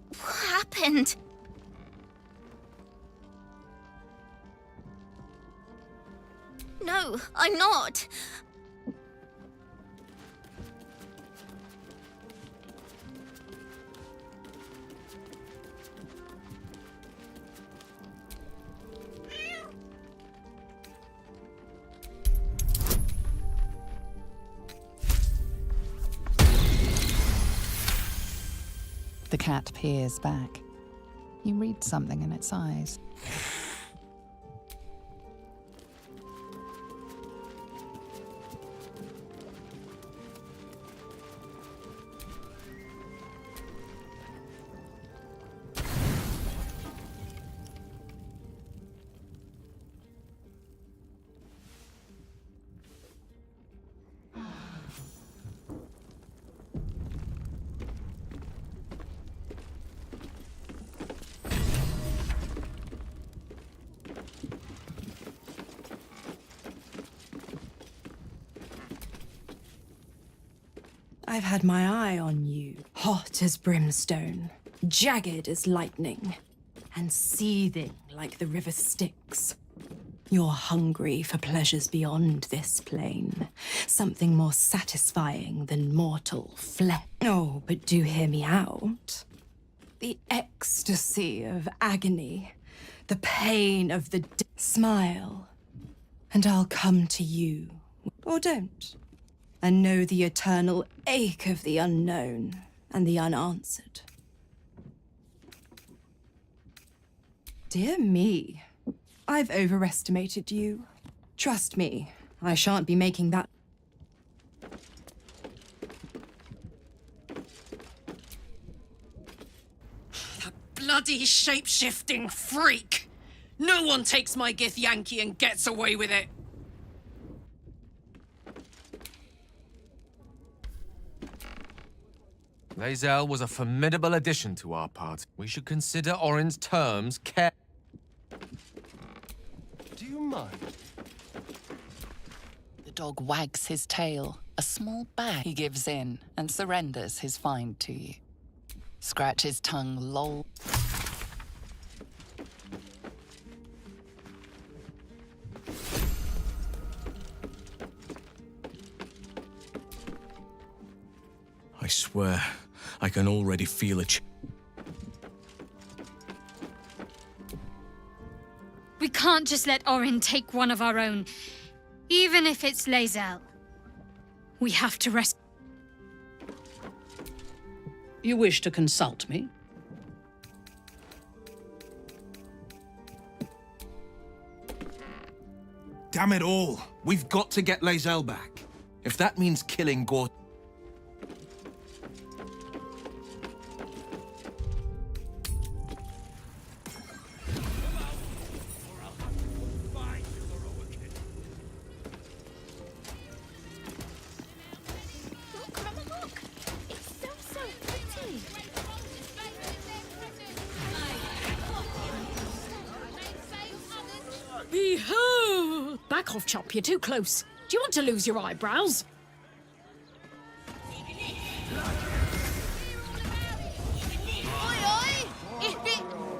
What happened? No, I'm not. The cat peers back. You read something in its eyes. I've had my eye on you, hot as brimstone, jagged as lightning, and seething like the river Styx. You're hungry for pleasures beyond this plane, something more satisfying than mortal flesh. Oh, but do hear me out. The ecstasy of agony, the pain of the smile, and I'll come to you, or don't, and know the eternal ache of the unknown and the unanswered. Dear me, I've overestimated you. Trust me, I shan't be making that. That bloody shape-shifting freak! No one takes my Githyanki and gets away with it! Lae'zel was a formidable addition to our party. We should consider Orin's terms care. Do you mind? The dog wags his tail. A small bag. He gives in and surrenders his find to you. Scratch his tongue, loll. I swear, I can already feel it. We can't just let Orin take one of our own, even if it's Lae'zel. We have to rescue. You wish to consult me? Damn it all. We've got to get Lae'zel back. If that means killing Gort... Behold! Back off, Chop, you're too close. Do you want to lose your eyebrows?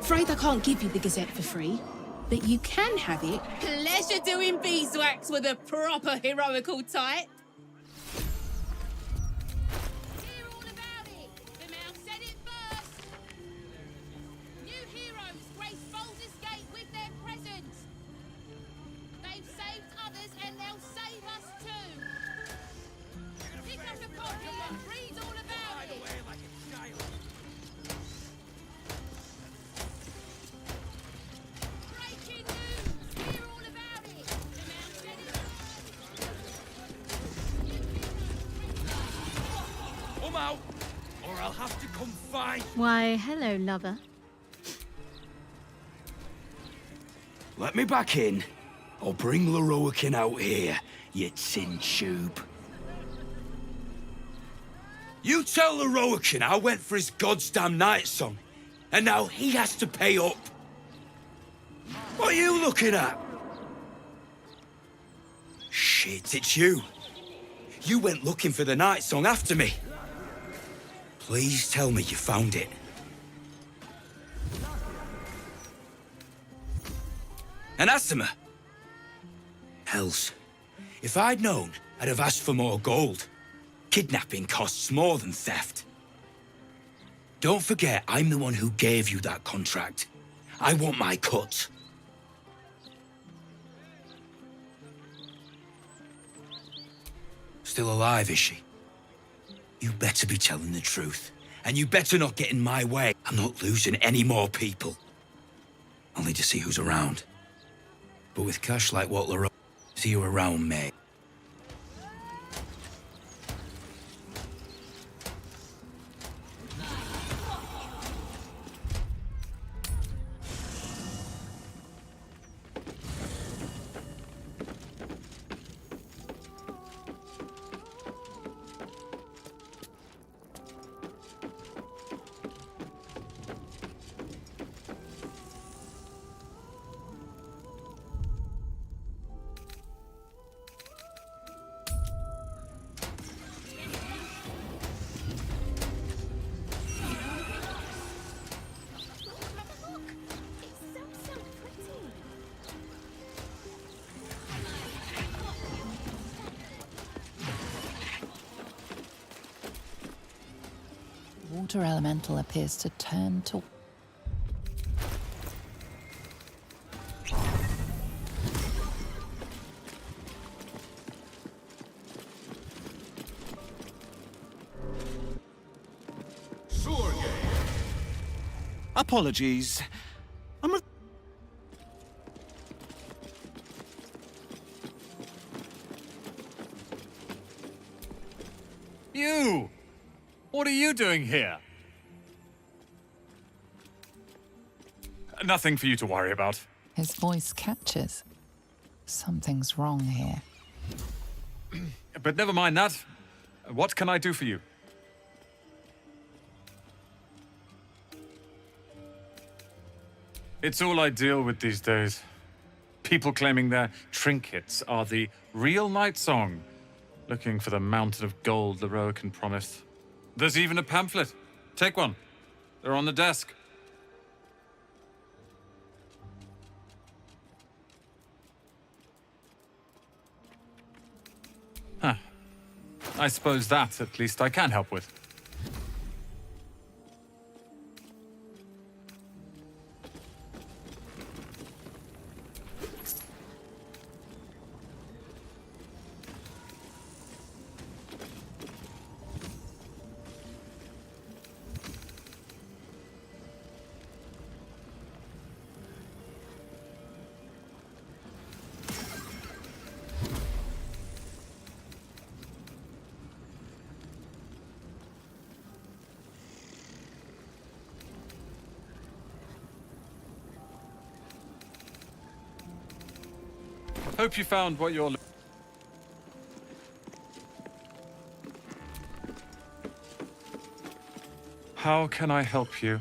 Afraid I can't give you the Gazette for free, but you can have it. Pleasure doing beeswax with a proper heroical type. Out, or I'll have to come find. Why, hello, lover. Let me back in, or bring Lorroakin out here, you tin tube. You tell Lorroakin I went for his goddamn night song, and now he has to pay up. What are you looking at? Shit, it's you. You went looking for the night song after me. Please tell me you found it. Anathema! Hells. If I'd known, I'd have asked for more gold. Kidnapping costs more than theft. Don't forget, I'm the one who gave you that contract. I want my cut. Still alive, is she? You better be telling the truth. And you better not get in my way. I'm not losing any more people. Only to see who's around. But with cash like what Lorroakin, see you around, mate. Water elemental appears to turn to... Apologies. You! What are you doing here? Nothing for you to worry about. His voice catches. Something's wrong here. But never mind that. What can I do for you? It's all I deal with these days. People claiming their trinkets are the real Night Song, looking for the mountain of gold the Roacan promised. There's even a pamphlet. Take one. They're on the desk. Huh. I suppose that, at least, I can help with. Hope you found what you're looking for. How can I help you?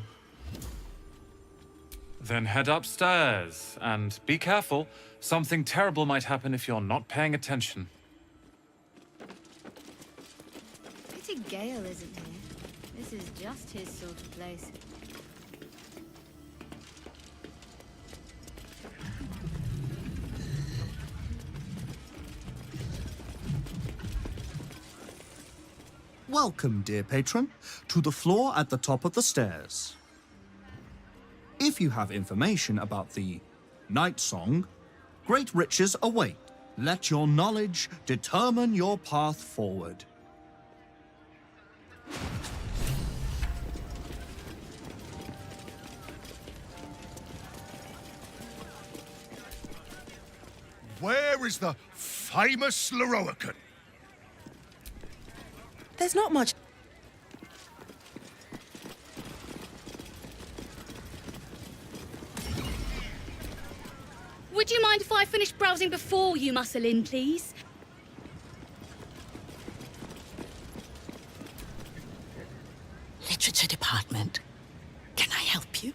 Then head upstairs, and be careful. Something terrible might happen if you're not paying attention. Pity Gale isn't here. This is just his sort of place. Welcome, dear patron, to the floor at the top of the stairs. If you have information about the Night Song, great riches await. Let your knowledge determine your path forward. Where is the famous Lorroacan? There's not much. Would you mind if I finish browsing before you muscle in, please? Literature department. Can I help you?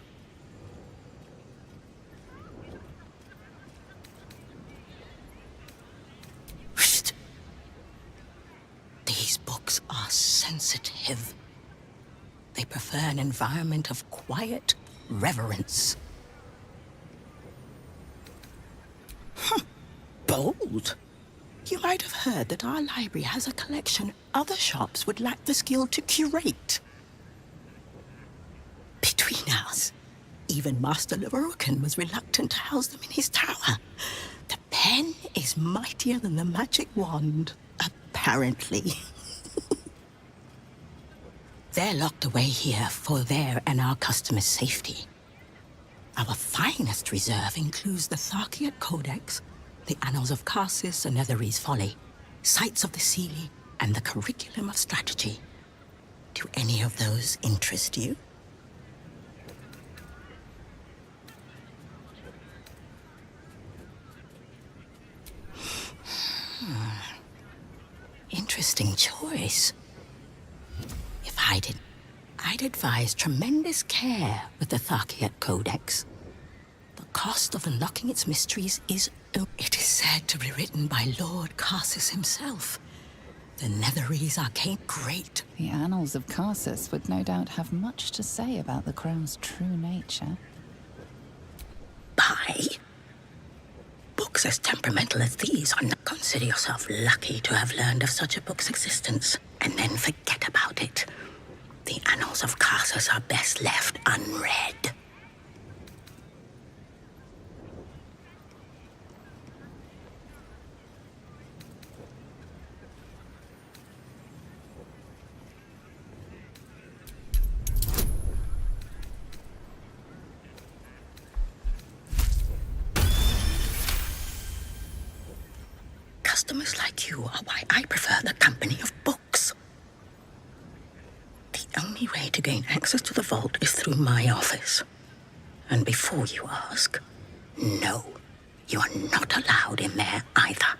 Whoosh. These books are sensitive. They prefer an environment of quiet reverence. Bold. You might have heard that our library has a collection other shops would lack the skill to curate. Between us, even Master Lorroacan was reluctant to house them in his tower. The pen is mightier than the magic wand, apparently. They're locked away here for their and our customers' safety. Our finest reserve includes the Tharkiat Codex, the Annals of Karsus and Netherese Folly, Sights of the Seelie, and the Curriculum of Strategy. Do any of those interest you? Interesting choice. If I'd advise tremendous care with the Tharkiat Codex. The cost of unlocking its mysteries is... It is said to be written by Lord Karsus himself. The Netherese arcane great. The Annals of Karsus would no doubt have much to say about the crone's true nature. Buy? Books as temperamental as these are not... Consider yourself lucky to have learned of such a book's existence, and then forget about it. The Annals annals of Carsus are best left unread. Customers like you are why I prefer the company of books. The only way to gain access to the vault is through my office. And before you ask, no, you are not allowed in there either.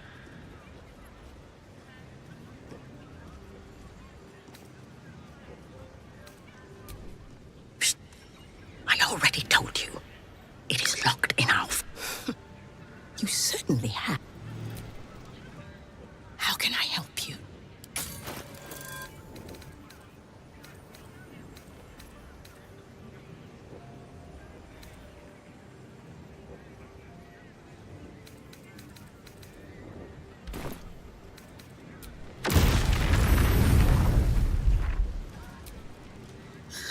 Psst. I already told you. It is locked in our... You certainly have. How can I help you?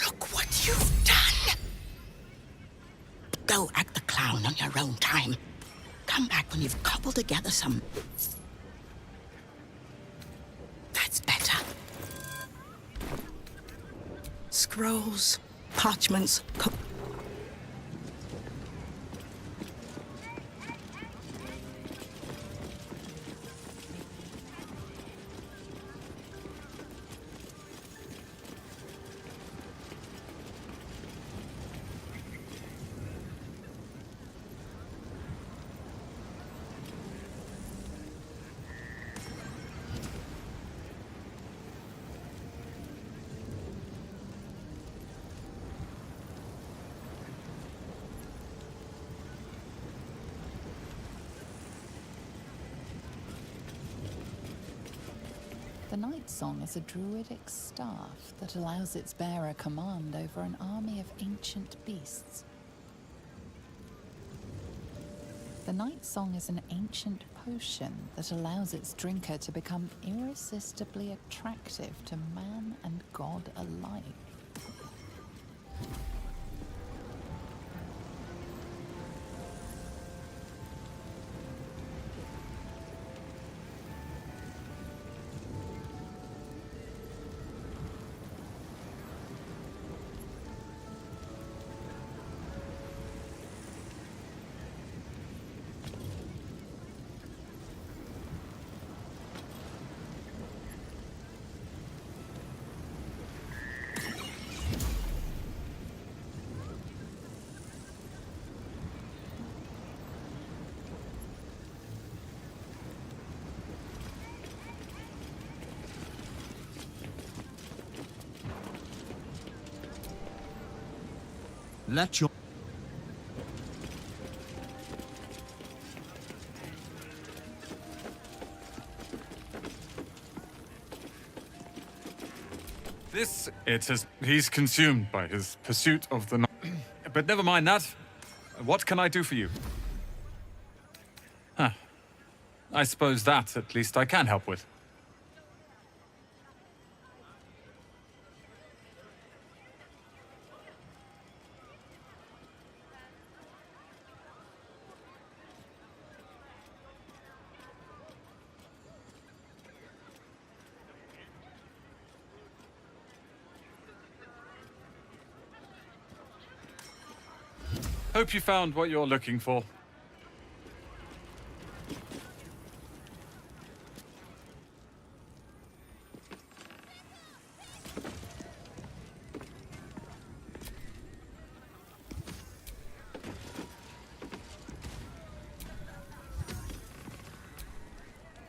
Look what you've done! Go act the clown on your own time. Come back when you've cobbled together some... That's better. Scrolls, parchments, The Night Song is a druidic staff that allows its bearer command over an army of ancient beasts. The Night Song is an ancient potion that allows its drinker to become irresistibly attractive to man and god alike. Let your... He's consumed by his pursuit of the... But never mind that. What can I do for you? Huh. I suppose that, at least, I can help with. Hope you found what you're looking for.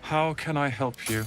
How can I help you?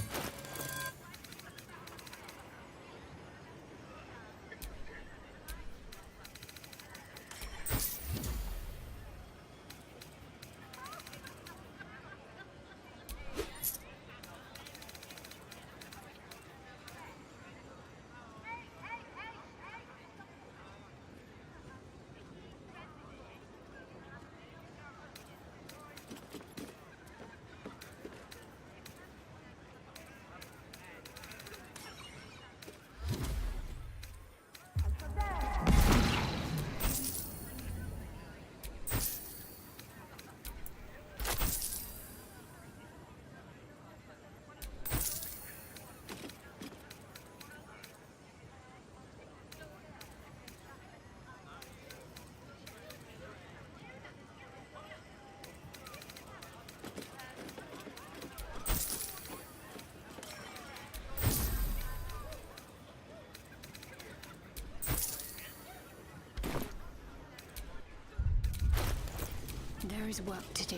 There is work to do.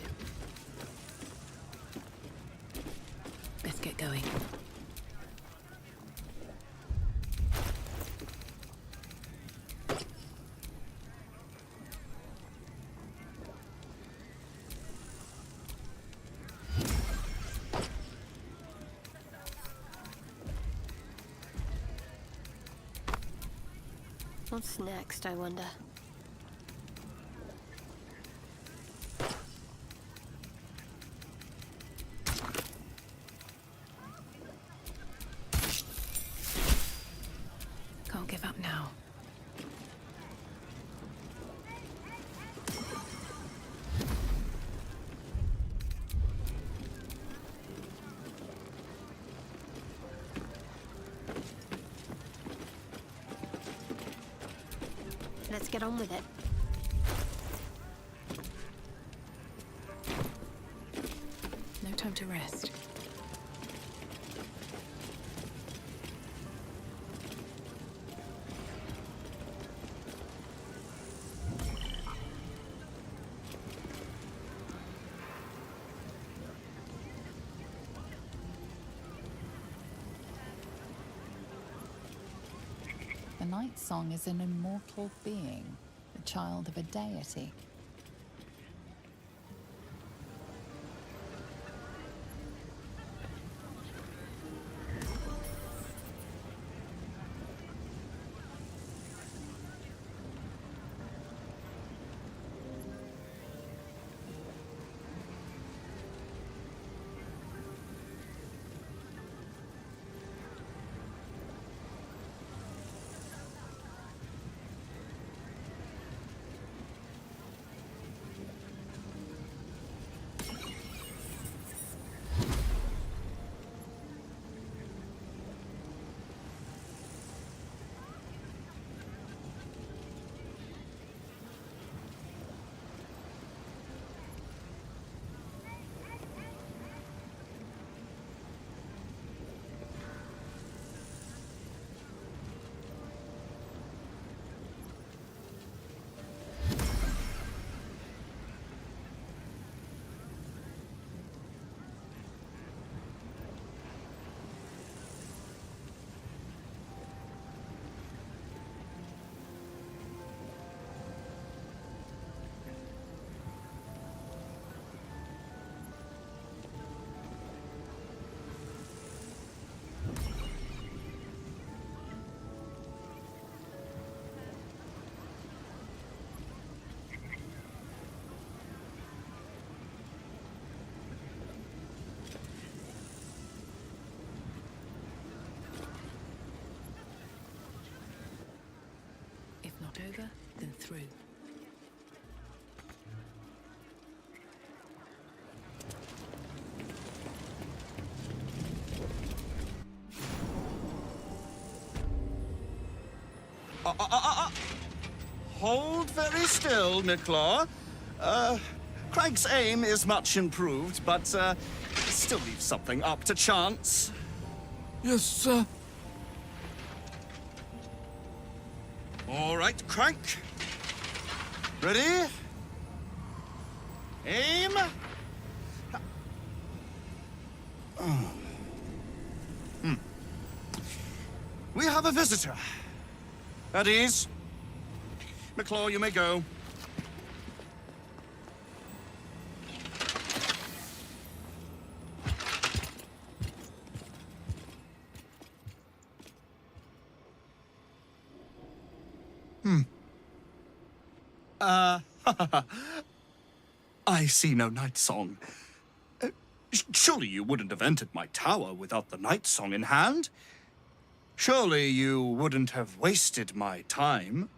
Let's get going. What's next, I wonder? Can't give up now. Let's get on with it. No time to rest. The Night Song is an immortal being, the child of a deity. If not over, then through. Hold very still, Miclaw. Craig's aim is much improved, but still leaves something up to chance. Yes, sir. All right, Crank. Ready? Aim. We have a visitor. At ease. Miclaw, you may go. I see no Night Song. Surely you wouldn't have entered my tower without the Night Song in hand? Surely you wouldn't have wasted my time?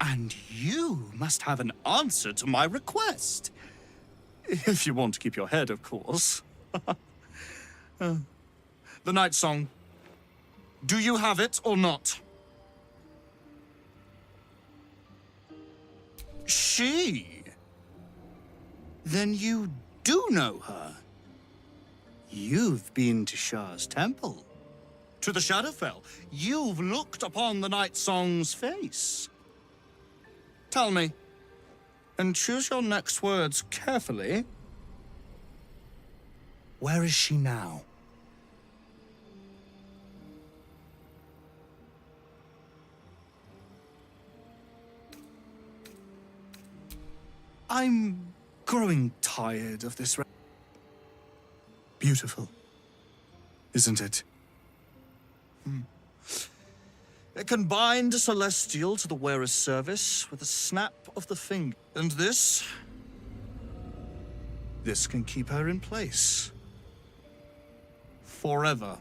And you must have an answer to my request. If you want to keep your head, of course. The Night Song. Do you have it or not? She? Then you do know her. You've been to Shah's temple, to the Shadowfell. You've looked upon the Night Song's face. Tell me, and choose your next words carefully. Where is she now? I'm growing tired of this. Beautiful, isn't it? It can bind a celestial to the wearer's service with a snap of the finger. And this can keep her in place. Forever.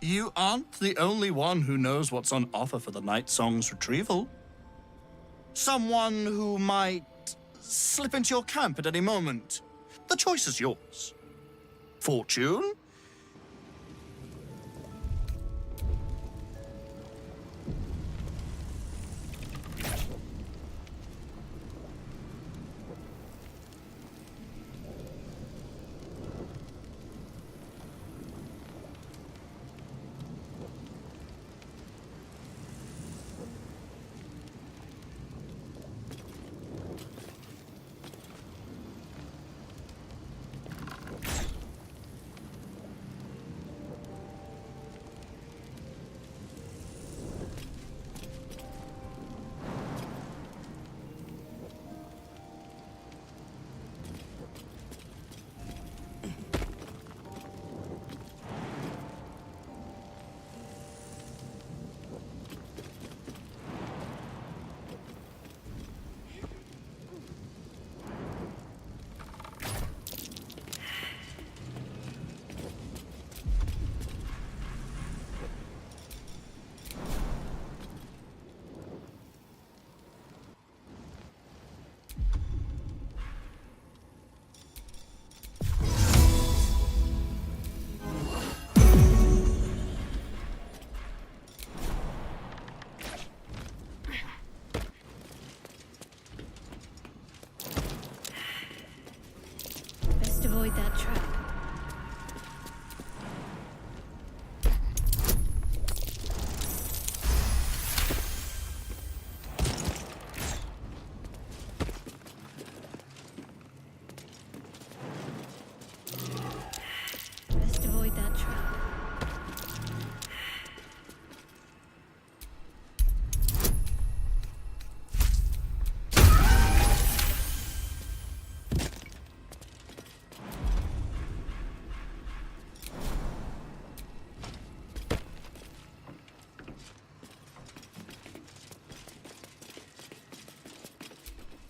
You aren't the only one who knows what's on offer for the Night Song's retrieval. Someone who might slip into your camp at any moment. The choice is yours. Fortune? Avoid that trap. Best avoid that trap.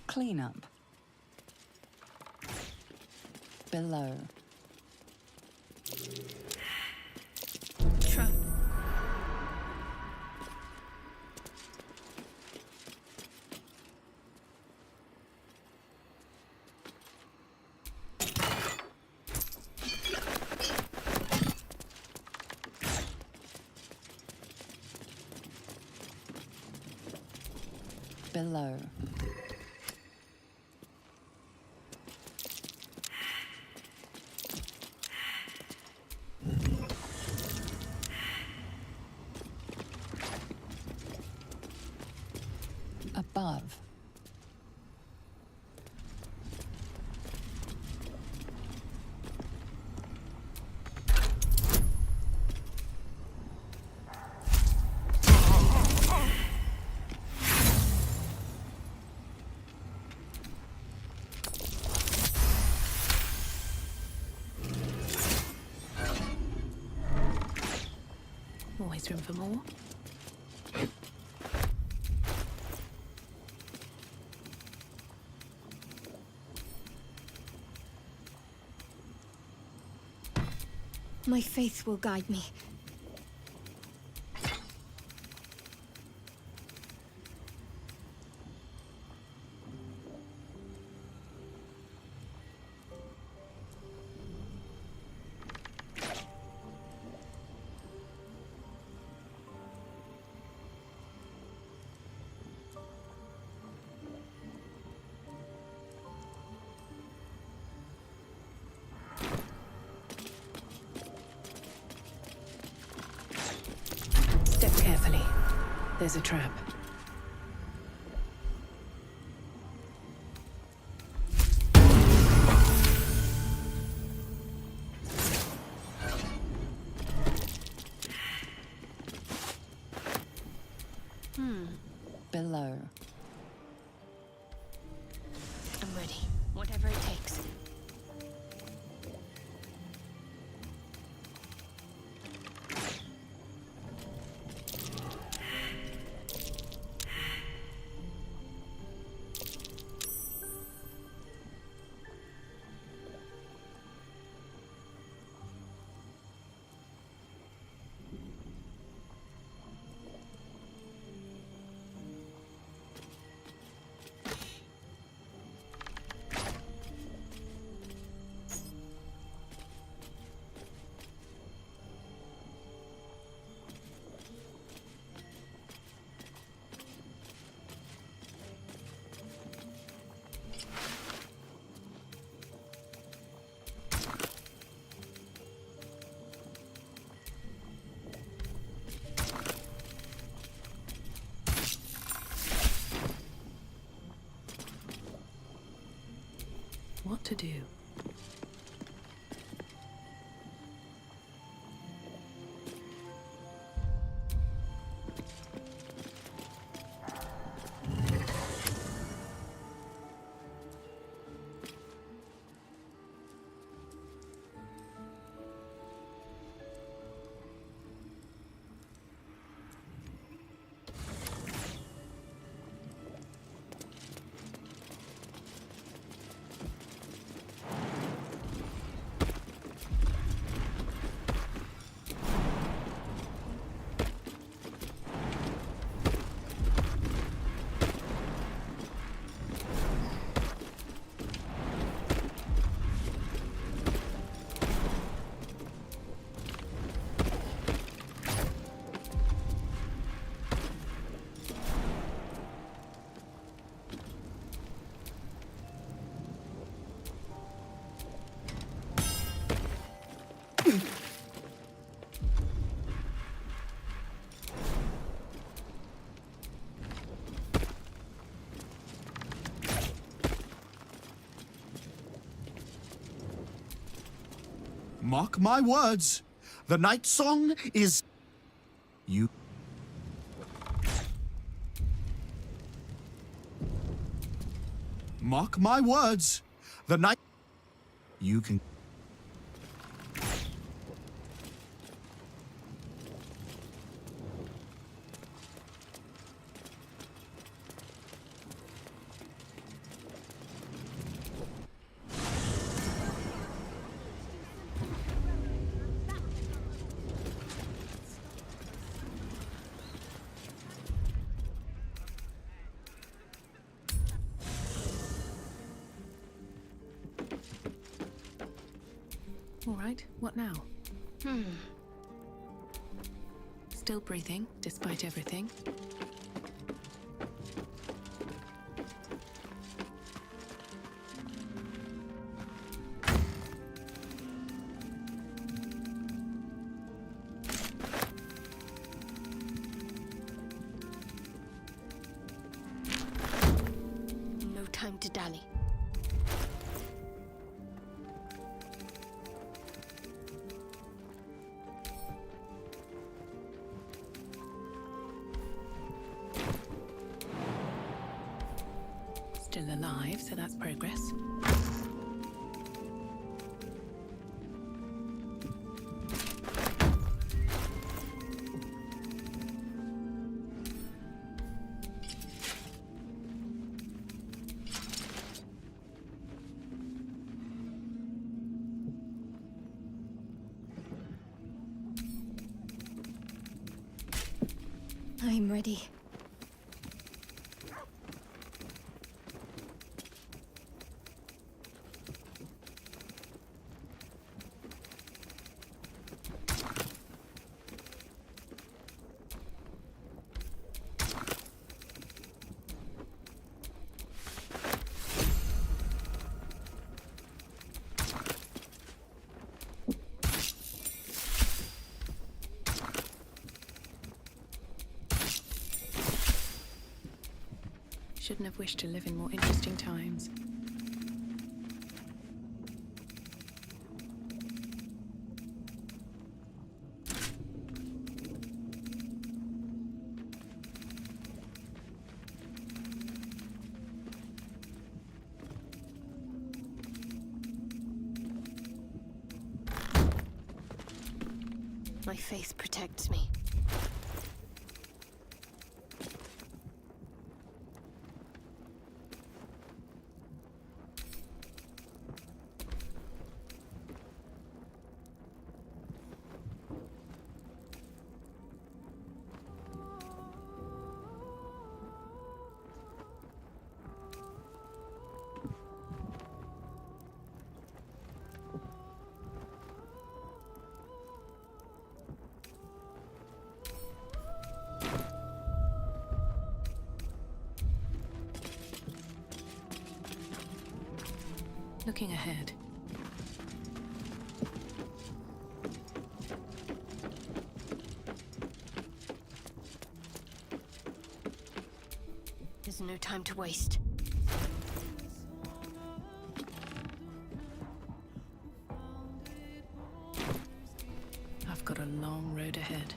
Clean up. Below. Trap. Below. Above. Always room for more. My faith will guide me. Step carefully. There's a trap. Below. I'm ready. Whatever it takes. What to do? Mark my words. The night song is... You... Mark my words. The night... You can... All right, what now? Still breathing, despite everything. No time to dally. Still alive, so that's progress. I'm ready. Shouldn't have wished to live in more interesting times. My faith protects me. Looking ahead. There's no time to waste. I've got a long road ahead.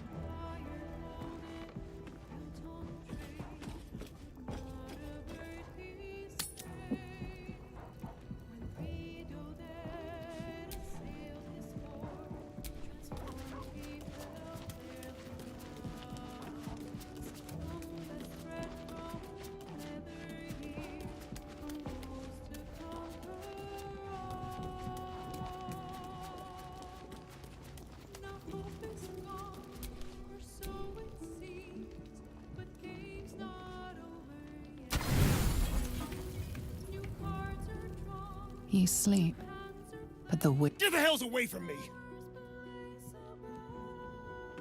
You sleep, but the Get the hells away from me!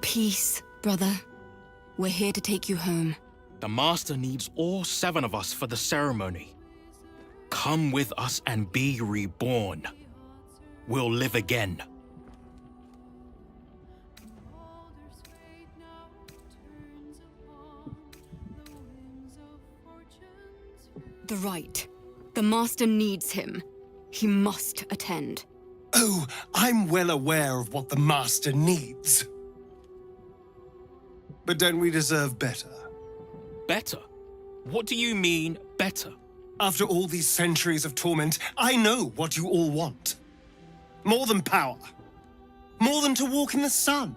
Peace, brother. We're here to take you home. The Master needs all 7 of us for the ceremony. Come with us and be reborn. We'll live again. The rite. The Master needs him. He must attend. Oh, I'm well aware of what the Master needs. But don't we deserve better? Better? What do you mean, better? After all these centuries of torment, I know what you all want. More than power. More than to walk in the sun.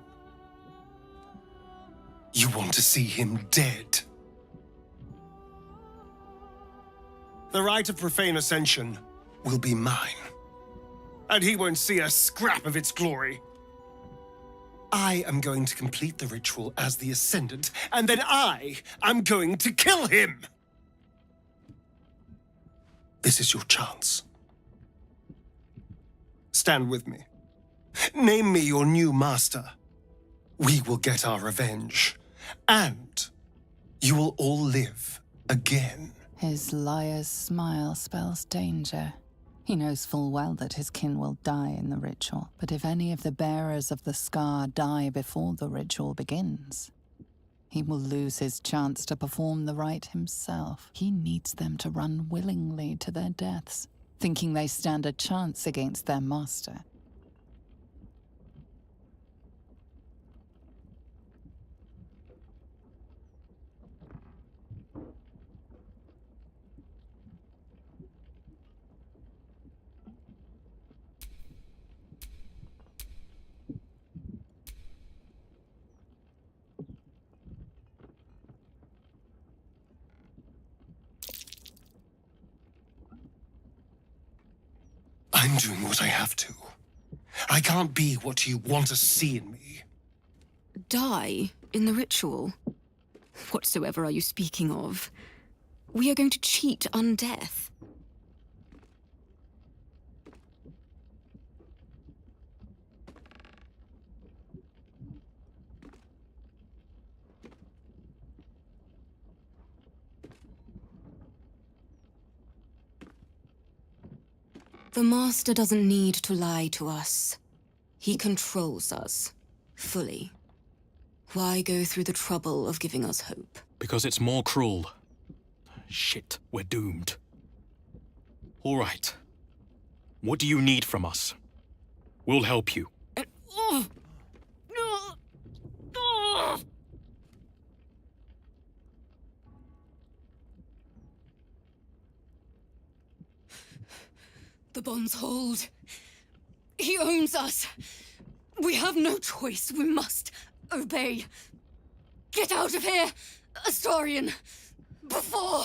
You want to see him dead. The rite of profane ascension will be mine. And he won't see a scrap of its glory. I am going to complete the ritual as the Ascendant, and then I am going to kill him! This is your chance. Stand with me. Name me your new master. We will get our revenge. And you will all live again. His liar's smile spells danger. He knows full well that his kin will die in the ritual, but if any of the bearers of the scar die before the ritual begins, he will lose his chance to perform the rite himself. He needs them to run willingly to their deaths, thinking they stand a chance against their master. I'm doing what I have to. I can't be what you want to see in me. Die in the ritual? Whatsoever are you speaking of? We are going to cheat on death. The Master doesn't need to lie to us. He controls us, fully. Why go through the trouble of giving us hope? Because it's more cruel. Shit, we're doomed. All right. What do you need from us? We'll help you. The bonds hold. He owns us. We have no choice. We must obey. Get out of here, Astarion, before...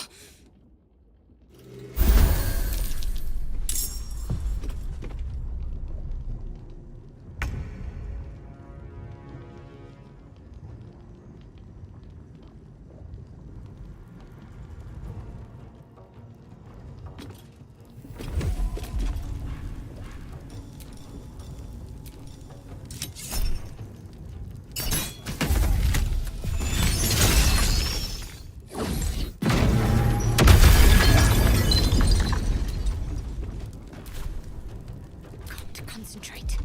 Concentrate.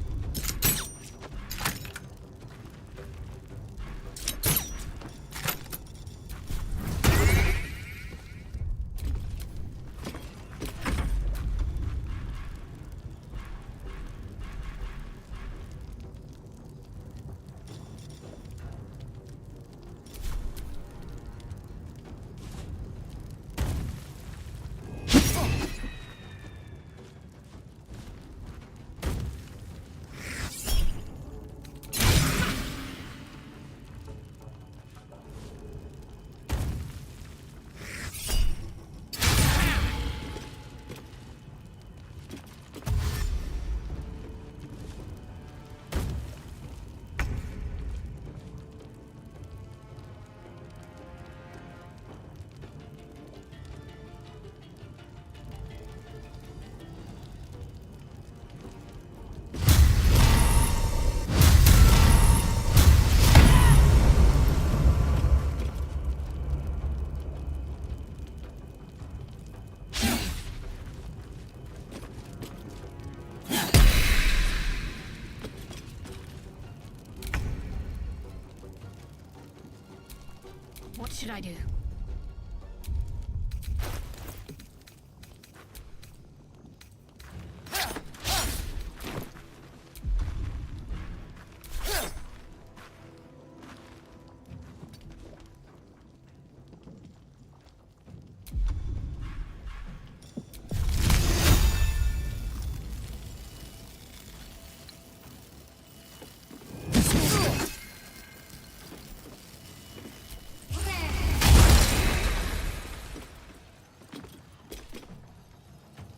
What should I do?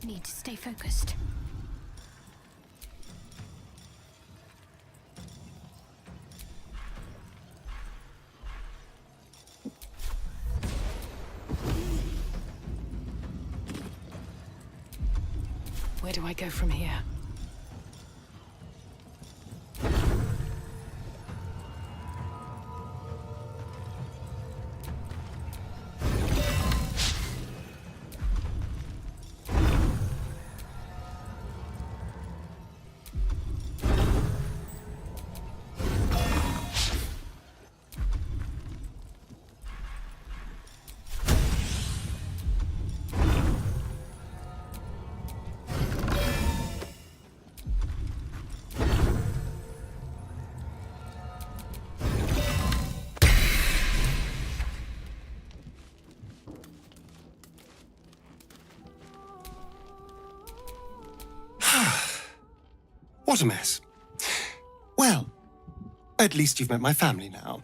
Need to stay focused. Where do I go from here? What a mess. Well, at least you've met my family now.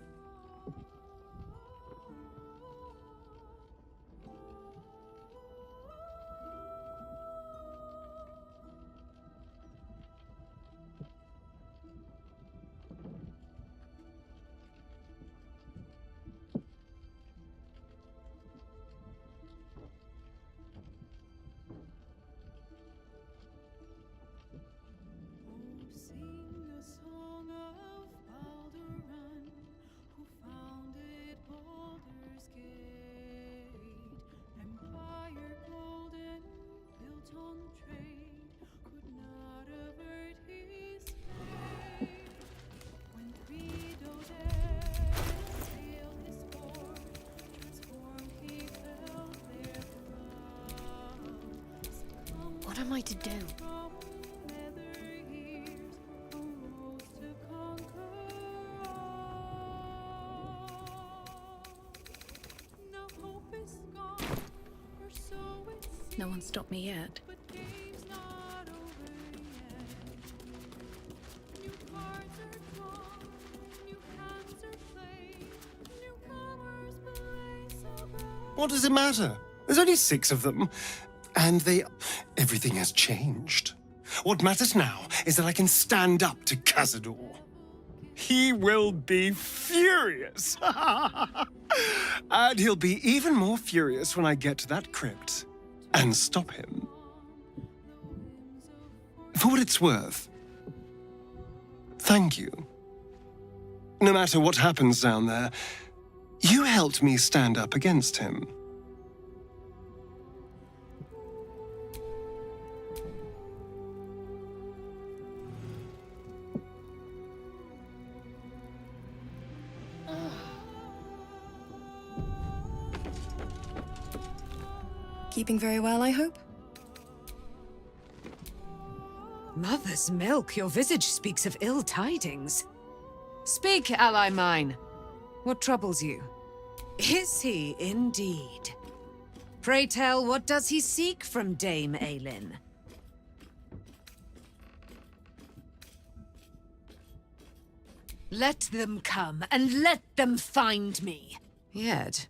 to do? No one stopped me yet. What does it matter? There's only 6 of them. And everything has changed. What matters now is that I can stand up to Cazador. He will be furious. And he'll be even more furious when I get to that crypt and stop him. For what it's worth, thank you. No matter what happens down there, you helped me stand up against him. Keeping very well, I hope? Mother's milk, your visage speaks of ill tidings. Speak, ally mine. What troubles you? Is he indeed? Pray tell, what does he seek from Dame Aelin? Let them come, and let them find me. Yet,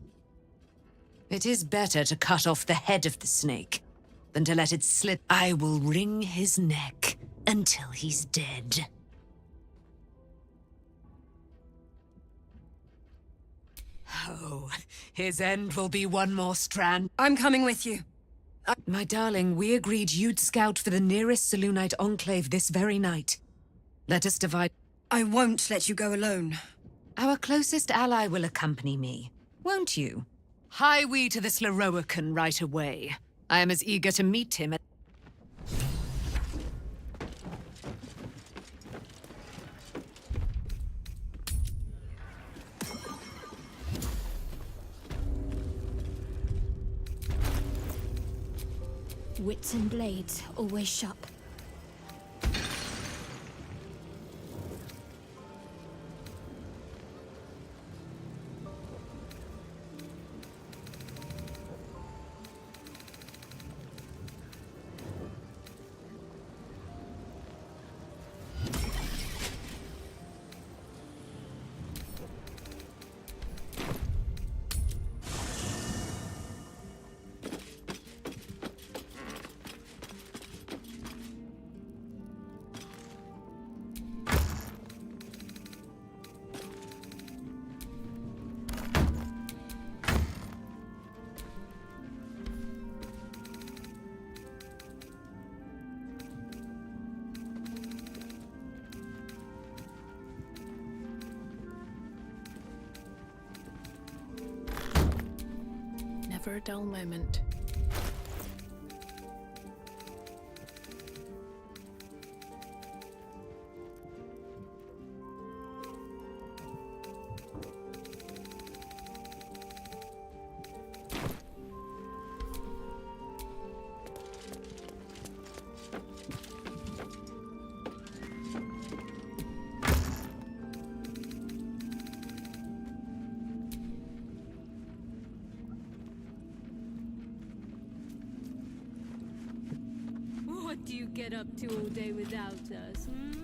it is better to cut off the head of the snake than to let it slip. I will wring his neck until he's dead. Oh, his end will be one more strand. I'm coming with you. My darling, we agreed you'd scout for the nearest Selûnite enclave this very night. Let us divide. I won't let you go alone. Our closest ally will accompany me, won't you? Hie we to this Lorroakan right away. I am as eager to meet him as... Wits and blades, always sharp. Never a dull moment. What do you get up to all day without us, hmm?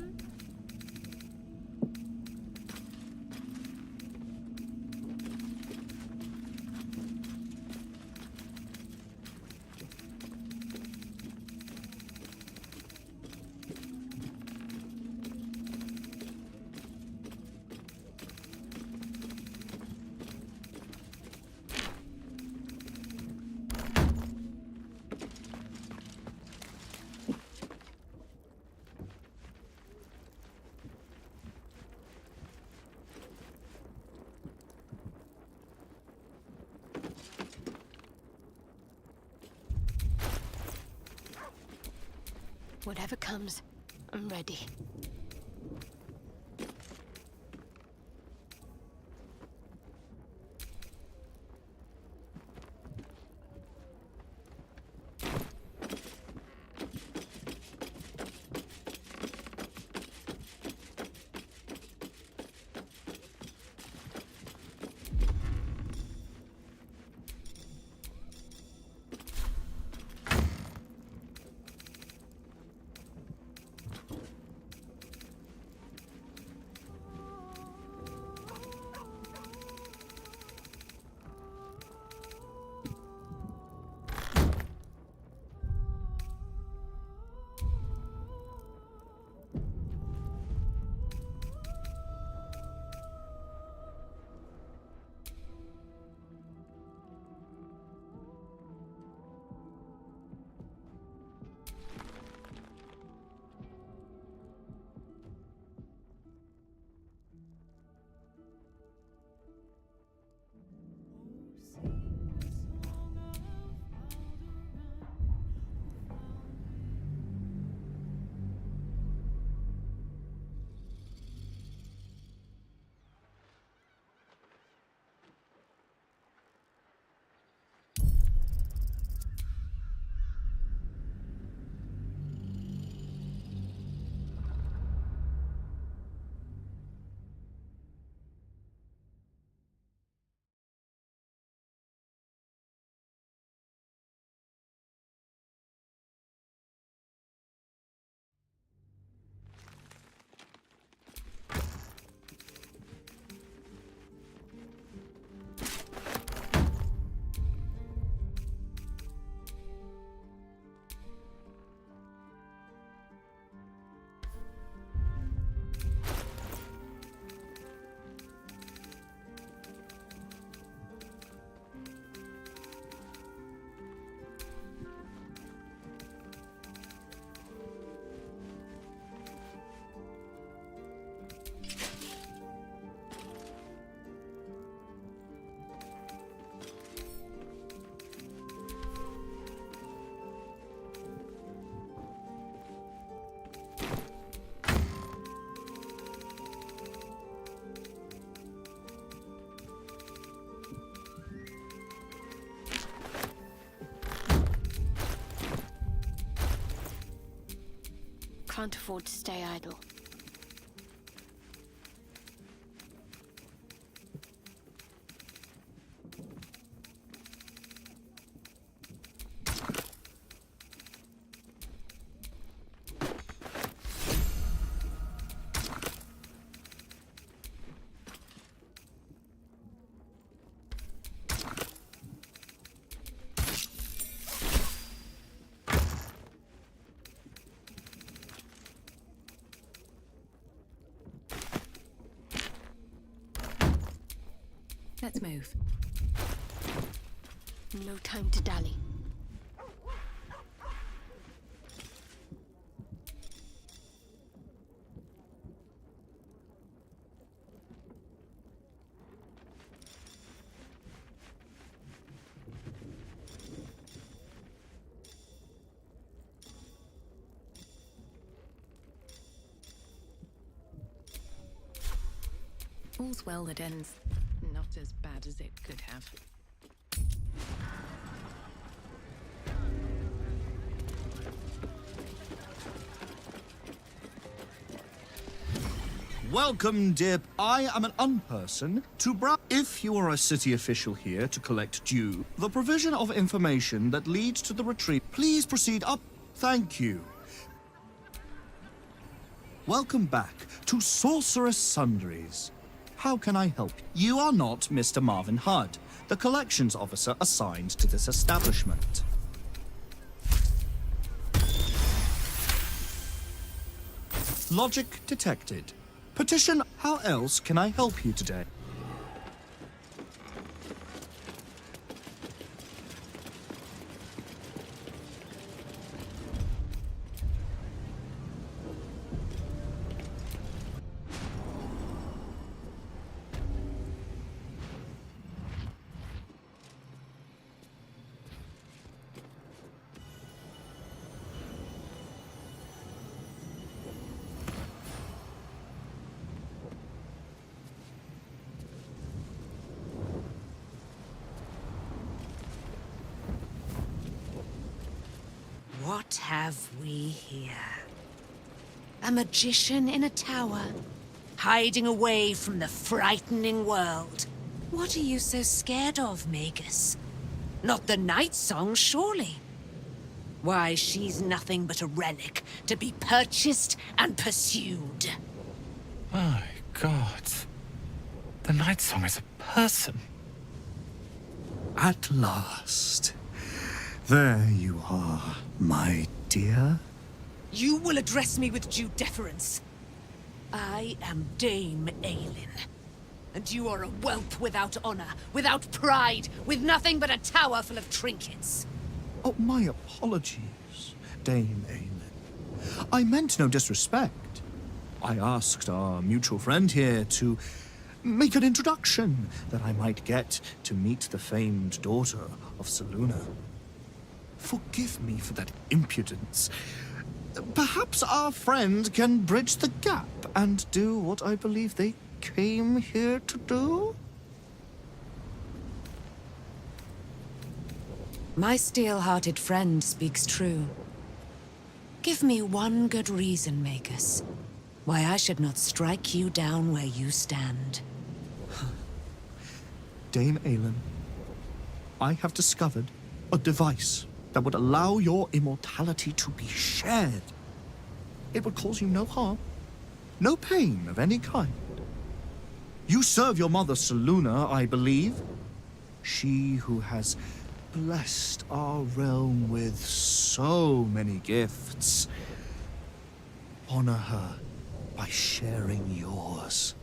Whatever comes, I'm ready. Can't afford to stay idle. Let's move. No time to dally. All's well that ends not as bad as it could have. Welcome, dear. I am an unperson to If you are a city official here to collect due, the provision of information that leads to the retreat, please proceed up. Thank you. Welcome back to Sorceress Sundries. How can I help you? You are not Mr. Marvin Hudd, the collections officer assigned to this establishment. Logic detected. Petition, how else can I help you today? What have we here? A magician in a tower, hiding away from the frightening world. What are you so scared of, Magus? Not the Night Song, surely? Why, she's nothing but a relic to be purchased and pursued. My God. The Night Song is a person. At last. There you are, my dear. You will address me with due deference. I am Dame Aylin. And you are a whelp without honor, without pride, with nothing but a tower full of trinkets. Oh, my apologies, Dame Aylin. I meant no disrespect. I asked our mutual friend here to make an introduction that I might get to meet the famed daughter of Selûne. Forgive me for that impudence. Perhaps our friend can bridge the gap and do what I believe they came here to do? My steel-hearted friend speaks true. Give me one good reason, Magus, why I should not strike you down where you stand. Dame Aylin, I have discovered a device that would allow your immortality to be shared. It would cause you no harm, no pain of any kind. You serve your mother Selûne, I believe. She who has blessed our realm with so many gifts. Honor her by sharing yours.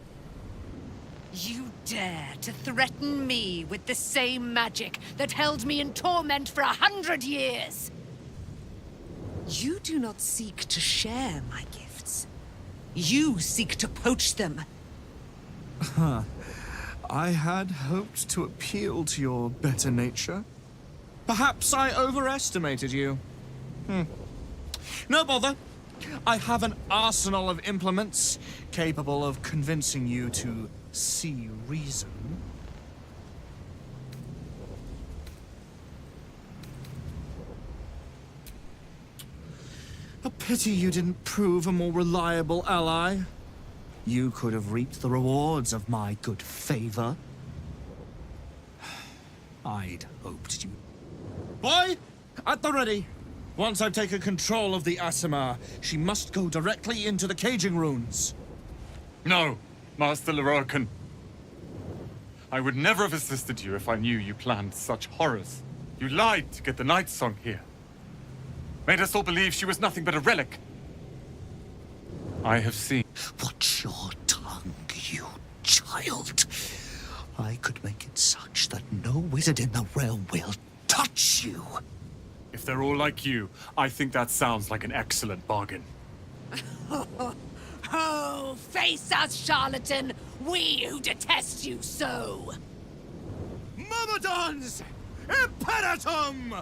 You dare to threaten me with the same magic that held me in torment for 100 years? You do not seek to share my gifts. You seek to poach them. I had hoped to appeal to your better nature. Perhaps I overestimated you. No bother. I have an arsenal of implements capable of convincing you to see reason. A pity you didn't prove a more reliable ally. You could have reaped the rewards of my good favor. I'd hoped you... Boy, at the ready. Once I've taken control of the Aasimar, she must go directly into the caging runes. No, Master Lorroakan. I would never have assisted you if I knew you planned such horrors. You lied to get the Night Song here. Made us all believe she was nothing but a relic. I have seen... Watch your tongue, you child. I could make it such that no wizard in the realm will touch you. If they're all like you, I think that sounds like an excellent bargain. Oh, face us, charlatan! We who detest you so! Myrmidons! Imperatum!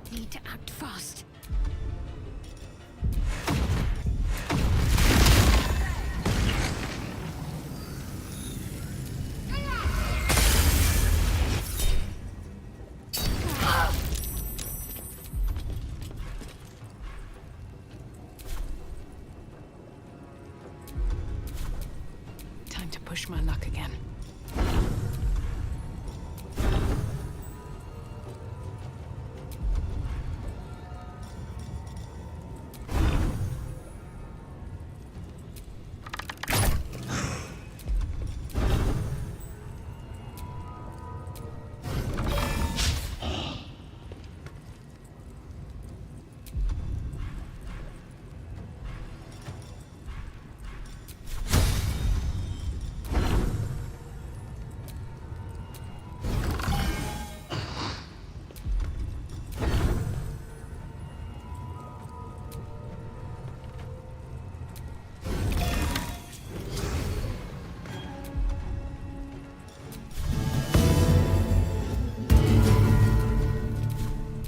Need to act fast. Time to push my luck again.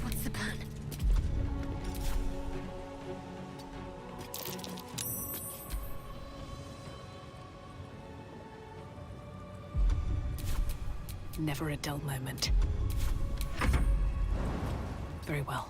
What's the plan? Never a dull moment. Very well.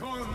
Ready.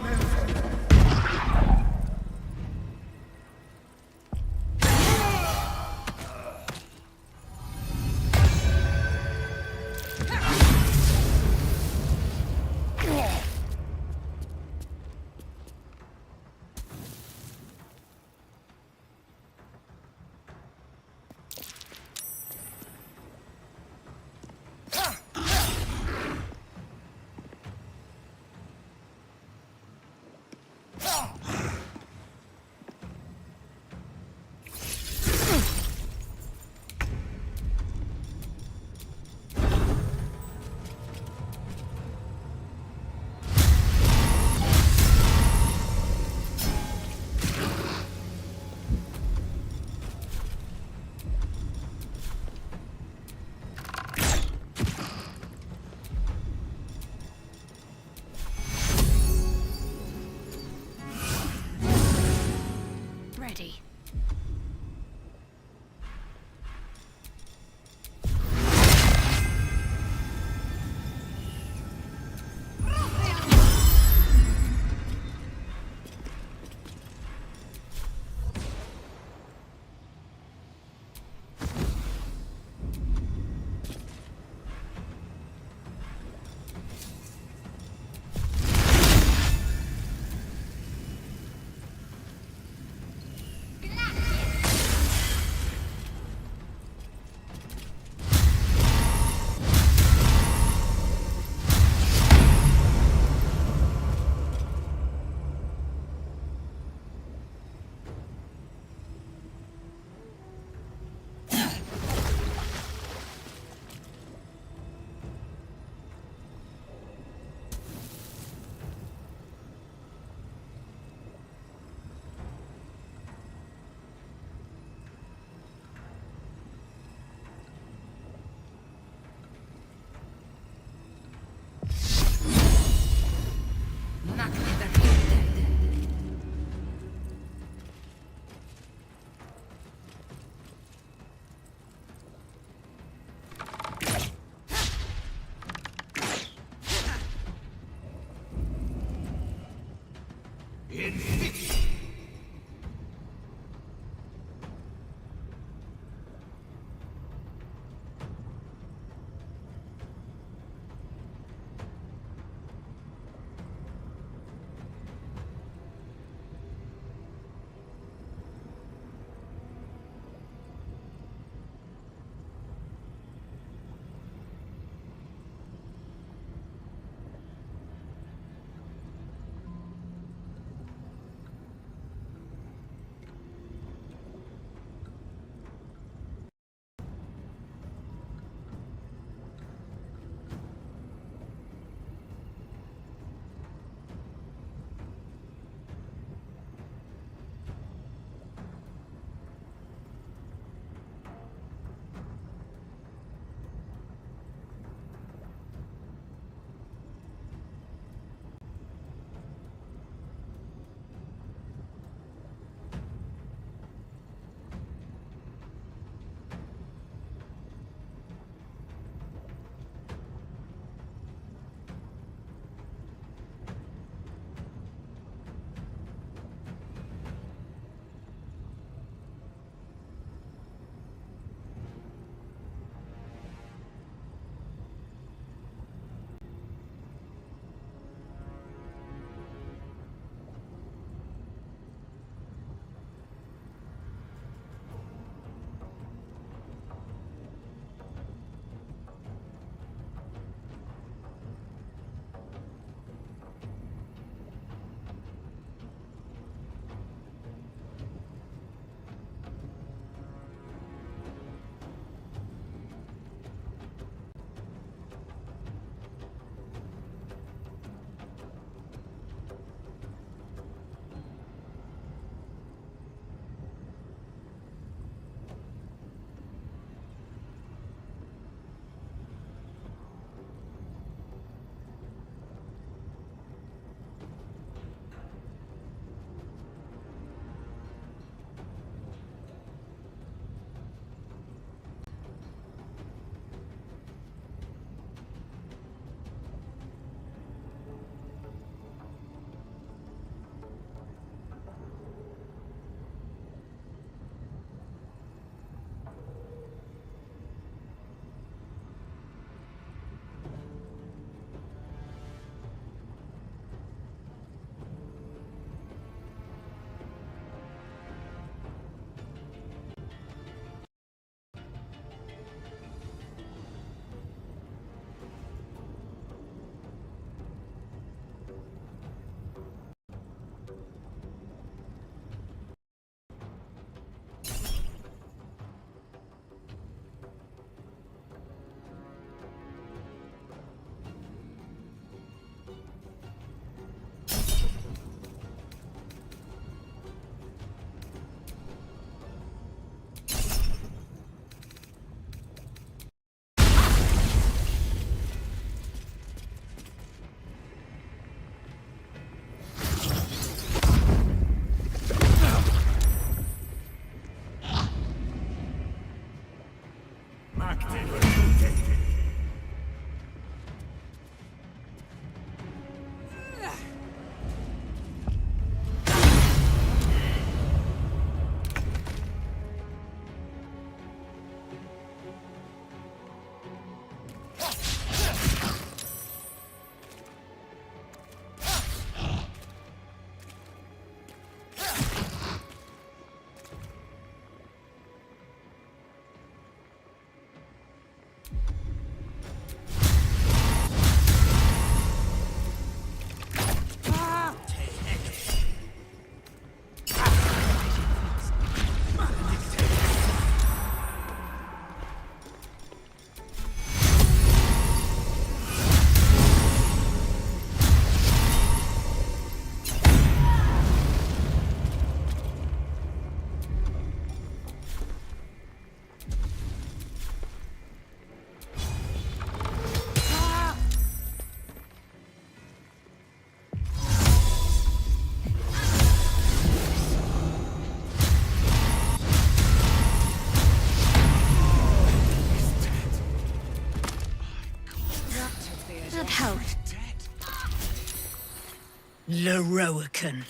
Leroican.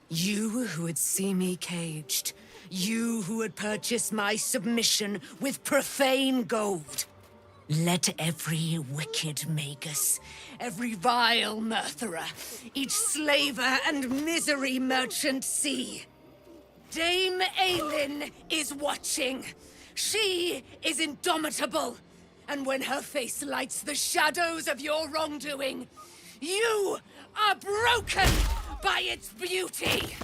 You who would see me caged. You who would purchase my submission with profane gold. Let every wicked magus, every vile murtherer, each slaver and misery merchant see. Dame Aelin is watching. She is indomitable. And when her face lights the shadows of your wrongdoing, you are broken by its beauty!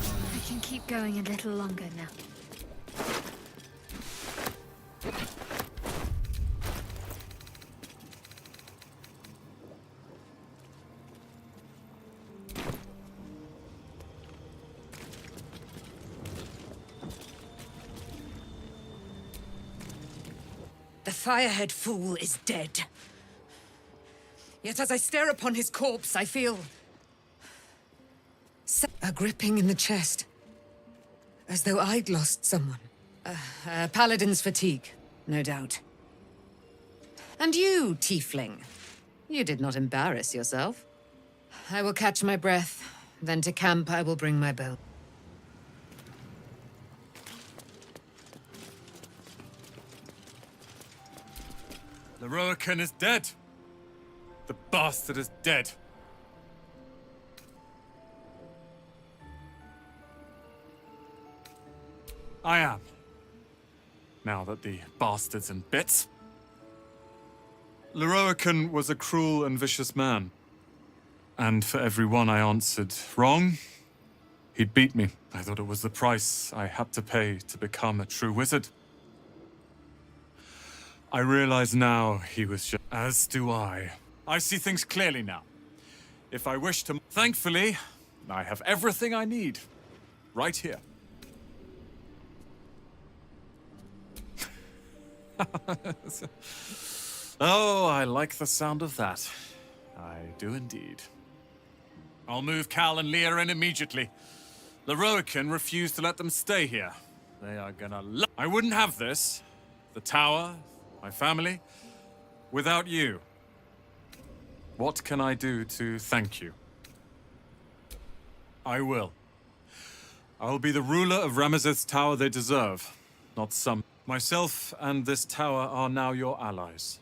I can keep going a little longer now. The Firehead Fool is dead. Yet as I stare upon his corpse, I feel a gripping in the chest. As though I'd lost someone. Paladin's fatigue, no doubt. And you, tiefling. You did not embarrass yourself. I will catch my breath. Then to camp I will bring my bow. Leroican is dead. The bastard is dead. I am. Now that the bastard's in bits. Leroican was a cruel and vicious man. And for every one I answered wrong, he'd beat me. I thought it was the price I had to pay to become a true wizard. I realize now he was just... As do I. I see things clearly now. If I wish to... Thankfully, I have everything I need. Right here. Oh, I like the sound of that. I do indeed. I'll move Cal and Leah in immediately. Leroican refused to let them stay here. They are gonna I wouldn't have this. The tower, my family, without you. What can I do to thank you? I will. I will be the ruler of Ramazeth's tower they deserve, not some. Myself and this tower are now your allies.